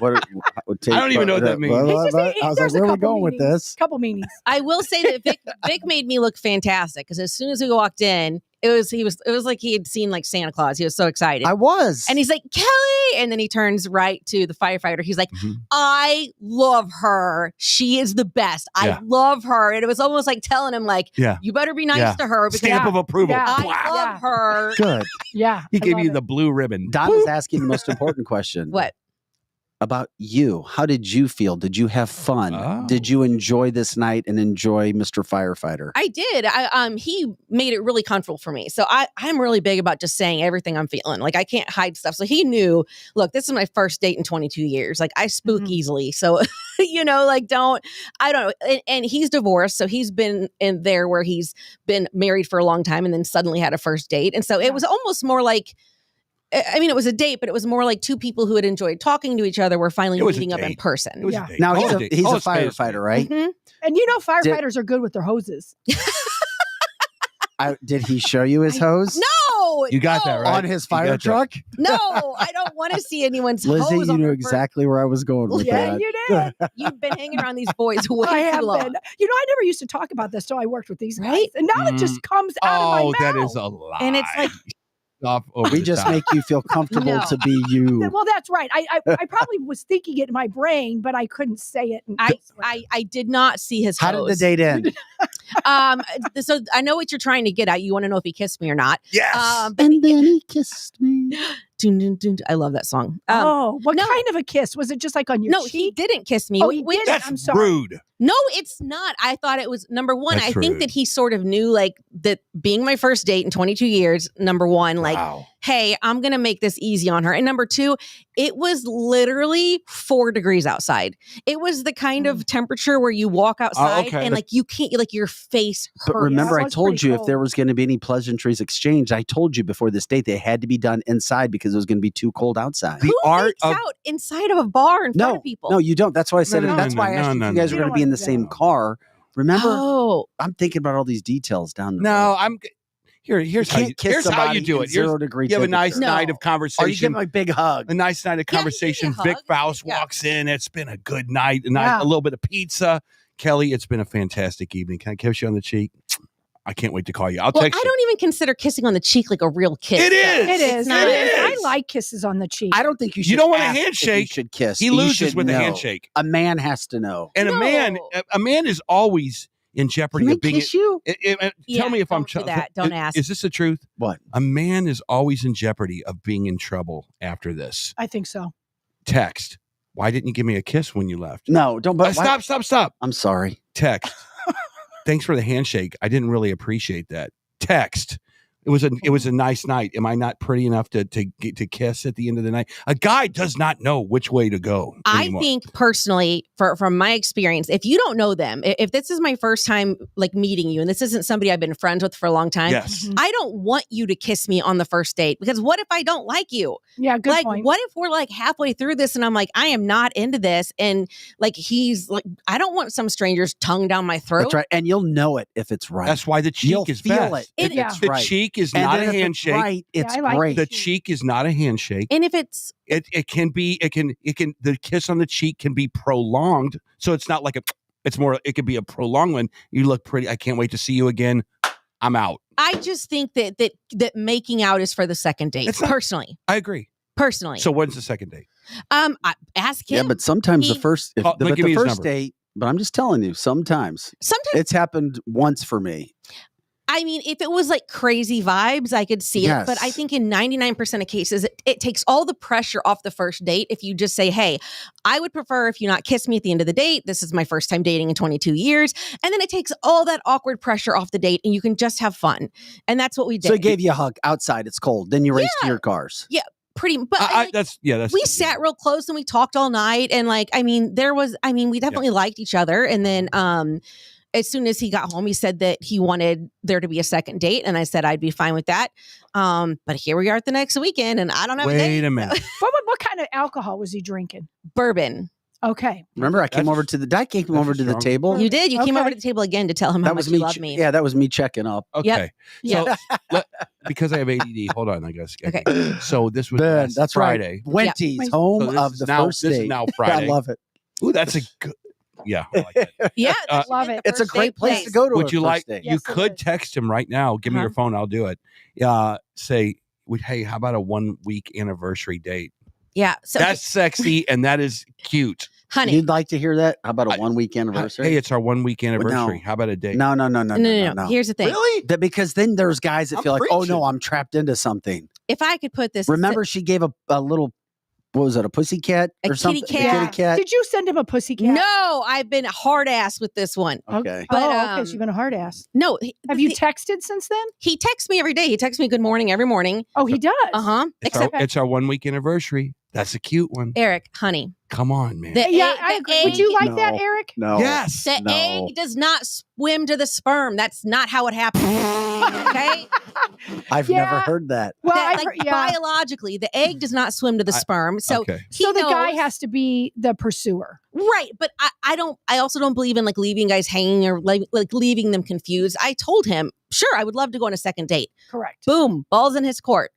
Speaker 5: I don't even know what that means.
Speaker 2: I
Speaker 1: It's just-
Speaker 2: was like,
Speaker 1: there's a
Speaker 2: where are we
Speaker 1: couple
Speaker 2: going with
Speaker 1: meanings.
Speaker 2: this?
Speaker 1: Couple meanings.
Speaker 8: I will say that Vic made me look fantastic because as soon as we walked in, it was like he had seen like Santa Claus. He was so excited.
Speaker 2: I was.
Speaker 8: And he's like, Kelly. And then he turns right to the firefighter. He's like,
Speaker 5: Mhm.
Speaker 8: I love her. She is the best.
Speaker 5: Yeah.
Speaker 8: I love her. And it was almost like telling him, like,
Speaker 5: Yeah.
Speaker 8: you better be nice
Speaker 5: Yeah.
Speaker 8: to her because
Speaker 5: Stamp of approval.
Speaker 1: Yeah.
Speaker 8: I
Speaker 5: Wow.
Speaker 8: love her.
Speaker 2: good.
Speaker 1: Yeah.
Speaker 5: He
Speaker 1: I
Speaker 5: gave
Speaker 1: love
Speaker 5: you
Speaker 1: it.
Speaker 5: the blue ribbon.
Speaker 2: Donna's asking the most important question.
Speaker 8: What?
Speaker 2: About you. How did you feel? Did you have fun?
Speaker 5: Oh.
Speaker 2: Did you enjoy this night and enjoy Mr. Firefighter?
Speaker 8: I did. He made it really comfortable for me. So I'm really big about just saying everything I'm feeling. Like I can't hide stuff. So he knew, look, this is my first date in 22 years. Like I spook
Speaker 1: Mhm.
Speaker 8: easily. So, like I don't know. And he's divorced. So he's been in there where he's been married for a long time and then suddenly had a first date. And so
Speaker 1: Yeah.
Speaker 8: it was almost more like, I mean, it was a date, but it was more like two people who had enjoyed talking to each other were finally
Speaker 5: It was a
Speaker 8: meeting up in
Speaker 5: date.
Speaker 8: person.
Speaker 5: It was
Speaker 1: Yeah.
Speaker 5: a date.
Speaker 2: Now
Speaker 5: Call
Speaker 2: he's
Speaker 5: it
Speaker 2: a,
Speaker 5: date.
Speaker 2: he's
Speaker 5: Call
Speaker 2: a
Speaker 5: it spade
Speaker 2: firefighter, right?
Speaker 8: Mhm.
Speaker 1: And firefighters are good with their hoses.
Speaker 2: Did he show you his hose?
Speaker 8: No,
Speaker 5: You got that,
Speaker 8: no,
Speaker 5: right?
Speaker 2: On his
Speaker 5: You
Speaker 2: fire
Speaker 5: got that.
Speaker 2: truck?
Speaker 8: No, I don't want to see anyone's
Speaker 2: Lizzie,
Speaker 8: hose
Speaker 2: you
Speaker 8: on
Speaker 2: knew
Speaker 8: their first-
Speaker 2: exactly where I was going with
Speaker 1: Yeah,
Speaker 2: that.
Speaker 1: you did.
Speaker 8: You've been hanging around these boys way
Speaker 1: I have
Speaker 8: too long.
Speaker 1: been. I never used to talk about this till I worked with these guys.
Speaker 8: Right?
Speaker 1: And now it just comes out of my mouth.
Speaker 5: that is a lie.
Speaker 8: And it's like-
Speaker 5: Off over
Speaker 2: We
Speaker 5: the
Speaker 2: just
Speaker 5: top.
Speaker 2: make you feel comfortable
Speaker 8: No.
Speaker 2: to be you.
Speaker 1: Well, that's right. I probably was thinking it in my brain, but I couldn't say it.
Speaker 8: I did not see his
Speaker 2: How did the
Speaker 8: hose.
Speaker 2: date end?
Speaker 8: So I know what you're trying to get at. You want to know if he kissed me or not.
Speaker 5: Yes.
Speaker 8: But
Speaker 2: And then he kissed me.
Speaker 8: dun, dun, dun, I love that song.
Speaker 1: What
Speaker 8: no.
Speaker 1: kind of a kiss? Was it just like on your
Speaker 8: No,
Speaker 1: cheek?
Speaker 8: he didn't kiss me.
Speaker 1: Oh, he
Speaker 8: Which-
Speaker 1: didn't?
Speaker 5: That's
Speaker 1: I'm sorry.
Speaker 5: rude.
Speaker 8: No, it's not. I thought it was number one.
Speaker 5: That's
Speaker 8: I think
Speaker 5: rude.
Speaker 8: that he sort of knew like that being my first date in 22 years, number one, like,
Speaker 5: Wow.
Speaker 8: hey, I'm going to make this easy on her. And number two, it was literally 4 degrees outside. It was the kind of temperature where you walk outside
Speaker 5: okay.
Speaker 8: and like you can't, like your face hurts.
Speaker 2: But remember,
Speaker 1: that
Speaker 2: I
Speaker 1: was
Speaker 2: told
Speaker 1: pretty
Speaker 2: you if
Speaker 1: cold.
Speaker 2: there was going to be any pleasantries exchanged, I told you before this date they had to be done inside because it was going to be too cold outside.
Speaker 5: The
Speaker 8: Who
Speaker 5: art
Speaker 8: makes
Speaker 5: of
Speaker 8: out inside of a bar in front
Speaker 2: No,
Speaker 8: of people?
Speaker 2: no, you don't. That's why I said
Speaker 5: No,
Speaker 2: it.
Speaker 5: no,
Speaker 2: That's
Speaker 5: no,
Speaker 2: why I
Speaker 5: no,
Speaker 2: asked you
Speaker 5: no,
Speaker 2: if you guys
Speaker 1: no.
Speaker 2: were going to be in the
Speaker 1: You
Speaker 2: same
Speaker 5: don't.
Speaker 2: car. Remember,
Speaker 8: Oh,
Speaker 2: I'm thinking about all these details down the
Speaker 5: No,
Speaker 2: road.
Speaker 5: I'm here's how
Speaker 2: can't
Speaker 5: you,
Speaker 2: kiss
Speaker 5: here's how
Speaker 2: somebody
Speaker 5: you do
Speaker 2: in
Speaker 5: it. Here's,
Speaker 2: 0 degree
Speaker 5: you have a nice
Speaker 2: temperature.
Speaker 8: No.
Speaker 5: night of
Speaker 2: Or you
Speaker 5: conversation.
Speaker 2: give him a big hug.
Speaker 5: A nice night of
Speaker 8: Yeah, he gave me a
Speaker 5: conversation.
Speaker 8: hug.
Speaker 5: Vic Faust
Speaker 8: Yeah.
Speaker 5: walks in. It's been a good night.
Speaker 1: Yeah.
Speaker 5: A little bit of pizza. Kelly, it's been a fantastic evening. Can I kiss you on the cheek? I can't wait to call you. I'll
Speaker 8: well, I
Speaker 5: text you.
Speaker 8: don't even consider kissing on the cheek like a real kiss.
Speaker 5: It is.
Speaker 1: It is.
Speaker 8: not-
Speaker 1: It is.
Speaker 5: It
Speaker 1: I
Speaker 5: is.
Speaker 1: like kisses on the cheek.
Speaker 2: I don't think you should.
Speaker 5: You don't want a
Speaker 2: ask if
Speaker 5: handshake.
Speaker 2: You should kiss.
Speaker 5: He
Speaker 2: You
Speaker 5: loses
Speaker 2: should
Speaker 5: with a
Speaker 2: know.
Speaker 5: handshake.
Speaker 2: A man has to know.
Speaker 5: And
Speaker 8: No.
Speaker 5: a man is always in jeopardy
Speaker 2: Can I
Speaker 5: of being.
Speaker 2: kiss you?
Speaker 5: Tell
Speaker 8: Yeah,
Speaker 5: me if I'm.
Speaker 8: don't do that. Don't ask.
Speaker 5: Is this the truth?
Speaker 2: What?
Speaker 5: A man is always in jeopardy of being in trouble after this.
Speaker 1: I think so.
Speaker 5: Text. Why didn't you give me a kiss when you left?
Speaker 2: No, don't. But why-
Speaker 5: Stop.
Speaker 2: I'm sorry.
Speaker 5: Text. Thanks for the handshake. I didn't really appreciate that. Text. It was a nice night. Am I not pretty enough to kiss at the end of the night? A guy does not know which way to go anymore.
Speaker 8: I think personally, from my experience, if you don't know them, if this is my first time like meeting you, and this isn't somebody I've been friends with for a long time,
Speaker 5: Yes.
Speaker 8: I don't want you to kiss me on the first date because what if I don't like you?
Speaker 1: Yeah, good
Speaker 8: like,
Speaker 1: point.
Speaker 8: what if we're like halfway through this and I'm like, I am not into this, and like he's like, I don't want some stranger's tongue down my throat.
Speaker 2: That's right. And you'll know it if it's right.
Speaker 5: That's why the cheek
Speaker 2: You'll
Speaker 5: is
Speaker 2: feel
Speaker 5: best.
Speaker 2: it if
Speaker 1: Yeah.
Speaker 2: it's
Speaker 5: The
Speaker 2: right.
Speaker 5: cheek is
Speaker 2: And
Speaker 5: not
Speaker 2: then
Speaker 5: a
Speaker 2: if it's
Speaker 5: handshake.
Speaker 2: right, it's
Speaker 1: I like
Speaker 2: great.
Speaker 5: The cheek is not a handshake.
Speaker 8: And if it's
Speaker 5: It can the kiss on the cheek can be prolonged. So it's not like it could be a prolonged one. You look pretty. I can't wait to see you again. I'm out.
Speaker 8: I just think that making out is for the second date.
Speaker 5: It's not-
Speaker 8: Personally.
Speaker 5: I agree. So when's the second date?
Speaker 8: I ask him.
Speaker 2: Yeah, but sometimes the
Speaker 8: He-
Speaker 2: first, if,
Speaker 5: Oh,
Speaker 2: but
Speaker 5: give me
Speaker 2: the
Speaker 5: his
Speaker 2: first
Speaker 5: number.
Speaker 2: date. But I'm just telling you, sometimes
Speaker 8: sometimes
Speaker 2: it's happened once for me.
Speaker 8: I mean, if it was like crazy vibes, I could see it. But I think in 99% of cases, it takes all the pressure off the first date if you just say, hey, I would prefer if you not kiss me at the end of the date. This is my first time dating in 22 years. And then it takes all that awkward pressure off the date and you can just have fun. And that's what we did.
Speaker 2: So he gave you a hug outside. It's cold. Then you raced to your cars.
Speaker 8: Yeah. Pretty, but
Speaker 5: that's
Speaker 8: we sat real close and we talked all night. And like, I mean, we definitely liked each other. And then, as soon as he got home, he said that he wanted there to be a second date. And I said, I'd be fine with that. But here we are at the next weekend and I don't have
Speaker 5: Wait a minute.
Speaker 1: What kind of alcohol was he drinking?
Speaker 8: Bourbon.
Speaker 1: Okay.
Speaker 2: Remember, I came over to the table.
Speaker 8: You did. You came over to the table again to tell him how much you love me.
Speaker 2: Yeah, that was me checking up.
Speaker 5: Okay.
Speaker 8: Yep.
Speaker 5: So because I have ADD, hold on, I guess.
Speaker 8: Okay.
Speaker 5: So this was
Speaker 2: That's
Speaker 5: Friday.
Speaker 2: Right. Wendy's, home of the first date.
Speaker 5: This is now Friday.
Speaker 2: I love it.
Speaker 5: Ooh, that's a good. Yeah, I like it.
Speaker 8: Yeah,
Speaker 1: love it.
Speaker 2: It's a great place to go to.
Speaker 5: Would you like?
Speaker 2: Date.
Speaker 5: You could text him right now. Give me your phone. I'll do it. Say, hey, how about a 1 week anniversary date?
Speaker 8: Yeah, so
Speaker 5: that's sexy and that is cute.
Speaker 8: Honey,
Speaker 2: you'd like to hear that? How about a 1 week anniversary?
Speaker 5: Hey, it's our 1 week anniversary. How about a date?
Speaker 2: No.
Speaker 8: Here's the thing.
Speaker 2: Really? Because then there's guys that feel like, oh no, I'm trapped into something.
Speaker 8: If I could put this,
Speaker 2: remember, she gave a little. What was it? A pussycat or something?
Speaker 8: Kitty cat.
Speaker 2: A kitty cat.
Speaker 1: Did you send him a pussycat?
Speaker 8: No, I've been hard ass with this one.
Speaker 2: Okay.
Speaker 8: But,
Speaker 1: okay, so you've been a hard ass.
Speaker 8: No.
Speaker 1: Have you texted since then?
Speaker 8: He texts me every day. He texts me good morning every morning.
Speaker 1: Oh, he does?
Speaker 8: Uh-huh.
Speaker 5: It's our 1 week anniversary. That's a cute one.
Speaker 8: Eric, honey.
Speaker 5: Come on, man.
Speaker 1: I agree. Would you like that, Eric?
Speaker 2: No.
Speaker 5: Yes.
Speaker 8: The egg does not swim to the sperm. That's not how it happens. Okay?
Speaker 2: I've never heard that.
Speaker 1: Well,
Speaker 8: biologically, the egg does not swim to the sperm. So,
Speaker 1: so the guy has to be the pursuer.
Speaker 8: Right. But I also don't believe in like leaving guys hanging or like leaving them confused. I told him, sure, I would love to go on a second date.
Speaker 1: Correct.
Speaker 8: Boom. Ball's in his court.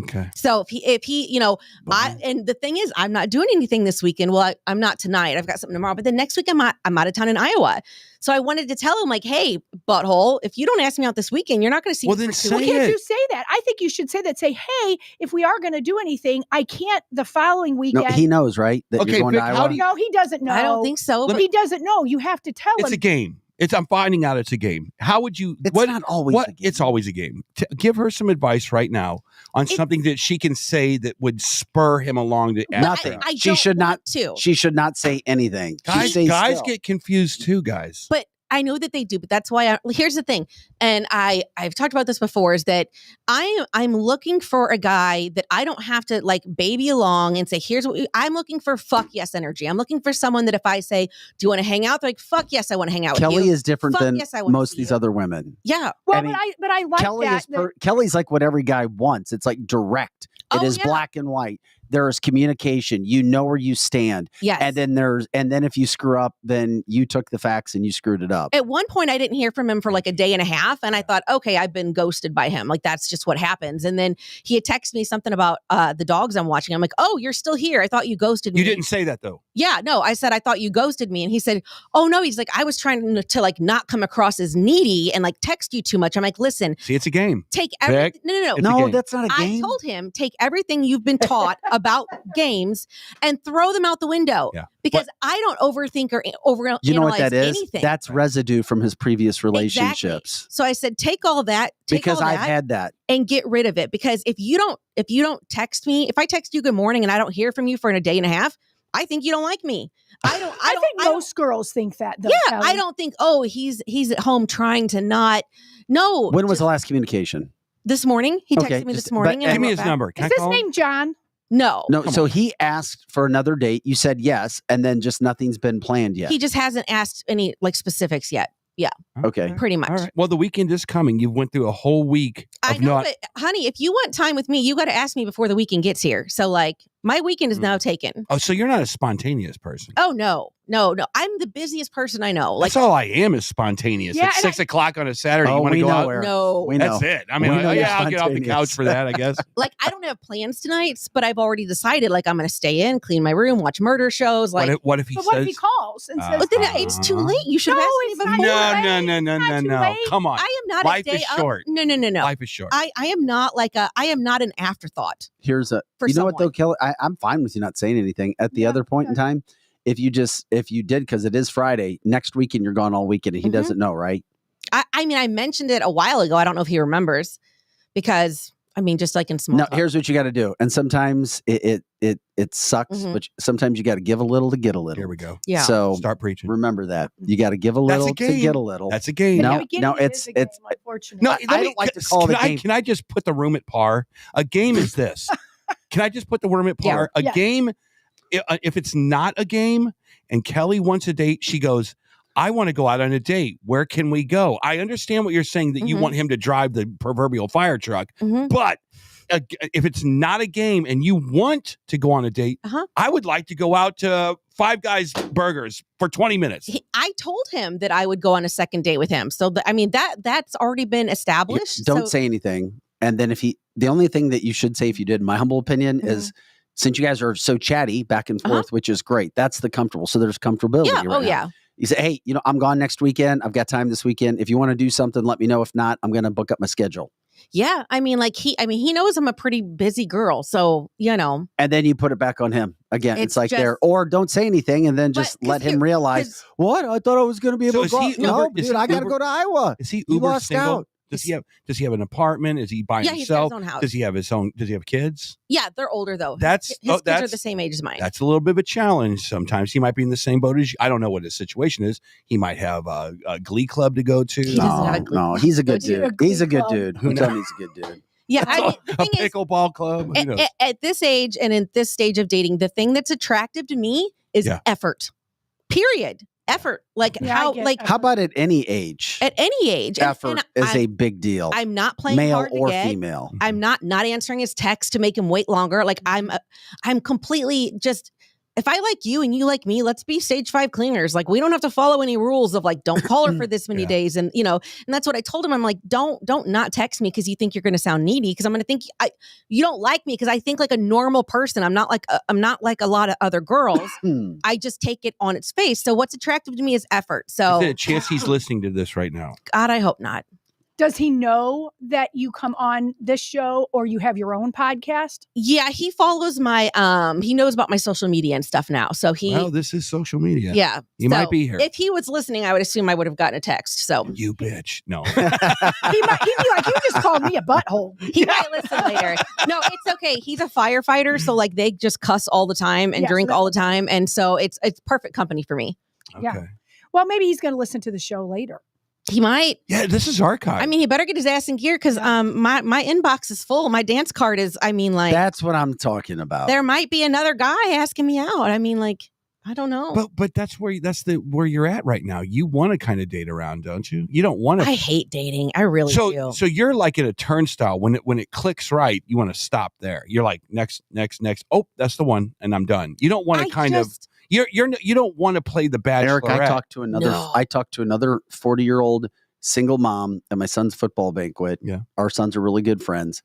Speaker 5: Okay.
Speaker 8: So if he, and the thing is, I'm not doing anything this weekend. Well, I'm not tonight. I've got something tomorrow. But then next week, I'm out of town in Iowa. So I wanted to tell him, like, hey, butthole, if you don't ask me out this weekend, you're not going to see me.
Speaker 5: Then
Speaker 8: for 2
Speaker 5: say
Speaker 8: weeks.
Speaker 1: Can't you say that? I think you should say that. Say, hey, if we are going to do anything, I can't the following weekend.
Speaker 2: No, he knows, right? That you're going to Iowa.
Speaker 1: No, he doesn't know.
Speaker 8: I don't think so.
Speaker 1: He doesn't know. You have to tell him.
Speaker 5: It's a game. I'm finding out it's a game. How would you?
Speaker 2: It's not always a game.
Speaker 5: It's always a game. Give her some advice right now on something that she can say that would spur him along to ask.
Speaker 2: Nothing. She should not. She should not say anything.
Speaker 5: Guys get confused too, guys.
Speaker 8: But I know that they do, but that's why here's the thing. And I've talked about this before is that I'm looking for a guy that I don't have to like baby along and say, here's what I'm looking for. Fuck yes energy. I'm looking for someone that if I say, do you want to hang out? They're like, fuck yes, I want to hang out with you.
Speaker 2: Kelly is different than
Speaker 8: yes,
Speaker 2: most of these other women.
Speaker 8: Yeah.
Speaker 1: Well, but I like
Speaker 2: Kelly
Speaker 1: that.
Speaker 2: Kelly's like what every guy wants. It's like direct. It is black and white. There is communication. You know where you stand.
Speaker 8: Yes.
Speaker 2: And then if you screw up, then you took the facts and you screwed it up.
Speaker 8: At one point, I didn't hear from him for like a day and a half. And I thought, okay, I've been ghosted by him. Like, that's just what happens. And then he had texted me something about the dogs I'm watching. I'm like, oh, you're still here. I thought you ghosted me.
Speaker 5: You didn't say that, though.
Speaker 8: Yeah, no, I said, I thought you ghosted me. And he said, oh, no. He's like, I was trying to like not come across as needy and like text you too much. I'm like, listen.
Speaker 5: See, it's a game.
Speaker 8: Take everything. No.
Speaker 2: No, that's not a game.
Speaker 8: I told him, take everything you've been taught about games and throw them out the window.
Speaker 5: Yeah.
Speaker 8: Because I don't overthink or overanalyze
Speaker 2: You know what that is?
Speaker 8: anything.
Speaker 2: That's residue from his previous relationships.
Speaker 8: Exactly. So I said, take all that.
Speaker 2: I've had that.
Speaker 8: And get rid of it. Because if you don't text me, if I text you good morning and I don't hear from you for a day and a half, I think you don't like me. I
Speaker 1: think most girls think that, though.
Speaker 8: Yeah,
Speaker 1: Kelly.
Speaker 8: I don't think, oh, he's at home trying to not. No.
Speaker 2: When was the last communication?
Speaker 8: This morning. He texted me this morning.
Speaker 5: Give me his number.
Speaker 1: Is his name John?
Speaker 8: No.
Speaker 2: So he asked for another date. You said yes, and then just nothing's been planned yet.
Speaker 8: He just hasn't asked any like specifics yet. Yeah.
Speaker 2: Okay.
Speaker 8: Pretty much.
Speaker 5: All right. Well, the weekend is coming. You went through a whole week of
Speaker 8: I know, but honey, if you want time with me, you got to ask me before the weekend gets here. So like my weekend is now taken.
Speaker 5: Oh, so you're not a spontaneous person.
Speaker 8: Oh, no. I'm the busiest person I know.
Speaker 5: That's all I am is spontaneous.
Speaker 1: Yeah,
Speaker 5: At 6 o'clock on a Saturday, you want to go out?
Speaker 8: No.
Speaker 2: We know.
Speaker 5: That's it. I mean,
Speaker 2: We know you're
Speaker 5: I'll get off the
Speaker 2: spontaneous.
Speaker 5: couch for that, I guess.
Speaker 8: Like, I don't have plans tonight, but I've already decided, like, I'm going to stay in, clean my room, watch murder shows. Like,
Speaker 5: what if he
Speaker 1: But
Speaker 5: says?
Speaker 1: what if he calls and says,
Speaker 8: but then it's too late. You should have asked me before.
Speaker 5: No. Come on.
Speaker 8: I am not
Speaker 5: Life
Speaker 8: a day
Speaker 5: is
Speaker 8: up.
Speaker 5: short.
Speaker 8: No.
Speaker 5: Life is short.
Speaker 8: I am not like I am not an afterthought.
Speaker 2: You know what though, Kelly? I'm fine with you not saying anything. At the other point in time, if you did, because it is Friday, next weekend you're gone all weekend and he doesn't know, right?
Speaker 8: I mean, I mentioned it a while ago. I don't know if he remembers because I mean, just like in small
Speaker 2: No,
Speaker 8: talk.
Speaker 2: here's what you got to do. And sometimes it sucks,
Speaker 8: Mhm.
Speaker 2: but sometimes you got to give a little to get a little.
Speaker 5: Here we go.
Speaker 8: Yeah.
Speaker 2: So
Speaker 5: Start preaching.
Speaker 2: remember that. You got to give a little to
Speaker 5: game.
Speaker 2: get a little.
Speaker 5: That's a game.
Speaker 1: In the
Speaker 2: No,
Speaker 1: beginning,
Speaker 2: no,
Speaker 1: it
Speaker 2: it's
Speaker 1: is a game, unfortunately.
Speaker 5: No,
Speaker 2: I don't like to call it a game.
Speaker 5: Can I just put the room at par? A game is this. Can I just put the room at par? A
Speaker 1: Yeah.
Speaker 5: game, if it's not a game and Kelly wants a date, she goes, I want to go out on a date. Where can we go? I understand what you're saying, that you
Speaker 8: Mhm.
Speaker 5: want him to drive the proverbial fire truck,
Speaker 8: Mhm.
Speaker 5: but if it's not a game and you want to go on a date,
Speaker 8: Uh-huh.
Speaker 5: I would like to go out to Five Guys Burgers for 20 minutes.
Speaker 8: I told him that I would go on a second date with him. So I mean that's already been established.
Speaker 2: Don't
Speaker 8: So-
Speaker 2: say anything. And then the only thing that you should say, if you did, in my humble opinion, is since you guys are so chatty back and forth, which is great. That's the comfortable. So there's comfortability.
Speaker 8: Yeah.
Speaker 2: right
Speaker 8: Oh
Speaker 2: now.
Speaker 8: yeah.
Speaker 2: You say, hey, I'm gone next weekend. I've got time this weekend. If you want to do something, let me know. If not, I'm going to book up my schedule.
Speaker 8: Yeah. I mean, like he knows I'm a pretty busy girl. So,
Speaker 2: And then you put it back on him again. It's like
Speaker 8: just-
Speaker 2: there, or don't say anything and then
Speaker 8: But-
Speaker 2: just
Speaker 8: 'cause
Speaker 2: let him
Speaker 8: here-
Speaker 2: realize,
Speaker 8: 'cause-
Speaker 2: what? I thought I was going to be able
Speaker 5: So
Speaker 2: to
Speaker 5: is
Speaker 2: go.
Speaker 5: he
Speaker 2: No,
Speaker 5: Uber- is
Speaker 2: dude,
Speaker 5: he
Speaker 2: I got to
Speaker 5: Uber-
Speaker 2: go to Iowa.
Speaker 5: Is he
Speaker 2: You
Speaker 5: uber
Speaker 2: lost
Speaker 5: single?
Speaker 2: out.
Speaker 5: Does he have an apartment? Is he by
Speaker 8: Yeah, he's got
Speaker 5: himself?
Speaker 8: his own house.
Speaker 5: Does he have kids?
Speaker 8: Yeah, they're older though.
Speaker 5: That's
Speaker 8: his kids are
Speaker 5: that's
Speaker 8: the same age as mine.
Speaker 5: that's a little bit of a challenge sometimes. He might be in the same boat as you. I don't know what his situation is. He might have a glee club to go to.
Speaker 8: He doesn't have a glee
Speaker 2: No, he's a good
Speaker 1: Go to a
Speaker 2: dude. He's a
Speaker 1: glee
Speaker 2: good
Speaker 1: club.
Speaker 2: dude. Who told me he's a good dude?
Speaker 8: Yeah, I mean, the
Speaker 5: a
Speaker 8: thing is,
Speaker 5: pickleball club. Who knows?
Speaker 8: at this age and in this stage of dating, the thing that's attractive to me is
Speaker 5: Yeah.
Speaker 8: effort. Period. Effort. Like
Speaker 1: Yeah, I
Speaker 8: how
Speaker 1: get
Speaker 8: like
Speaker 1: effort.
Speaker 2: How about at any age?
Speaker 8: at any age.
Speaker 2: Effort is
Speaker 8: I'm,
Speaker 2: a big deal.
Speaker 8: I'm not playing
Speaker 2: male
Speaker 8: hard to
Speaker 2: or
Speaker 8: get.
Speaker 2: female.
Speaker 8: I'm not answering his text to make him wait longer. Like I'm completely just. If I like you and you like me, let's be stage 5 cleaners. Like we don't have to follow any rules of like don't call her for this many
Speaker 5: Yeah.
Speaker 8: days, and and that's what I told him. I'm like, don't not text me because you think you're going to sound needy, because I'm going to think you don't like me because I think like a normal person. I'm not like a lot of other girls. I just take it on its face. So what's attractive to me is effort. So
Speaker 5: Is there a chance he's listening to this right now?
Speaker 8: God, I hope not.
Speaker 1: Does he know that you come on this show or you have your own podcast?
Speaker 8: Yeah, he follows my he knows about my social media and stuff now. So he
Speaker 5: Well, this is social media.
Speaker 8: yeah.
Speaker 5: He might be here.
Speaker 8: If he was listening, I would assume I would have gotten a text. So
Speaker 5: You bitch. No.
Speaker 1: He'd be like, you just called me a butthole.
Speaker 8: he might listen later. No, it's okay. He's a firefighter, so like they just cuss all the time and
Speaker 1: Yes,
Speaker 8: drink
Speaker 1: that-
Speaker 8: all the time, and so it's perfect company for me.
Speaker 5: Okay.
Speaker 1: Yeah. Well, maybe he's going to listen to the show later.
Speaker 8: He might.
Speaker 5: Yeah, this is archive.
Speaker 8: I mean, he better get his ass in gear because my inbox is full. My dance card is. I mean, like
Speaker 2: That's what I'm talking about.
Speaker 8: there might be another guy asking me out. I mean, like I don't know.
Speaker 5: but that's where you're at right now. You want to kind of date around, don't you? You don't want to.
Speaker 8: I hate dating. I really do.
Speaker 5: So you're like at a turnstile when it clicks right. You want to stop there. You're like next. Oh, that's the one, and I'm done. You don't want to you don't want to play the bachelorette.
Speaker 2: Eric, I talked to another.
Speaker 8: No.
Speaker 2: I talked to another 40-year-old single mom at my son's football banquet.
Speaker 5: Yeah.
Speaker 2: Our sons are really good friends,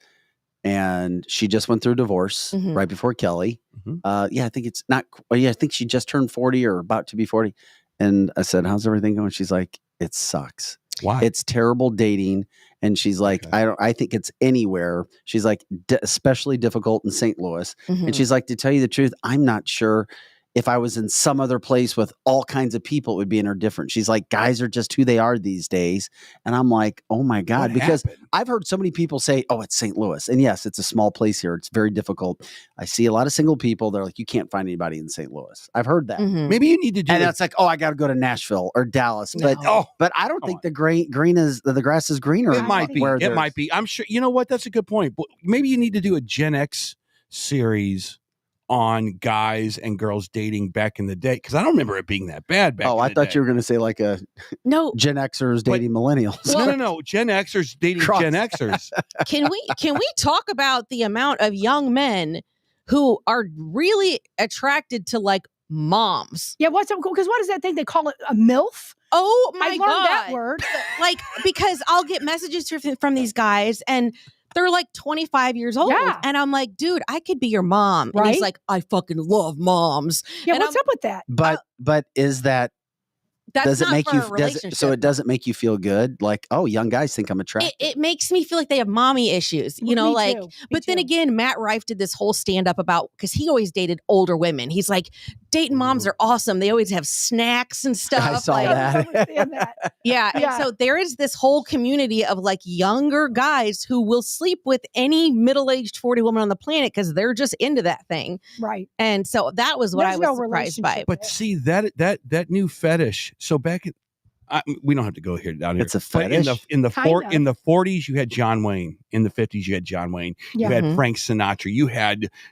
Speaker 2: and she just went through a divorce
Speaker 8: Mhm.
Speaker 2: right before Kelly.
Speaker 5: Mhm.
Speaker 2: I think it's not. I think she just turned 40 or about to be 40. And I said, "How's everything going?" She's like, "It sucks.
Speaker 5: Why?
Speaker 2: It's terrible dating." And she's like,
Speaker 5: Okay.
Speaker 2: I think it's anywhere. She's like, especially difficult in St. Louis.
Speaker 8: Mhm.
Speaker 2: And she's like, to tell you the truth, I'm not sure if I was in some other place with all kinds of people, it would be different. She's like, guys are just who they are these days. And I'm like, oh my God,
Speaker 5: What
Speaker 2: because
Speaker 5: happened?
Speaker 2: I've heard so many people say, oh, it's St. Louis. And yes, it's a small place here. It's very difficult. I see a lot of single people. They're like, you can't find anybody in St. Louis. I've heard that.
Speaker 8: Mhm.
Speaker 5: Maybe you need to do.
Speaker 2: And
Speaker 5: it.
Speaker 2: it's like, oh, I got to go to Nashville or Dallas. But
Speaker 8: No.
Speaker 2: but I don't
Speaker 5: Come
Speaker 2: think
Speaker 5: on.
Speaker 2: the grass is greener.
Speaker 5: It might be.
Speaker 2: where
Speaker 5: It
Speaker 2: there's-
Speaker 5: might be. I'm sure. You know what? That's a good point. But maybe you need to do a Gen X series on guys and girls dating back in the day, because I don't remember it being that bad back.
Speaker 2: Oh,
Speaker 5: in
Speaker 2: I
Speaker 5: the
Speaker 2: thought
Speaker 5: day.
Speaker 2: you were going to say like a
Speaker 8: No,
Speaker 2: Gen Xers
Speaker 5: But-
Speaker 2: dating millennials.
Speaker 5: No. Gen Xers dating
Speaker 2: Cross.
Speaker 5: Gen Xers.
Speaker 8: can we talk about the amount of young men who are really attracted to like moms?
Speaker 1: Yeah, because what is that thing they call it? A MILF?
Speaker 8: Oh
Speaker 1: I
Speaker 8: my
Speaker 1: learned
Speaker 8: god!
Speaker 1: that word.
Speaker 8: Like because I'll get messages from these guys and they're like 25 years old,
Speaker 1: Yeah.
Speaker 8: and I'm like, dude, I could be your mom. And he's
Speaker 1: Right?
Speaker 8: like, I fucking love moms.
Speaker 1: Yeah,
Speaker 8: And
Speaker 1: what's
Speaker 8: I'm-
Speaker 1: up with that?
Speaker 2: But is that
Speaker 8: That's
Speaker 2: does it
Speaker 8: not
Speaker 2: make
Speaker 8: for
Speaker 2: you
Speaker 8: a relationship.
Speaker 2: so it doesn't make you feel good? Like, oh, young guys think I'm attractive.
Speaker 8: It makes me feel like they have mommy issues, you know,
Speaker 1: Me
Speaker 8: like,
Speaker 1: too. Me
Speaker 8: but then
Speaker 1: too.
Speaker 8: again, Matt Rife did this whole stand up about, because he always dated older women. He's like, dating moms are awesome. They always have snacks and stuff.
Speaker 2: I saw
Speaker 8: like,
Speaker 1: I
Speaker 2: that.
Speaker 1: understand that.
Speaker 8: Yeah.
Speaker 1: Yeah.
Speaker 8: And so there is this whole community of like younger guys who will sleep with any middle-aged 40 woman on the planet because they're just into that thing.
Speaker 1: Right.
Speaker 8: And so that was what
Speaker 1: There's
Speaker 8: I was
Speaker 1: no
Speaker 8: surprised by.
Speaker 1: relationship.
Speaker 5: But see that new fetish. So back in, we don't have to go here down here.
Speaker 2: It's a
Speaker 5: But
Speaker 2: fetish.
Speaker 5: in the
Speaker 1: Kind of.
Speaker 5: in the 40s, you had John Wayne. In the 50s, you had John Wayne.
Speaker 1: Yeah.
Speaker 5: You had
Speaker 8: Mhm.
Speaker 5: Frank Sinatra.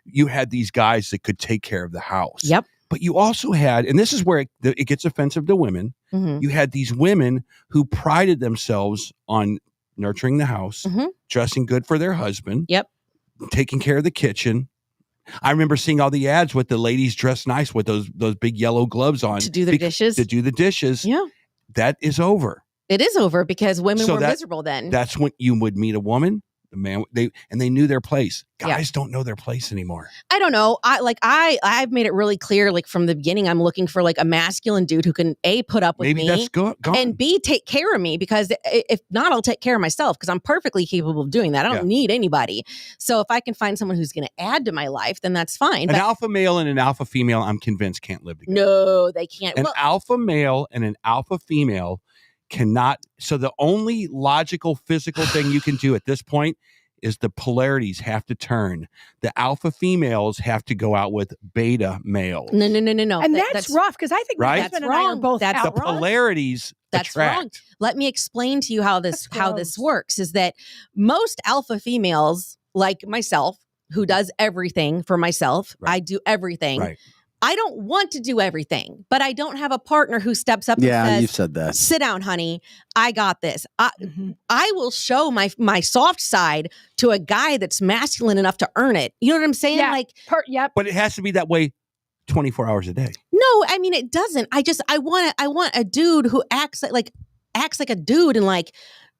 Speaker 5: You had these guys that could take care of the house.
Speaker 8: Yep.
Speaker 5: But you also had, and this is where it gets offensive to women.
Speaker 8: Mhm.
Speaker 5: You had these women who prided themselves on nurturing the house,
Speaker 8: Mhm.
Speaker 5: dressing good for their husband.
Speaker 8: Yep.
Speaker 5: Taking care of the kitchen. I remember seeing all the ads with the ladies dressed nice with those big yellow gloves on
Speaker 8: To do their dishes.
Speaker 5: To do the dishes.
Speaker 8: Yeah.
Speaker 5: That is over.
Speaker 8: It is over because women
Speaker 5: So
Speaker 8: were
Speaker 5: that-
Speaker 8: miserable then.
Speaker 5: That's when you would meet a woman, the man, they knew their place.
Speaker 8: Yeah.
Speaker 5: Guys don't know their place anymore.
Speaker 8: I don't know. I've made it really clear, like from the beginning, I'm looking for like a masculine dude who can A, put up with
Speaker 5: Maybe
Speaker 8: me,
Speaker 5: that's gone.
Speaker 8: and B, take care of me, because if not, I'll take care of myself because I'm perfectly capable of doing that. I don't
Speaker 5: Yeah.
Speaker 8: need anybody. So if I can find someone who's going to add to my life, then that's fine.
Speaker 5: An
Speaker 8: But
Speaker 5: alpha male and an alpha female, I'm convinced, can't live together.
Speaker 8: no, they can't.
Speaker 5: An
Speaker 8: Well,
Speaker 5: alpha male and an alpha female cannot. So the only logical physical thing you can do at this point is the polarities have to turn. The alpha females have to go out with beta males.
Speaker 8: no.
Speaker 1: And that's rough because I think
Speaker 5: Right?
Speaker 1: my husband
Speaker 8: That's
Speaker 1: and I are
Speaker 8: wrong.
Speaker 1: both
Speaker 8: That's
Speaker 5: The
Speaker 1: alpha.
Speaker 8: wrong.
Speaker 5: polarities
Speaker 8: That's
Speaker 5: attract.
Speaker 8: wrong. Let me explain to you how this
Speaker 1: That's gross.
Speaker 8: works. Is that most alpha females, like myself, who does everything for myself,
Speaker 5: Right.
Speaker 8: I do everything.
Speaker 5: Right.
Speaker 8: I don't want to do everything, but I don't have a partner who steps up
Speaker 2: Yeah,
Speaker 8: and
Speaker 2: you
Speaker 8: says,
Speaker 2: said that.
Speaker 8: "Sit down, honey. I got this."
Speaker 1: Mhm.
Speaker 8: I will show my soft side to a guy that's masculine enough to earn it. You know what I'm saying?
Speaker 1: Yeah.
Speaker 8: Like,
Speaker 1: Yep.
Speaker 5: But it has to be that way 24 hours a day.
Speaker 8: no, I mean it doesn't. I want a dude who acts like a dude and like,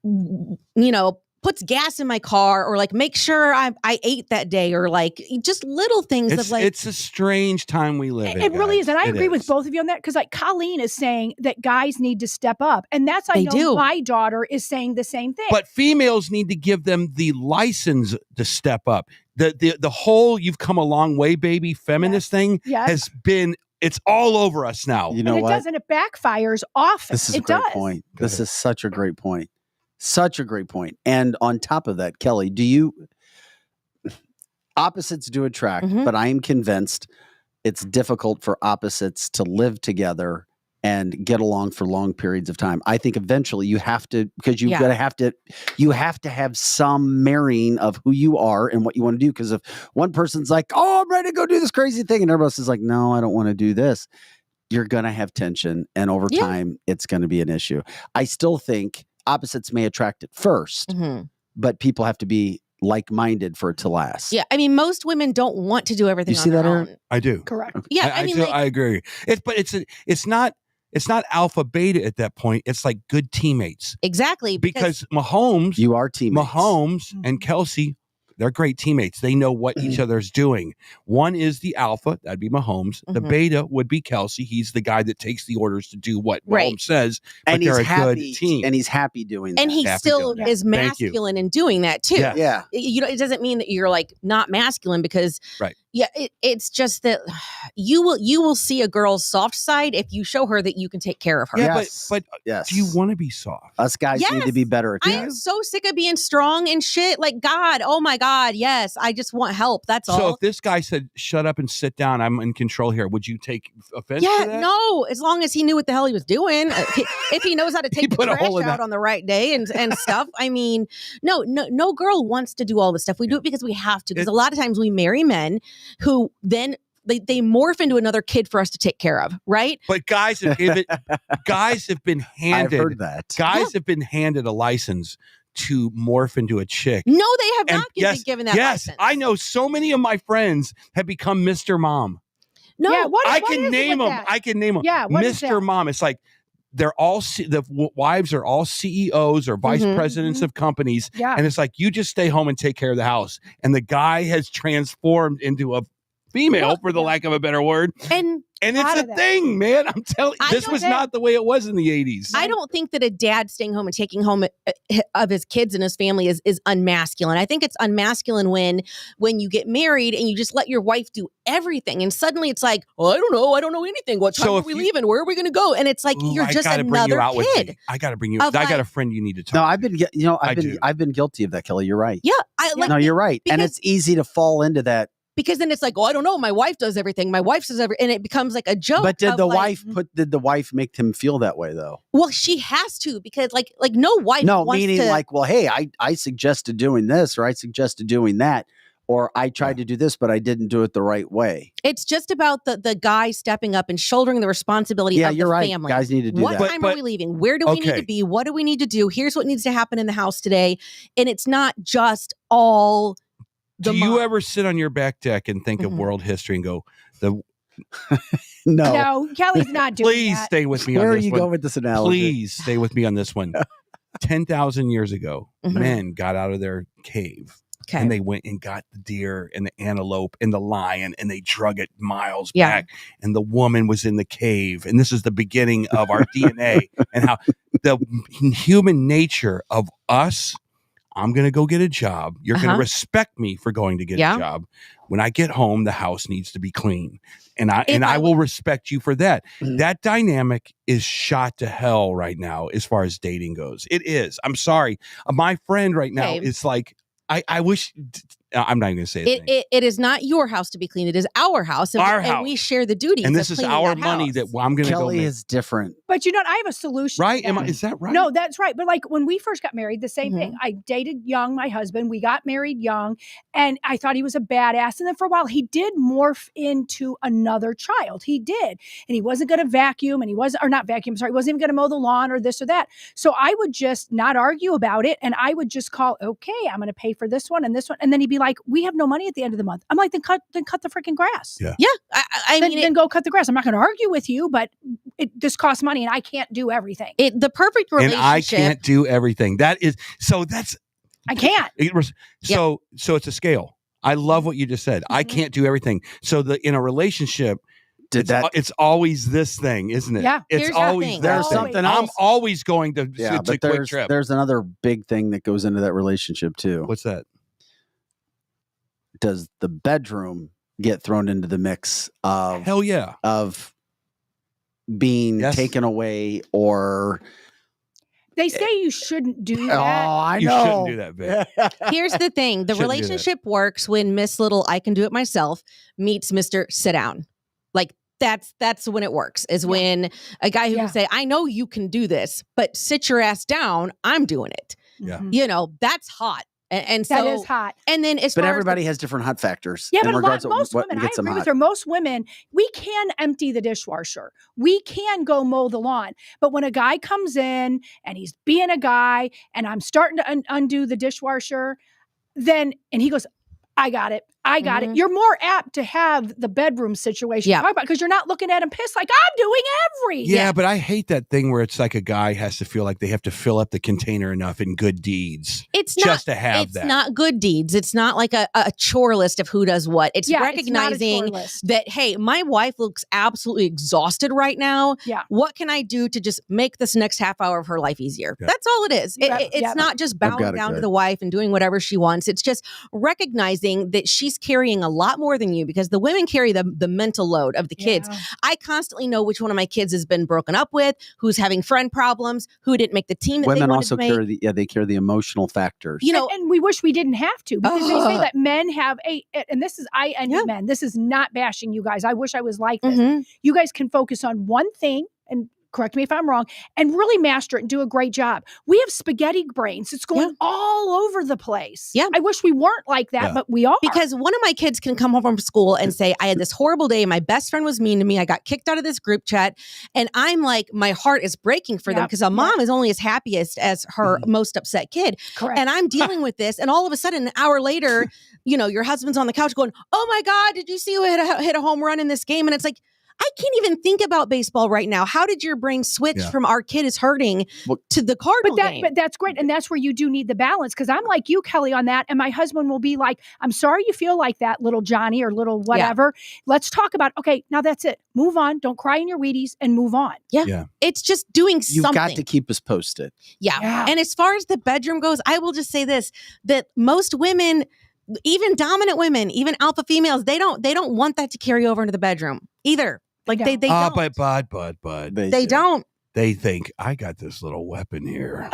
Speaker 8: you know, puts gas in my car, or like make sure I ate that day, or like just little things of like.
Speaker 5: It's a strange time we live in.
Speaker 1: It really
Speaker 5: guys.
Speaker 1: is. And I
Speaker 5: It
Speaker 1: agree with
Speaker 5: is.
Speaker 1: both of you on that because, like, Colleen is saying that guys need to step up. And that's, I
Speaker 8: They
Speaker 1: know
Speaker 8: do.
Speaker 1: my daughter is saying the same thing.
Speaker 5: But females need to give them the license to step up. The whole "you've come a long way, baby" feminist thing
Speaker 1: yes.
Speaker 5: has been. It's all over us now.
Speaker 2: You know
Speaker 1: and it
Speaker 2: what?
Speaker 1: doesn't. It backfires often.
Speaker 2: This is a
Speaker 1: it
Speaker 2: great
Speaker 1: does.
Speaker 2: point. This is such a great point. Such a great point. And on top of that, Kelly, opposites do attract,
Speaker 8: Mhm.
Speaker 2: but I am convinced it's difficult for opposites to live together and get along for long periods of time. I think eventually you have to, because you have to have some marrying of who you are and what you want to do. Because if one person's like, "Oh, I'm ready to go do this crazy thing," and everybody else is like, "No, I don't want to do this," you're going to have tension. And over
Speaker 8: Yeah.
Speaker 2: time, it's going to be an issue. I still think opposites may attract at 1st,
Speaker 8: Mhm.
Speaker 2: but people have to be like-minded for it to last.
Speaker 8: Yeah, I mean, most women don't want to do everything
Speaker 2: You
Speaker 8: on
Speaker 2: see
Speaker 8: their
Speaker 2: that, Aaron?
Speaker 8: own.
Speaker 5: I do.
Speaker 1: Correct.
Speaker 8: Yeah, I mean,
Speaker 5: do-
Speaker 8: like,
Speaker 5: I agree. It's not alpha beta at that point. It's like good teammates
Speaker 8: exactly
Speaker 5: because Mahomes,
Speaker 2: You are teammates.
Speaker 5: Mahomes and Kelsey, they're great teammates. They know what each other's doing. One is the alpha, that'd be Mahomes. The
Speaker 8: Mhm.
Speaker 5: beta would be Kelsey. He's the guy that takes the orders to do what
Speaker 8: Right.
Speaker 5: Mahomes says.
Speaker 2: And
Speaker 5: but they're
Speaker 2: he's
Speaker 5: a good
Speaker 2: happy.
Speaker 5: team.
Speaker 2: And he's happy doing that.
Speaker 8: and he
Speaker 5: Happy
Speaker 8: still
Speaker 5: doing that.
Speaker 8: is
Speaker 5: Thank you.
Speaker 8: masculine in doing that too.
Speaker 5: Yeah.
Speaker 2: Yeah.
Speaker 8: You know, it doesn't mean that you're like not masculine because
Speaker 5: Right.
Speaker 8: Yeah, it's just that you will see a girl's soft side if you show her that you can take care of her.
Speaker 5: Yeah,
Speaker 2: Yes.
Speaker 5: but
Speaker 2: Yes.
Speaker 5: do you want to be soft?
Speaker 2: Us guys need to
Speaker 8: Yes.
Speaker 2: be better at
Speaker 8: I
Speaker 2: that.
Speaker 8: am so sick of being strong and shit. Like, God, oh my God, yes. I just want help. That's
Speaker 5: So
Speaker 8: all.
Speaker 5: if this guy said, "Shut up and sit down, I'm in control here," would you take offense to
Speaker 8: Yeah,
Speaker 5: that?
Speaker 8: no, as long as he knew what the hell he was doing. If he knows how to take the
Speaker 5: put a
Speaker 8: trash
Speaker 5: hole in
Speaker 8: out
Speaker 5: that.
Speaker 8: on the right day and stuff. I mean, no girl wants to do all this stuff. We do it because we have to. Because a lot of times we marry men who then they morph into another kid for us to take care of, right?
Speaker 5: But guys have been
Speaker 2: I've
Speaker 5: handed
Speaker 2: heard that.
Speaker 5: guys have been handed a license to morph into a chick.
Speaker 8: No, they have
Speaker 5: And
Speaker 8: not been given that
Speaker 5: yes,
Speaker 8: license.
Speaker 5: I know so many of my friends have become Mr. Mom.
Speaker 8: No,
Speaker 1: Yeah, what
Speaker 5: I
Speaker 1: is
Speaker 5: can
Speaker 1: it
Speaker 5: name
Speaker 1: with
Speaker 5: them.
Speaker 1: that?
Speaker 5: I can name them.
Speaker 1: Yeah, what is
Speaker 5: Mr.
Speaker 1: that?
Speaker 5: Mom. It's like they're all the wives are all CEOs or vice
Speaker 8: Mhm.
Speaker 5: presidents of companies,
Speaker 1: Yeah.
Speaker 5: and it's like you just stay home and take care of the house. And the guy has transformed into a female, for the lack of a better word.
Speaker 8: And
Speaker 5: it's a thing, man. I'm telling you, this was not the way it was in the 80s.
Speaker 8: I don't think that a dad staying home and taking home of his kids and his family is unmasculine. I think it's unmasculine when you get married and you just let your wife do everything. And suddenly it's like, oh, I don't know anything. What time are we leaving? Where are we going to go? And it's like, you're just another kid.
Speaker 5: I got to bring you. I got a friend you need to talk to.
Speaker 2: No, I've been guilty of that, Kelly. You're right.
Speaker 8: Yeah.
Speaker 2: You're right. And it's easy to fall into that.
Speaker 8: Because then it's like, oh, I don't know. My wife does everything. My wife does everything. And it becomes like a joke.
Speaker 2: But did the wife make him feel that way though?
Speaker 8: Well, she has to, because like no wife wants
Speaker 2: meaning
Speaker 8: to,
Speaker 2: like, well, hey, I suggested doing this, or I suggested doing that, or I tried to do this, but I didn't do it the right way.
Speaker 8: It's just about the guy stepping up and shouldering the responsibility of the family.
Speaker 2: Guys need to do
Speaker 8: that. What time are we leaving? Where do we need to be? What do we need to do? Here's what needs to happen in the house today. And it's not just all
Speaker 5: do you ever sit on your back deck and think of world history and go,
Speaker 1: No, Kelly's not doing
Speaker 5: Please
Speaker 1: that.
Speaker 5: stay with me on
Speaker 2: Where
Speaker 5: this
Speaker 2: are you
Speaker 5: one.
Speaker 2: going with this analogy?
Speaker 5: Please stay with me on this one. 10,000 years ago, men got out of their cave.
Speaker 8: Okay.
Speaker 5: And they went and got the deer and the antelope and the lion, and they drug it miles back. And the woman was in the cave. And this is the beginning of our DNA and how the human nature of us. I'm going to go get a job. You're going to respect me for going to get a job. When I get home, the house needs to be clean. And I will respect you for that. That dynamic is shot to hell right now as far as dating goes. It is. I'm sorry. My friend right now is like, I wish I'm not even going to say
Speaker 8: it is not your house to be clean. It is our house. And
Speaker 5: our house.
Speaker 8: And we share the duties.
Speaker 5: And this is our money
Speaker 8: house.
Speaker 5: that I'm going to go
Speaker 2: Kelly
Speaker 5: make.
Speaker 2: is different.
Speaker 1: But you know what? I have a solution.
Speaker 5: Right? Is that right?
Speaker 1: No, that's right. But like when we first got married, the same thing. I dated young, my husband. We got married young, and I thought he was a badass. And then for a while, he did morph into another child. He did. And he wasn't going to vacuum, and he wasn't even going to mow the lawn or this or that. So I would just not argue about it. And I would just call, okay, I'm going to pay for this one and this one. And then he'd be like, we have no money at the end of the month. I'm like, then cut the freaking grass.
Speaker 5: Yeah.
Speaker 8: I mean,
Speaker 1: then go cut the grass. I'm not going to argue with you, but this costs money and I can't do everything.
Speaker 8: The perfect relationship.
Speaker 5: And I can't do everything. I
Speaker 1: can't.
Speaker 5: So it's a scale. I love what you just said. I can't do everything. So in a relationship, it's always this thing, isn't it?
Speaker 1: Yeah.
Speaker 5: It's always
Speaker 2: there's something else.
Speaker 5: I'm always going to Quick Trip.
Speaker 2: There's another big thing that goes into that relationship too.
Speaker 5: What's that?
Speaker 2: Does the bedroom get thrown into the mix of
Speaker 5: hell yeah
Speaker 2: of being taken away, or
Speaker 1: they say you shouldn't do that.
Speaker 2: Oh, I know.
Speaker 5: You shouldn't do that, babe.
Speaker 8: Here's the thing. The relationship works when Miss Little I can do it myself meets Mr. Sit down. Like that's when it works, is when a guy who can say, I know you can do this, but sit your ass down. I'm doing it.
Speaker 5: Yeah.
Speaker 8: You know, that's hot. And so
Speaker 1: that is hot.
Speaker 8: And then
Speaker 2: but everybody has different hot factors.
Speaker 1: Yeah, but most women, I agree with her. Most women, we can empty the dishwasher. We can go mow the lawn. But when a guy comes in and he's being a guy and I'm starting to undo the dishwasher, and he goes, I got it. You're more apt to have the bedroom situation talk about, because you're not looking at him pissed like I'm doing everything.
Speaker 5: Yeah, but I hate that thing where it's like a guy has to feel like they have to fill up the container enough in good deeds.
Speaker 8: It's not good deeds. It's not like a chore list of who does what. It's recognizing that, hey, my wife looks absolutely exhausted right now.
Speaker 1: Yeah.
Speaker 8: What can I do to just make this next half hour of her life easier? Yeah. That's all it is. It's not just bowing down to the wife and doing whatever she wants. It's just recognizing that she's carrying a lot more than you, because the women carry the mental load of the kids. I constantly know which one of my kids has been broken up with, who's having friend problems, who didn't make the team that
Speaker 2: women
Speaker 8: they
Speaker 2: also
Speaker 8: wanted to make.
Speaker 2: they carry the emotional factors.
Speaker 1: You know, and we wish we didn't have to, because they say that men have and this is, I envy men. This is not bashing you guys. I wish I was like this. You guys can focus on one thing, and correct me if I'm wrong, and really master it and do a great job. We have spaghetti brains. It's going all over the place.
Speaker 8: Yeah.
Speaker 1: I wish we weren't like that, but we are.
Speaker 8: Because one of my kids can come home from school and say, I had this horrible day. My best friend was mean to me. I got kicked out of this group chat. And I'm like, my heart is breaking for them, because a mom is only as happy as her most upset kid.
Speaker 1: Correct.
Speaker 8: And I'm dealing with this. And all of a sudden, an hour later, your husband's on the couch going, oh my God, did you see who hit a home run in this game? And it's like, I can't even think about baseball right now. How did your brain switch
Speaker 5: Yeah.
Speaker 8: from our kid is hurting to the Cardinal game?
Speaker 1: But that's great. And that's where you do need the balance. Because I'm like you, Kelly, on that. And my husband will be like, I'm sorry you feel like that, little Johnny or little whatever. Let's talk about, okay, now that's it. Move on. Don't cry in your Wheaties and move on.
Speaker 5: Yeah.
Speaker 8: It's just doing
Speaker 2: You've
Speaker 8: something.
Speaker 2: got to keep us posted.
Speaker 8: Yeah. And as far as the bedroom goes, I will just say this, that most women, even dominant women, even alpha females, they don't want that to carry over into the bedroom either. Like they don't.
Speaker 5: But
Speaker 8: They don't.
Speaker 5: They think, I got this little weapon here.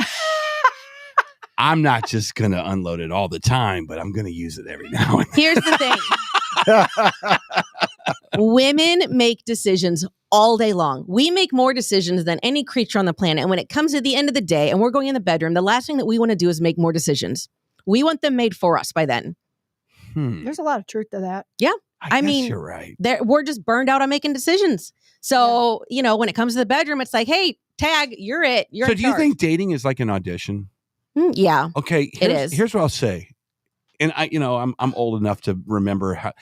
Speaker 5: I'm not just going to unload it all the time, but I'm going to use it every now and then.
Speaker 8: Here's the thing. Women make decisions all day long. We make more decisions than any creature on the planet. And when it comes to the end of the day and we're going in the bedroom, the last thing that we want to do is make more decisions. We want them made for us by then.
Speaker 1: There's a lot of truth to that.
Speaker 8: Yeah.
Speaker 5: I
Speaker 8: I
Speaker 5: guess
Speaker 8: mean,
Speaker 5: you're right.
Speaker 8: we're just burned out on making decisions. So, when it comes to the bedroom, it's like, hey, tag, you're it. You're
Speaker 5: So
Speaker 8: in
Speaker 5: do you
Speaker 8: charge.
Speaker 5: think dating is like an audition?
Speaker 8: Yeah.
Speaker 5: Okay,
Speaker 8: It is.
Speaker 5: Here's what I'll say. And I'm old enough to remember how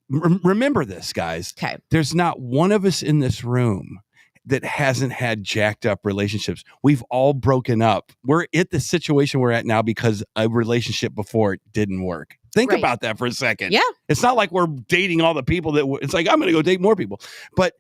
Speaker 5: remember this, guys.
Speaker 8: Okay.
Speaker 5: There's not one of us in this room that hasn't had jacked up relationships. We've all broken up. We're at the situation we're at now because a relationship before it didn't work. Think
Speaker 8: Right.
Speaker 5: about that for a second.
Speaker 8: Yeah.
Speaker 5: It's not like we're dating all the people it's like, I'm going to go date more people. But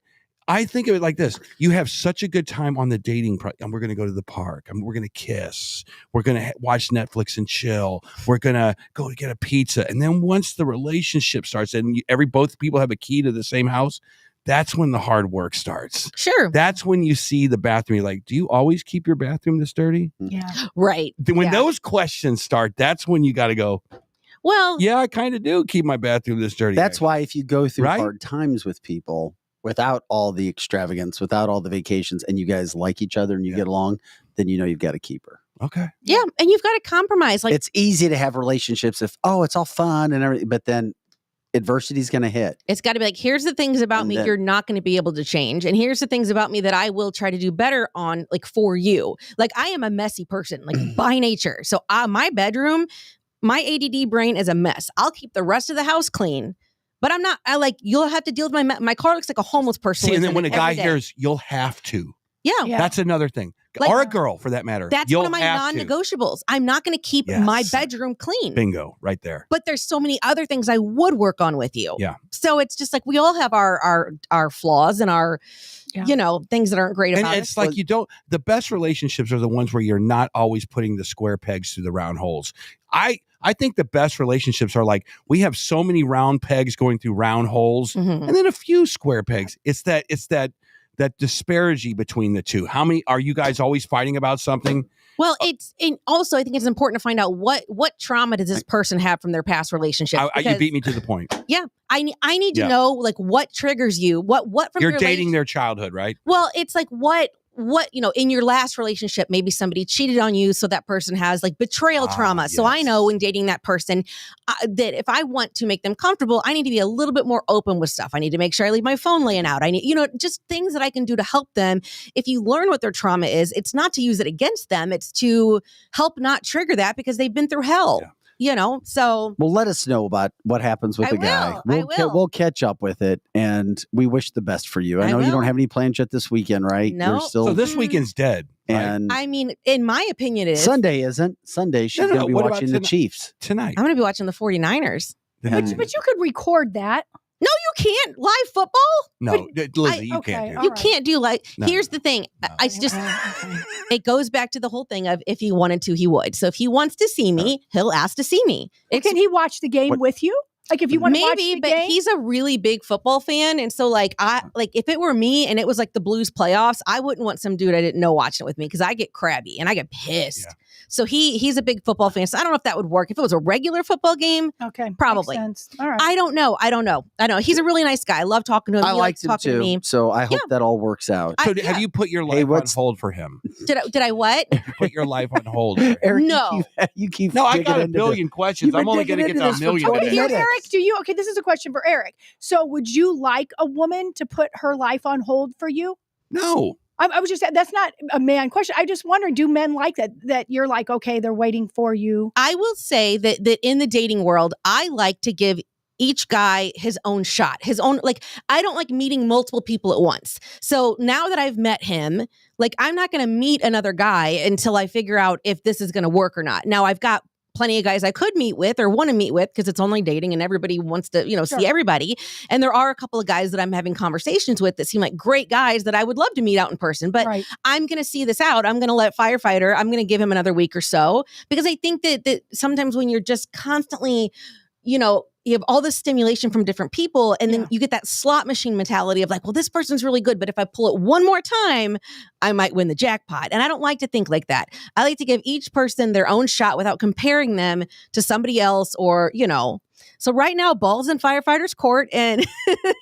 Speaker 5: I think of it like this. You have such a good time on the dating and we're going to go to the park. We're going to kiss. We're going to watch Netflix and chill. We're going to go to get a pizza. And then once the relationship starts and both people have a key to the same house, that's when the hard work starts.
Speaker 8: Sure.
Speaker 5: That's when you see the bathroom. You're like, do you always keep your bathroom this dirty?
Speaker 1: Yeah.
Speaker 8: Right.
Speaker 5: When
Speaker 8: Yeah.
Speaker 5: those questions start, that's when you got to go,
Speaker 8: Well,
Speaker 5: yeah, I kind of do keep my bathroom this dirty.
Speaker 2: That's why if you go through
Speaker 5: Right?
Speaker 2: hard times with people without all the extravagance, without all the vacations, and you guys like each other and you get along, then you've got to keep her.
Speaker 5: Okay.
Speaker 8: yeah. And you've got to compromise. Like,
Speaker 2: It's easy to have relationships if, it's all fun and everything, but then adversity's going to hit.
Speaker 8: it's got to be like, here's the things about
Speaker 2: And
Speaker 8: me
Speaker 2: then-
Speaker 8: you're not going to be able to change. And here's the things about me that I will try to do better on, like, for you. Like, I am a messy person, like, by nature. So my bedroom, my ADD brain is a mess. I'll keep the rest of the house clean, but you'll have to deal with my car looks like a homeless person.
Speaker 5: See, and
Speaker 8: lives
Speaker 5: then
Speaker 8: in
Speaker 5: when
Speaker 8: it
Speaker 5: a guy
Speaker 8: every day.
Speaker 5: hears, you'll have to.
Speaker 8: Yeah.
Speaker 1: Yeah.
Speaker 5: That's another thing.
Speaker 8: Like-
Speaker 5: or a girl, for that matter.
Speaker 8: That's
Speaker 5: You'll
Speaker 8: one of my
Speaker 5: have to.
Speaker 8: non-negotiables. I'm not going to keep my
Speaker 5: Yes.
Speaker 8: bedroom clean.
Speaker 5: Bingo, right there.
Speaker 8: But there's so many other things I would work on with you.
Speaker 5: Yeah.
Speaker 8: So it's just like we all have our flaws and our, things that aren't great
Speaker 5: And
Speaker 8: about
Speaker 5: it's
Speaker 8: us.
Speaker 5: like the best relationships are the ones where you're not always putting the square pegs through the round holes. I think the best relationships are like, we have so many round pegs going through round holes
Speaker 8: Mhm.
Speaker 5: and then a few square pegs. It's that disparity between the two. How many are you guys always fighting about something?
Speaker 8: Well, and also I think it's important to find out what trauma does this person have from their past relationship.
Speaker 5: You
Speaker 8: Because-
Speaker 5: beat me to the point.
Speaker 8: Yeah, I need to
Speaker 5: Yeah.
Speaker 8: know like what triggers you. What from
Speaker 5: You're
Speaker 8: your
Speaker 5: dating their childhood, right?
Speaker 8: Well, it's like what in your last relationship, maybe somebody cheated on you, so that person has like betrayal trauma. So I
Speaker 5: yes.
Speaker 8: know in dating that person that if I want to make them comfortable, I need to be a little bit more open with stuff. I need to make sure I leave my phone laying out. I need, just things that I can do to help them. If you learn what their trauma is, it's not to use it against them. It's to help not trigger that because they've been through hell.
Speaker 5: Yeah.
Speaker 8: So
Speaker 2: Well, let us know about what happens with
Speaker 8: I
Speaker 2: the guy.
Speaker 8: will. I will.
Speaker 2: We'll catch up with it, and we wish the best for you. I
Speaker 8: I
Speaker 2: know you
Speaker 8: will.
Speaker 2: don't have any plans yet this weekend, right?
Speaker 8: No.
Speaker 2: You're still,
Speaker 5: So this weekend's dead. Right?
Speaker 2: and
Speaker 8: I mean, in my opinion, it is.
Speaker 2: Sunday isn't. Sunday she's
Speaker 5: No,
Speaker 2: going to be
Speaker 5: what about
Speaker 2: watching the
Speaker 5: tonight?
Speaker 2: Chiefs.
Speaker 5: Tonight.
Speaker 8: I'm going to be watching the 49ers.
Speaker 2: And-
Speaker 1: But you could record that.
Speaker 8: No, you can't. Live football?
Speaker 5: No, Lizzie, you
Speaker 1: okay,
Speaker 5: can't do
Speaker 1: all
Speaker 5: that.
Speaker 8: You
Speaker 1: right.
Speaker 8: can't do like,
Speaker 5: No.
Speaker 8: here's the thing.
Speaker 5: No.
Speaker 8: I just,
Speaker 1: Okay.
Speaker 8: it goes back to the whole thing of if he wanted to, he would. So if he wants to see me, he'll ask to see me. It's
Speaker 1: Can he watch the game
Speaker 2: What-
Speaker 1: with you? Like if you want to watch
Speaker 8: maybe,
Speaker 1: the
Speaker 8: but
Speaker 1: game?
Speaker 8: he's a really big football fan. And so like, if it were me and it was like the Blues playoffs, I wouldn't want some dude I didn't know watching it with me because I get crabby and I get pissed.
Speaker 5: Yeah.
Speaker 8: So he's a big football fan. So I don't know if that would work. If it was a regular football game,
Speaker 1: Okay, makes
Speaker 8: Probably.
Speaker 1: sense. All right.
Speaker 8: I don't know. He's a really nice guy. I love talking to him.
Speaker 2: I
Speaker 8: He likes
Speaker 2: liked him
Speaker 8: talking to me.
Speaker 2: too, so I hope that all works out.
Speaker 8: I-
Speaker 5: So
Speaker 8: yeah.
Speaker 5: have you put your
Speaker 2: Hey,
Speaker 5: life on
Speaker 2: what's-
Speaker 5: hold for him?
Speaker 8: Did I what?
Speaker 5: You put your life on hold. for him?
Speaker 2: Eric,
Speaker 8: No.
Speaker 2: you keep
Speaker 5: No, I
Speaker 2: digging
Speaker 5: got a
Speaker 2: into
Speaker 5: billion questions.
Speaker 2: You've been
Speaker 5: I'm only
Speaker 2: digging
Speaker 5: going to get
Speaker 2: into
Speaker 5: to a
Speaker 2: this for
Speaker 5: million
Speaker 2: 20
Speaker 5: today.
Speaker 1: Here,
Speaker 2: minutes.
Speaker 1: Eric, okay, this is a question for Eric. So would you like a woman to put her life on hold for you?
Speaker 5: No.
Speaker 1: I was just saying, that's not a man question. I just wonder, do men like that you're like, okay, they're waiting for you?
Speaker 8: I will say that in the dating world, I like to give each guy his own shot, his own, like, I don't like meeting multiple people at once. So now that I've met him, like, I'm not going to meet another guy until I figure out if this is going to work or not. Now I've got plenty of guys I could meet with or want to meet with because it's online dating and everybody wants to, see everybody. And there are a couple of guys that I'm having conversations with that seem like great guys that I would love to meet out in person. But I'm going to see this out. I'm going to let Firefighter, I'm going to give him another week or so, because I think that sometimes when you're just constantly, you have all this stimulation from different people, and then you get that slot machine mentality of like, well, this person's really good, but if I pull it one more time, I might win the jackpot. And I don't like to think like that. I like to give each person their own shot without comparing them to somebody else or, So right now, ball's in Firefighter's court, and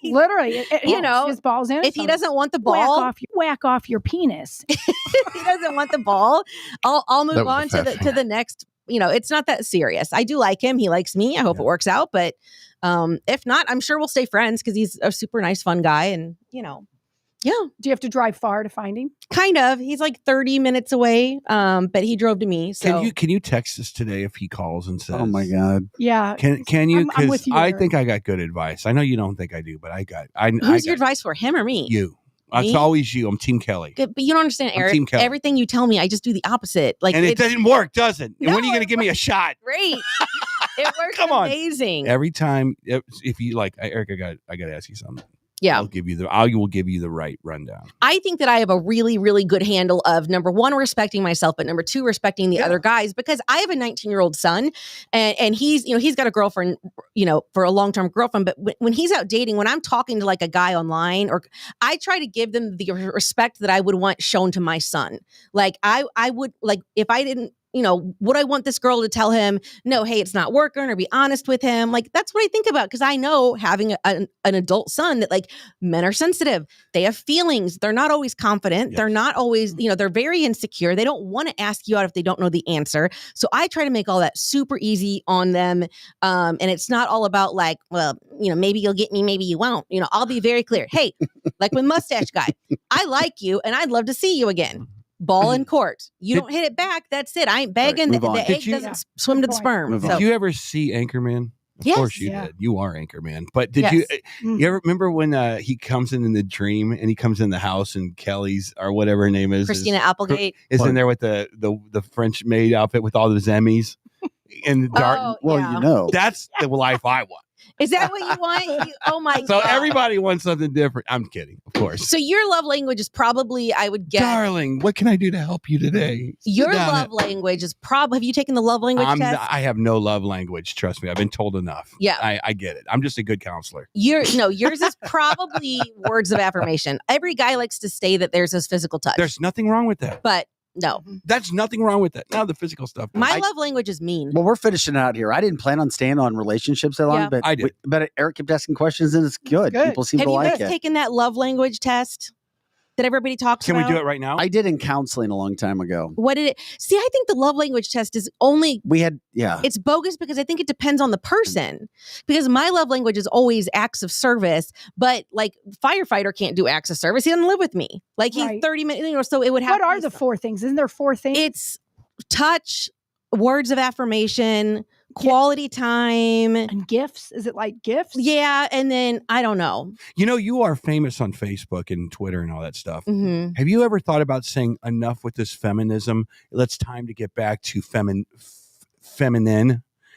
Speaker 1: literally, his ball's in.
Speaker 8: If he doesn't want the ball,
Speaker 1: whack off your penis.
Speaker 8: If he doesn't want the ball, I'll move on to the next. It's not that serious. I do like him. He likes me. I hope it works out. But if not, I'm sure we'll stay friends because he's a super nice, fun guy. And, yeah.
Speaker 1: Do you have to drive far to find him?
Speaker 8: Kind of. He's like 30 minutes away, but he drove to me. So
Speaker 5: Can you text us today if he calls and says,
Speaker 2: "Oh my God"?
Speaker 1: Yeah.
Speaker 5: Can you?
Speaker 1: I'm with
Speaker 5: Because
Speaker 1: you,
Speaker 5: I
Speaker 1: Eric.
Speaker 5: think I got good advice. I know you don't think I do, but I got.
Speaker 8: Who's your advice for, him or me?
Speaker 5: You. It's always you. I'm Team Kelly.
Speaker 8: Good, but you don't understand, Eric.
Speaker 5: Team Kelly.
Speaker 8: Everything you tell me, I just do the opposite. Like,
Speaker 5: And it doesn't work, does it?
Speaker 8: No,
Speaker 5: And when are you going to give me a shot?
Speaker 8: Great. It works
Speaker 5: Come on.
Speaker 8: amazing.
Speaker 5: Every time, if you like, Eric, I got to ask you something.
Speaker 8: Yeah.
Speaker 5: I will give you the right rundown.
Speaker 8: I think that I have a really, really good handle of, number one, respecting myself, but number two, respecting the other guys, because I have a 19-year-old son and he's, he's got a girlfriend, for a long-term girlfriend. But when he's out dating, when I'm talking to like a guy online, or I try to give them the respect that I would want shown to my son. Like I would, like, if I didn't, would I want this girl to tell him, no, hey, it's not working, or be honest with him? Like, that's what I think about. Cause I know, having an adult son, that like, men are sensitive. They have feelings. They're not always confident. Yes. They're not always, they're very insecure. They don't want to ask you out if they don't know the answer. So I try to make all that super easy on them. And it's not all about like, well, maybe you'll get me, maybe you won't. I'll be very clear. Hey, like with Mustache Guy, I like you and I'd love to see you again. Ball in court. You don't hit it back. That's it. I ain't begging.
Speaker 2: Right,
Speaker 8: the egg doesn't swim to the sperm.
Speaker 2: Move
Speaker 8: So.
Speaker 2: on.
Speaker 5: Did you ever see Anchorman?
Speaker 8: Yes.
Speaker 5: Of course you did. You are Anchorman. But did you ever remember when he comes in the dream and he comes in the house and Kelly's, or whatever her name is,
Speaker 8: Christina Applegate
Speaker 5: is in there with the French maid outfit with all the Zemmies in the dark? That's the life I want.
Speaker 8: Is that what you want? Oh my God.
Speaker 5: So everybody wants something different. I'm kidding, of course.
Speaker 8: So your love language is probably, I would guess.
Speaker 5: Darling, what can I do to help you today?
Speaker 8: Your love language is probably, have you taken the love language test?
Speaker 5: I have no love language. Trust me. I've been told enough.
Speaker 8: Yeah.
Speaker 5: I get it. I'm just a good counselor.
Speaker 8: Yours is probably words of affirmation. Every guy likes to say that there's this physical touch.
Speaker 5: There's nothing wrong with that.
Speaker 8: But no.
Speaker 5: That's nothing wrong with that. Now the physical stuff.
Speaker 8: My love language is mean.
Speaker 2: Well, we're finishing out here. I didn't plan on staying on relationships that long, but
Speaker 5: I did.
Speaker 2: But Eric kept asking questions, and it's good. People seem to like it.
Speaker 8: Have you guys taken that love language test that everybody talks
Speaker 5: about?
Speaker 8: Can
Speaker 5: we do it right now?
Speaker 2: I did in counseling a long time ago.
Speaker 8: What did it? See, I think the love language test is only. It's bogus because I think it depends on the person. Because my love language is always acts of service, but like Firefighter can't do acts of service. He doesn't live with me. Like he's 30 minutes, so it would have.
Speaker 1: What are the 4 things? Isn't there 4 things?
Speaker 8: It's touch, words of affirmation, quality time,
Speaker 1: and gifts. Is it like gifts?
Speaker 8: Yeah, and then I don't know.
Speaker 5: You are famous on Facebook and Twitter and all that stuff.
Speaker 8: Mm-hmm.
Speaker 5: Have you ever thought about saying enough with this feminism? It's time to get back to feminine.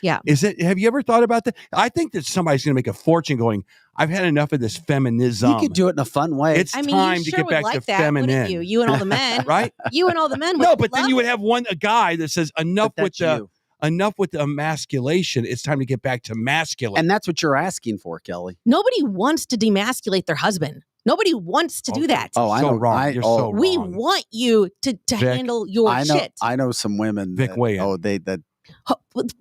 Speaker 8: Yeah.
Speaker 5: Have you ever thought about that? I think that somebody's going to make a fortune going, I've had enough of this feminism.
Speaker 2: You could do it in a fun way.
Speaker 5: It's time to get back to feminine.
Speaker 8: You and all the men.
Speaker 5: Right?
Speaker 8: You and all the men.
Speaker 5: No, but then you would have a guy that says enough with the emasculation. It's time to get back to masculine.
Speaker 2: And that's what you're asking for, Kelly.
Speaker 8: Nobody wants to demasculate their husband. Nobody wants to do that.
Speaker 2: Oh, I know.
Speaker 5: Wrong. You're so wrong.
Speaker 8: We want you to
Speaker 5: Vic,
Speaker 8: handle your shit.
Speaker 2: I know some women.
Speaker 5: Vic, weigh in.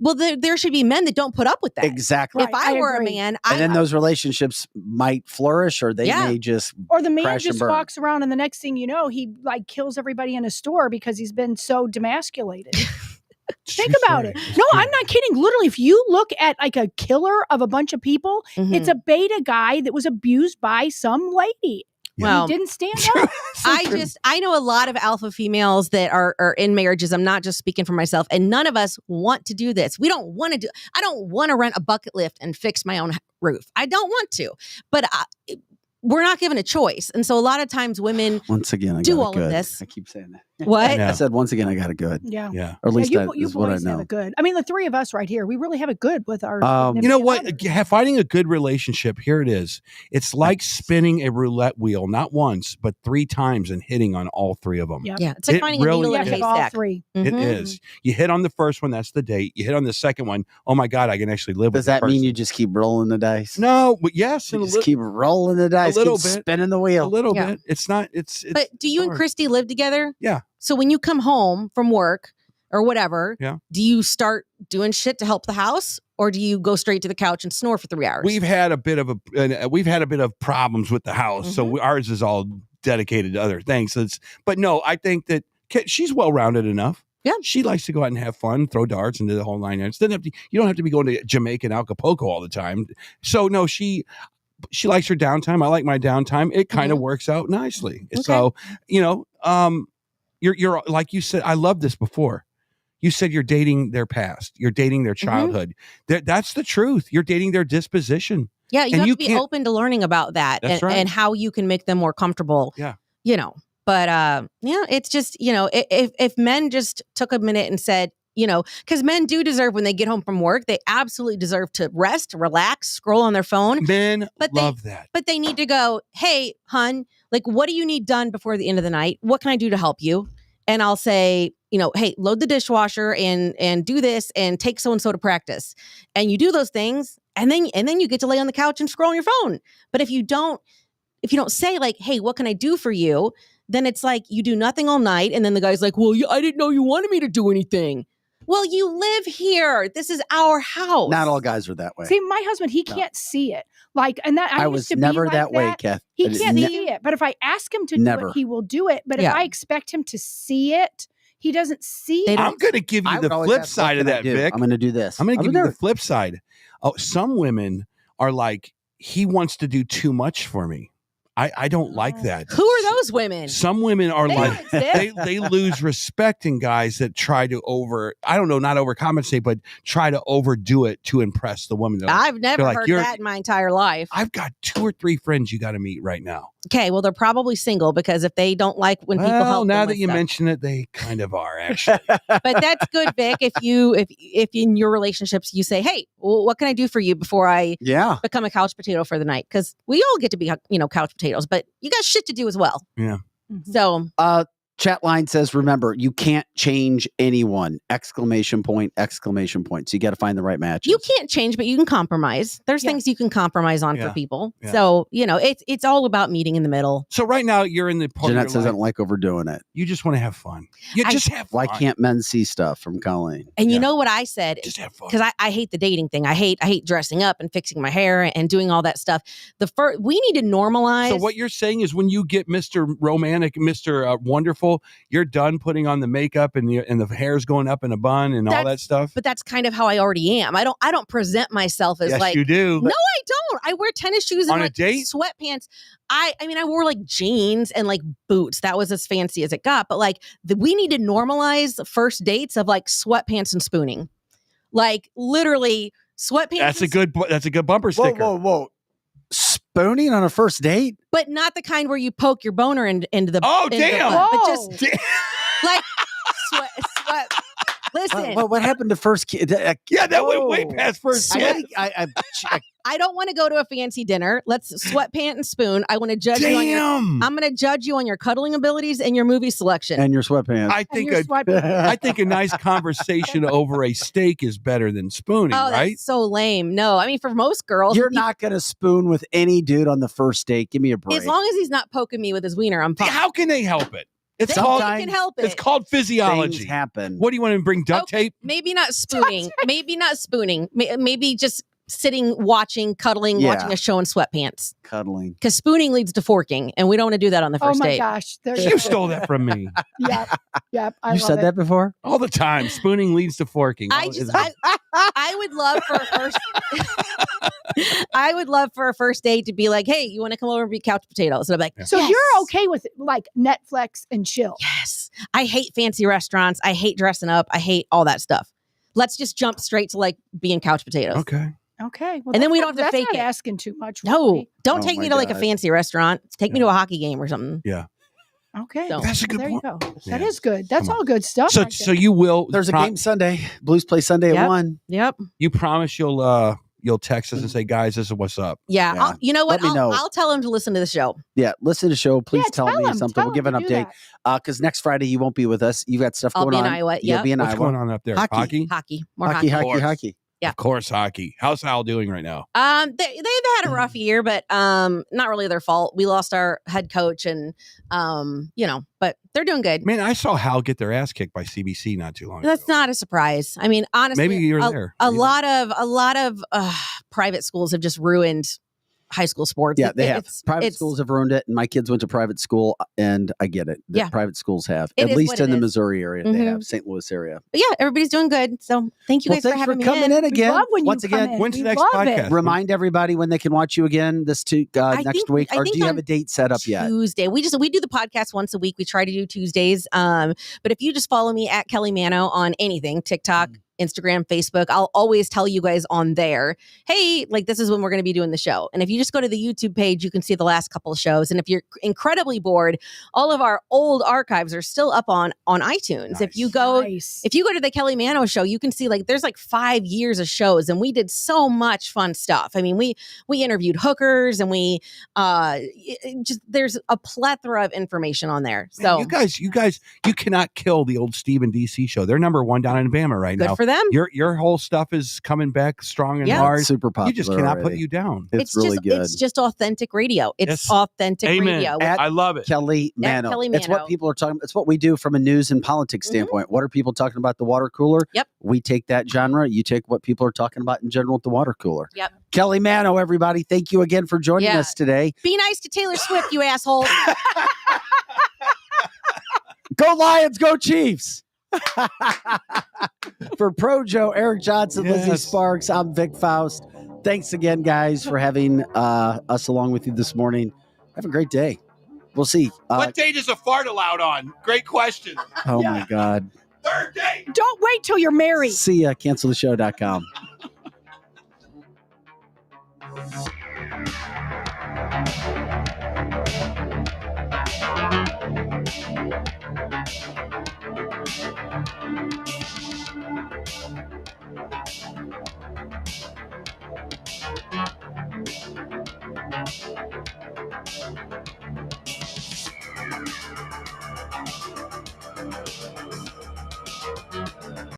Speaker 8: Well, there should be men that don't put up with that.
Speaker 2: Exactly.
Speaker 8: If I were a man,
Speaker 2: and then those relationships might flourish, or they may just
Speaker 1: the man just walks around, and the next thing you know, he like kills everybody in a store because he's been so demasculated. Think about it. No, I'm not kidding. Literally, if you look at like a killer of a bunch of people, it's a beta guy that was abused by some lady.
Speaker 8: Well,
Speaker 1: He didn't stand
Speaker 5: True.
Speaker 1: up.
Speaker 8: I know a lot of alpha females that are in marriages. I'm not just speaking for myself, and none of us want to do this. We don't want to I don't want to rent a bucket lift and fix my own roof. I don't want to, but we're not given a choice. And so a lot of times women
Speaker 2: Once again, I
Speaker 8: do
Speaker 2: got it
Speaker 8: all of
Speaker 2: good.
Speaker 8: this.
Speaker 2: I keep saying that.
Speaker 8: What?
Speaker 5: Yeah.
Speaker 2: I said once again, I got it good.
Speaker 1: Yeah.
Speaker 5: Yeah.
Speaker 2: Or at least that
Speaker 1: you
Speaker 2: is what I
Speaker 1: boys have
Speaker 2: know.
Speaker 1: it good. I mean, the three of us right here, we really have it good with our.
Speaker 2: You
Speaker 5: You know
Speaker 1: significant
Speaker 5: what?
Speaker 1: others.
Speaker 5: Finding a good relationship, here it is. It's like spinning a roulette wheel, not once, but 3 times and hitting on all 3 of them.
Speaker 1: Yeah.
Speaker 8: Yeah, it's like
Speaker 5: It
Speaker 8: finding
Speaker 5: really
Speaker 8: a needle
Speaker 1: You
Speaker 8: in
Speaker 1: have
Speaker 8: a
Speaker 1: to have all
Speaker 8: haystack.
Speaker 1: 3.
Speaker 5: It
Speaker 8: Mhm.
Speaker 5: is. You hit on the first one, that's the date. You hit on the second one, oh my God, I can actually live with
Speaker 2: Does
Speaker 5: this
Speaker 2: that mean
Speaker 5: person.
Speaker 2: you just keep rolling the dice?
Speaker 5: No, but yes,
Speaker 2: You
Speaker 5: and a
Speaker 2: just
Speaker 5: little,
Speaker 2: keep rolling the dice,
Speaker 5: little
Speaker 2: keep
Speaker 5: bit.
Speaker 2: spinning the
Speaker 5: a
Speaker 2: wheel.
Speaker 5: little
Speaker 8: Yeah.
Speaker 5: bit. It's not. It's.
Speaker 8: But do you and
Speaker 5: hard.
Speaker 8: Christy live together?
Speaker 5: Yeah.
Speaker 8: So when you come home from work or whatever,
Speaker 5: Yeah.
Speaker 8: do you start doing shit to help the house, or do you go straight to the couch and snore for 3 hours?
Speaker 5: We've had a bit of problems with the house, so ours is all dedicated to other things. So but no, I think that she's well rounded enough.
Speaker 8: Yeah.
Speaker 5: She likes to go out and have fun, throw darts and do the whole 9 yards. You don't have to be going to Jamaica and Acapulco all the time. So no, she likes her downtime. I like my downtime. It kind of works out nicely.
Speaker 8: Okay.
Speaker 5: So, you're like you said, I love this before. You said you're dating their past. You're dating their childhood. That's the truth. You're dating their disposition.
Speaker 8: Yeah, you
Speaker 5: And
Speaker 8: have
Speaker 5: you
Speaker 8: to be
Speaker 5: can't-
Speaker 8: open to learning about that
Speaker 5: That's
Speaker 8: and,
Speaker 5: right.
Speaker 8: and how you can make them more comfortable.
Speaker 5: Yeah.
Speaker 8: But it's just, if men just took a minute and said, because men do deserve when they get home from work, they absolutely deserve to rest, relax, scroll on their phone.
Speaker 5: Men
Speaker 8: But
Speaker 5: love that.
Speaker 8: But they need to go, hey, hun, like, what do you need done before the end of the night? What can I do to help you? And I'll say, hey, load the dishwasher and do this and take so-and-so to practice. And you do those things. And then you get to lay on the couch and scroll on your phone. But if you don't say like, hey, what can I do for you? Then it's like you do nothing all night. And then the guy's like, well, I didn't know you wanted me to do anything. Well, you live here. This is our house.
Speaker 2: Not all guys are that way.
Speaker 1: See, my husband, he can't see it. Like, and that
Speaker 2: I
Speaker 1: used
Speaker 2: was
Speaker 1: to be
Speaker 2: never
Speaker 1: like
Speaker 2: that way, Kath.
Speaker 1: He
Speaker 2: I did
Speaker 1: can't
Speaker 2: ne-
Speaker 1: see it. But if I ask him to do
Speaker 2: Never.
Speaker 1: it, he will do it. But
Speaker 8: Yeah.
Speaker 1: if I expect him to see it, he doesn't see
Speaker 8: They
Speaker 1: it.
Speaker 8: don't-
Speaker 5: I'm going to give
Speaker 2: I
Speaker 5: you
Speaker 2: would
Speaker 5: the
Speaker 2: always
Speaker 5: flip
Speaker 2: ask, what
Speaker 5: side of
Speaker 2: can I
Speaker 5: that,
Speaker 2: do?
Speaker 5: Vic.
Speaker 2: I'm going to do this.
Speaker 5: I'm going to give you
Speaker 2: there.
Speaker 5: the flip side. Oh, some women are like, he wants to do too much for me. I don't like that.
Speaker 8: Who are those women?
Speaker 5: Some women are
Speaker 8: They
Speaker 5: like,
Speaker 8: don't exist.
Speaker 5: they lose respect in guys that try to not overcompensate, but try to overdo it to impress the woman.
Speaker 8: I've never
Speaker 5: like,
Speaker 8: heard
Speaker 5: "You're-
Speaker 8: that in my entire life.
Speaker 5: I've got 2 or 3 friends you got to meet right now.
Speaker 8: Okay, well, they're probably single because if they don't like when people
Speaker 5: Well,
Speaker 8: help
Speaker 5: now
Speaker 8: them
Speaker 5: that
Speaker 8: with
Speaker 5: you
Speaker 8: stuff.
Speaker 5: mention it, they kind of are actually.
Speaker 8: But that's good, Vic. If in your relationships you say, "Hey, well, what can I do for you before I
Speaker 2: Yeah.
Speaker 8: become a couch potato for the night?" Because we all get to be, couch potatoes, but you got shit to do as well.
Speaker 5: Yeah.
Speaker 1: Mhm.
Speaker 8: So
Speaker 2: Chat line says, remember, you can't change anyone. Exclamation point, exclamation point. So you got to find the right matches.
Speaker 8: you can't change, but you can compromise. There's
Speaker 1: Yeah.
Speaker 8: things you can compromise on
Speaker 5: Yeah.
Speaker 8: for people.
Speaker 5: Yeah.
Speaker 8: So it's all about meeting in the middle.
Speaker 5: So right now you're in the part
Speaker 2: Jeanette
Speaker 5: of
Speaker 2: says,
Speaker 5: your
Speaker 2: I
Speaker 5: life,
Speaker 2: don't like overdoing it.
Speaker 5: you just want to have fun. You
Speaker 8: I-
Speaker 5: just have fun.
Speaker 2: Why can't men see stuff from Colleen?
Speaker 8: And
Speaker 5: Yeah.
Speaker 8: you know what I said?
Speaker 5: just have fun?
Speaker 8: Because I hate the dating thing. I hate dressing up and fixing my hair and doing all that stuff. We need to normalize.
Speaker 5: So what you're saying is when you get Mr. Romantic, Mr. Wonderful, you're done putting on the makeup and the hair's going up in a bun and all that
Speaker 8: That's-
Speaker 5: stuff.
Speaker 8: But that's kind of how I already am. I don't present myself as
Speaker 5: Yes,
Speaker 8: like
Speaker 5: you do.
Speaker 8: No, I don't. I wear tennis shoes and
Speaker 5: On a
Speaker 8: like
Speaker 5: date?
Speaker 8: sweatpants. I mean, I wore like jeans and like boots. That was as fancy as it got. But like, we need to normalize first dates of like sweatpants and spooning. Like literally sweatpants.
Speaker 5: That's a good bumper sticker.
Speaker 2: whoa. Spooning on a first date?
Speaker 8: But not the kind where you poke your boner into the.
Speaker 5: Oh,
Speaker 8: into the
Speaker 5: damn.
Speaker 8: butt, but
Speaker 1: Whoa.
Speaker 8: just like sweat. Listen,
Speaker 2: What happened to first kid?
Speaker 5: Yeah, that went way
Speaker 2: Whoa.
Speaker 5: past first.
Speaker 2: I,
Speaker 5: date.
Speaker 2: think
Speaker 8: I don't want to go to a fancy dinner. Let's sweatpant and spoon. I want to judge you on your.
Speaker 5: Damn.
Speaker 8: I'm going to judge you on your cuddling abilities and your movie selection.
Speaker 2: and your sweatpants.
Speaker 5: I
Speaker 1: And
Speaker 5: think
Speaker 1: you're
Speaker 5: a,
Speaker 1: swiping.
Speaker 5: I think a nice conversation over a steak is better than spooning,
Speaker 8: Oh,
Speaker 5: right?
Speaker 8: that's so lame. No, I mean, for most girls,
Speaker 2: You're not going to spoon with any dude on the first date. Give me a break.
Speaker 8: as long as he's not poking me with his wiener, I'm fine.
Speaker 5: How can they help it? It's
Speaker 8: They
Speaker 5: called
Speaker 8: can help it.
Speaker 5: it's called physiology.
Speaker 2: Things happen.
Speaker 5: What do you want to bring duct tape?
Speaker 8: Maybe not spooning. Maybe not spooning. Maybe just sitting, watching, cuddling,
Speaker 2: Yeah.
Speaker 8: watching a show in sweatpants.
Speaker 2: Cuddling.
Speaker 8: Because spooning leads to forking, and we don't want to do that on the
Speaker 1: Oh
Speaker 8: first
Speaker 1: my
Speaker 8: date.
Speaker 1: gosh. There
Speaker 5: You stole that from me
Speaker 1: Yep. I
Speaker 2: You
Speaker 1: love
Speaker 2: said
Speaker 1: it.
Speaker 2: that before?
Speaker 5: all the time. Spooning leads to forking.
Speaker 8: I would love for a first. I would love for a first date to be like, hey, you want to come over and be couch potatoes? And I'm like,
Speaker 1: So
Speaker 8: yes.
Speaker 1: you're okay with like Netflix and chill?
Speaker 8: Yes. I hate fancy restaurants. I hate dressing up. I hate all that stuff. Let's just jump straight to like being couch potatoes.
Speaker 5: Okay.
Speaker 1: Okay. Well,
Speaker 8: And then we
Speaker 1: that's
Speaker 8: don't have to
Speaker 1: not-
Speaker 8: fake
Speaker 1: that's
Speaker 8: it.
Speaker 1: not asking too much.
Speaker 8: No,
Speaker 1: really.
Speaker 8: don't
Speaker 2: Oh
Speaker 8: take me
Speaker 2: my
Speaker 8: to like a
Speaker 2: God.
Speaker 8: fancy restaurant. Take me to a hockey game or something.
Speaker 5: Yeah.
Speaker 1: Okay.
Speaker 8: So-
Speaker 5: That's a good
Speaker 1: there
Speaker 5: point.
Speaker 1: you go.
Speaker 5: Yeah.
Speaker 1: That is good. That's
Speaker 5: Come on.
Speaker 1: all good stuff.
Speaker 5: So,
Speaker 1: right
Speaker 5: so
Speaker 1: there.
Speaker 5: you will.
Speaker 2: There's a game Sunday. Blues play Sunday at
Speaker 8: Yep.
Speaker 2: 1.
Speaker 8: Yep.
Speaker 5: You promise you'll text us and say, guys, this is what's up.
Speaker 8: Yeah.
Speaker 2: Yeah.
Speaker 8: You know what?
Speaker 2: Let me know.
Speaker 8: I'll tell him to listen to the show.
Speaker 2: Yeah, listen to the show. Please
Speaker 1: Yeah,
Speaker 2: tell me
Speaker 1: him,
Speaker 2: something.
Speaker 1: tell
Speaker 2: We'll give
Speaker 1: him
Speaker 2: an
Speaker 1: to do
Speaker 2: update. Because next Friday you won't be with us. You've got stuff
Speaker 8: I'll
Speaker 2: going
Speaker 8: be in
Speaker 2: on.
Speaker 8: Iowa,
Speaker 2: You'll
Speaker 8: yep.
Speaker 2: be in
Speaker 5: What's
Speaker 2: Iowa.
Speaker 5: going on up there?
Speaker 2: Hockey.
Speaker 8: Hockey. More
Speaker 2: Hockey,
Speaker 8: hockey.
Speaker 2: hockey, hockey.
Speaker 8: Yeah.
Speaker 5: Of course, hockey. How's Hal doing right now?
Speaker 8: They've had a rough year, but not really their fault. We lost our head coach, and but they're doing good.
Speaker 5: Man, I saw Hal get their ass kicked by CBC not too long ago.
Speaker 8: That's not a surprise. I mean, honestly,
Speaker 5: Maybe you were there.
Speaker 8: A lot of private schools have just ruined high school sports.
Speaker 2: Yeah, they have.
Speaker 8: It's-
Speaker 2: Private
Speaker 8: it's-
Speaker 2: schools have ruined it, and my kids went to private school, and I get it. The
Speaker 8: Yeah.
Speaker 2: private schools have.
Speaker 8: It
Speaker 2: At
Speaker 8: is
Speaker 2: least
Speaker 8: what
Speaker 2: in
Speaker 8: it
Speaker 2: the
Speaker 8: is.
Speaker 2: Missouri area, they
Speaker 8: Mhm.
Speaker 2: have. St. Louis area.
Speaker 8: But yeah, everybody's doing good. So thank you
Speaker 2: Well,
Speaker 8: guys for
Speaker 2: thanks
Speaker 8: having me
Speaker 2: coming in
Speaker 1: We
Speaker 2: again.
Speaker 1: love when
Speaker 2: Once
Speaker 1: you come
Speaker 2: again,
Speaker 1: in.
Speaker 5: when's the
Speaker 1: We
Speaker 5: next
Speaker 1: love
Speaker 5: podcast?
Speaker 1: it.
Speaker 2: remind everybody when they can watch you again next
Speaker 8: think-
Speaker 2: week,
Speaker 8: I
Speaker 2: or
Speaker 8: think
Speaker 2: do you have
Speaker 8: on
Speaker 2: a date set up yet?
Speaker 8: Tuesday. We do the podcast once a week. We try to do Tuesdays. But if you just follow me at Kelly Mano on anything, TikTok, Instagram, Facebook, I'll always tell you guys on there, hey, like this is when we're going to be doing the show. And if you just go to the YouTube page, you can see the last couple of shows. And if you're incredibly bored, all of our old archives are still up on iTunes. If you go
Speaker 1: Nice.
Speaker 8: If you go to the Kelly Mano show, you can see like there's like 5 years of shows, and we did so much fun stuff. I mean, we interviewed hookers, and we just there's a plethora of information on there.
Speaker 5: Man,
Speaker 8: So
Speaker 5: you guys, you cannot kill the old Steve and DC show. They're number one down in Bama right
Speaker 8: good
Speaker 5: now.
Speaker 8: for them.
Speaker 5: Your whole stuff is coming back strong and
Speaker 8: Yeah.
Speaker 5: hard.
Speaker 2: Super popular.
Speaker 5: You just cannot put
Speaker 2: already.
Speaker 5: you down.
Speaker 2: It's really
Speaker 8: just
Speaker 2: good.
Speaker 8: it's just authentic radio. It's
Speaker 5: Yes.
Speaker 8: authentic
Speaker 5: Amen.
Speaker 8: radio.
Speaker 2: At
Speaker 5: I love it.
Speaker 2: Kelly Mano.
Speaker 8: Kelly
Speaker 2: It's
Speaker 8: Mano.
Speaker 2: what people are talking. It's what we do from a news and politics
Speaker 8: Mhm.
Speaker 2: standpoint. What are people talking about the water cooler?
Speaker 8: Yep.
Speaker 2: We take that genre. You take what people are talking about in general at the water cooler.
Speaker 8: Yep.
Speaker 2: Kelly Mano, everybody, thank you again for joining
Speaker 8: Yeah.
Speaker 2: us today.
Speaker 8: Be nice to Taylor Swift, you asshole.
Speaker 2: Go Lions, go Chiefs. For Pro Joe, Eric Johnson, Lizzie
Speaker 5: Yes.
Speaker 2: Sparks, I'm Vic Faust. Thanks again, guys, for having us along with you this morning. Have a great day. We'll see.
Speaker 5: What date is a fart allowed on? Great question.
Speaker 2: Oh, my God.
Speaker 5: Third date.
Speaker 1: Don't wait till you're married.
Speaker 2: See ya. CancelTheShow.com.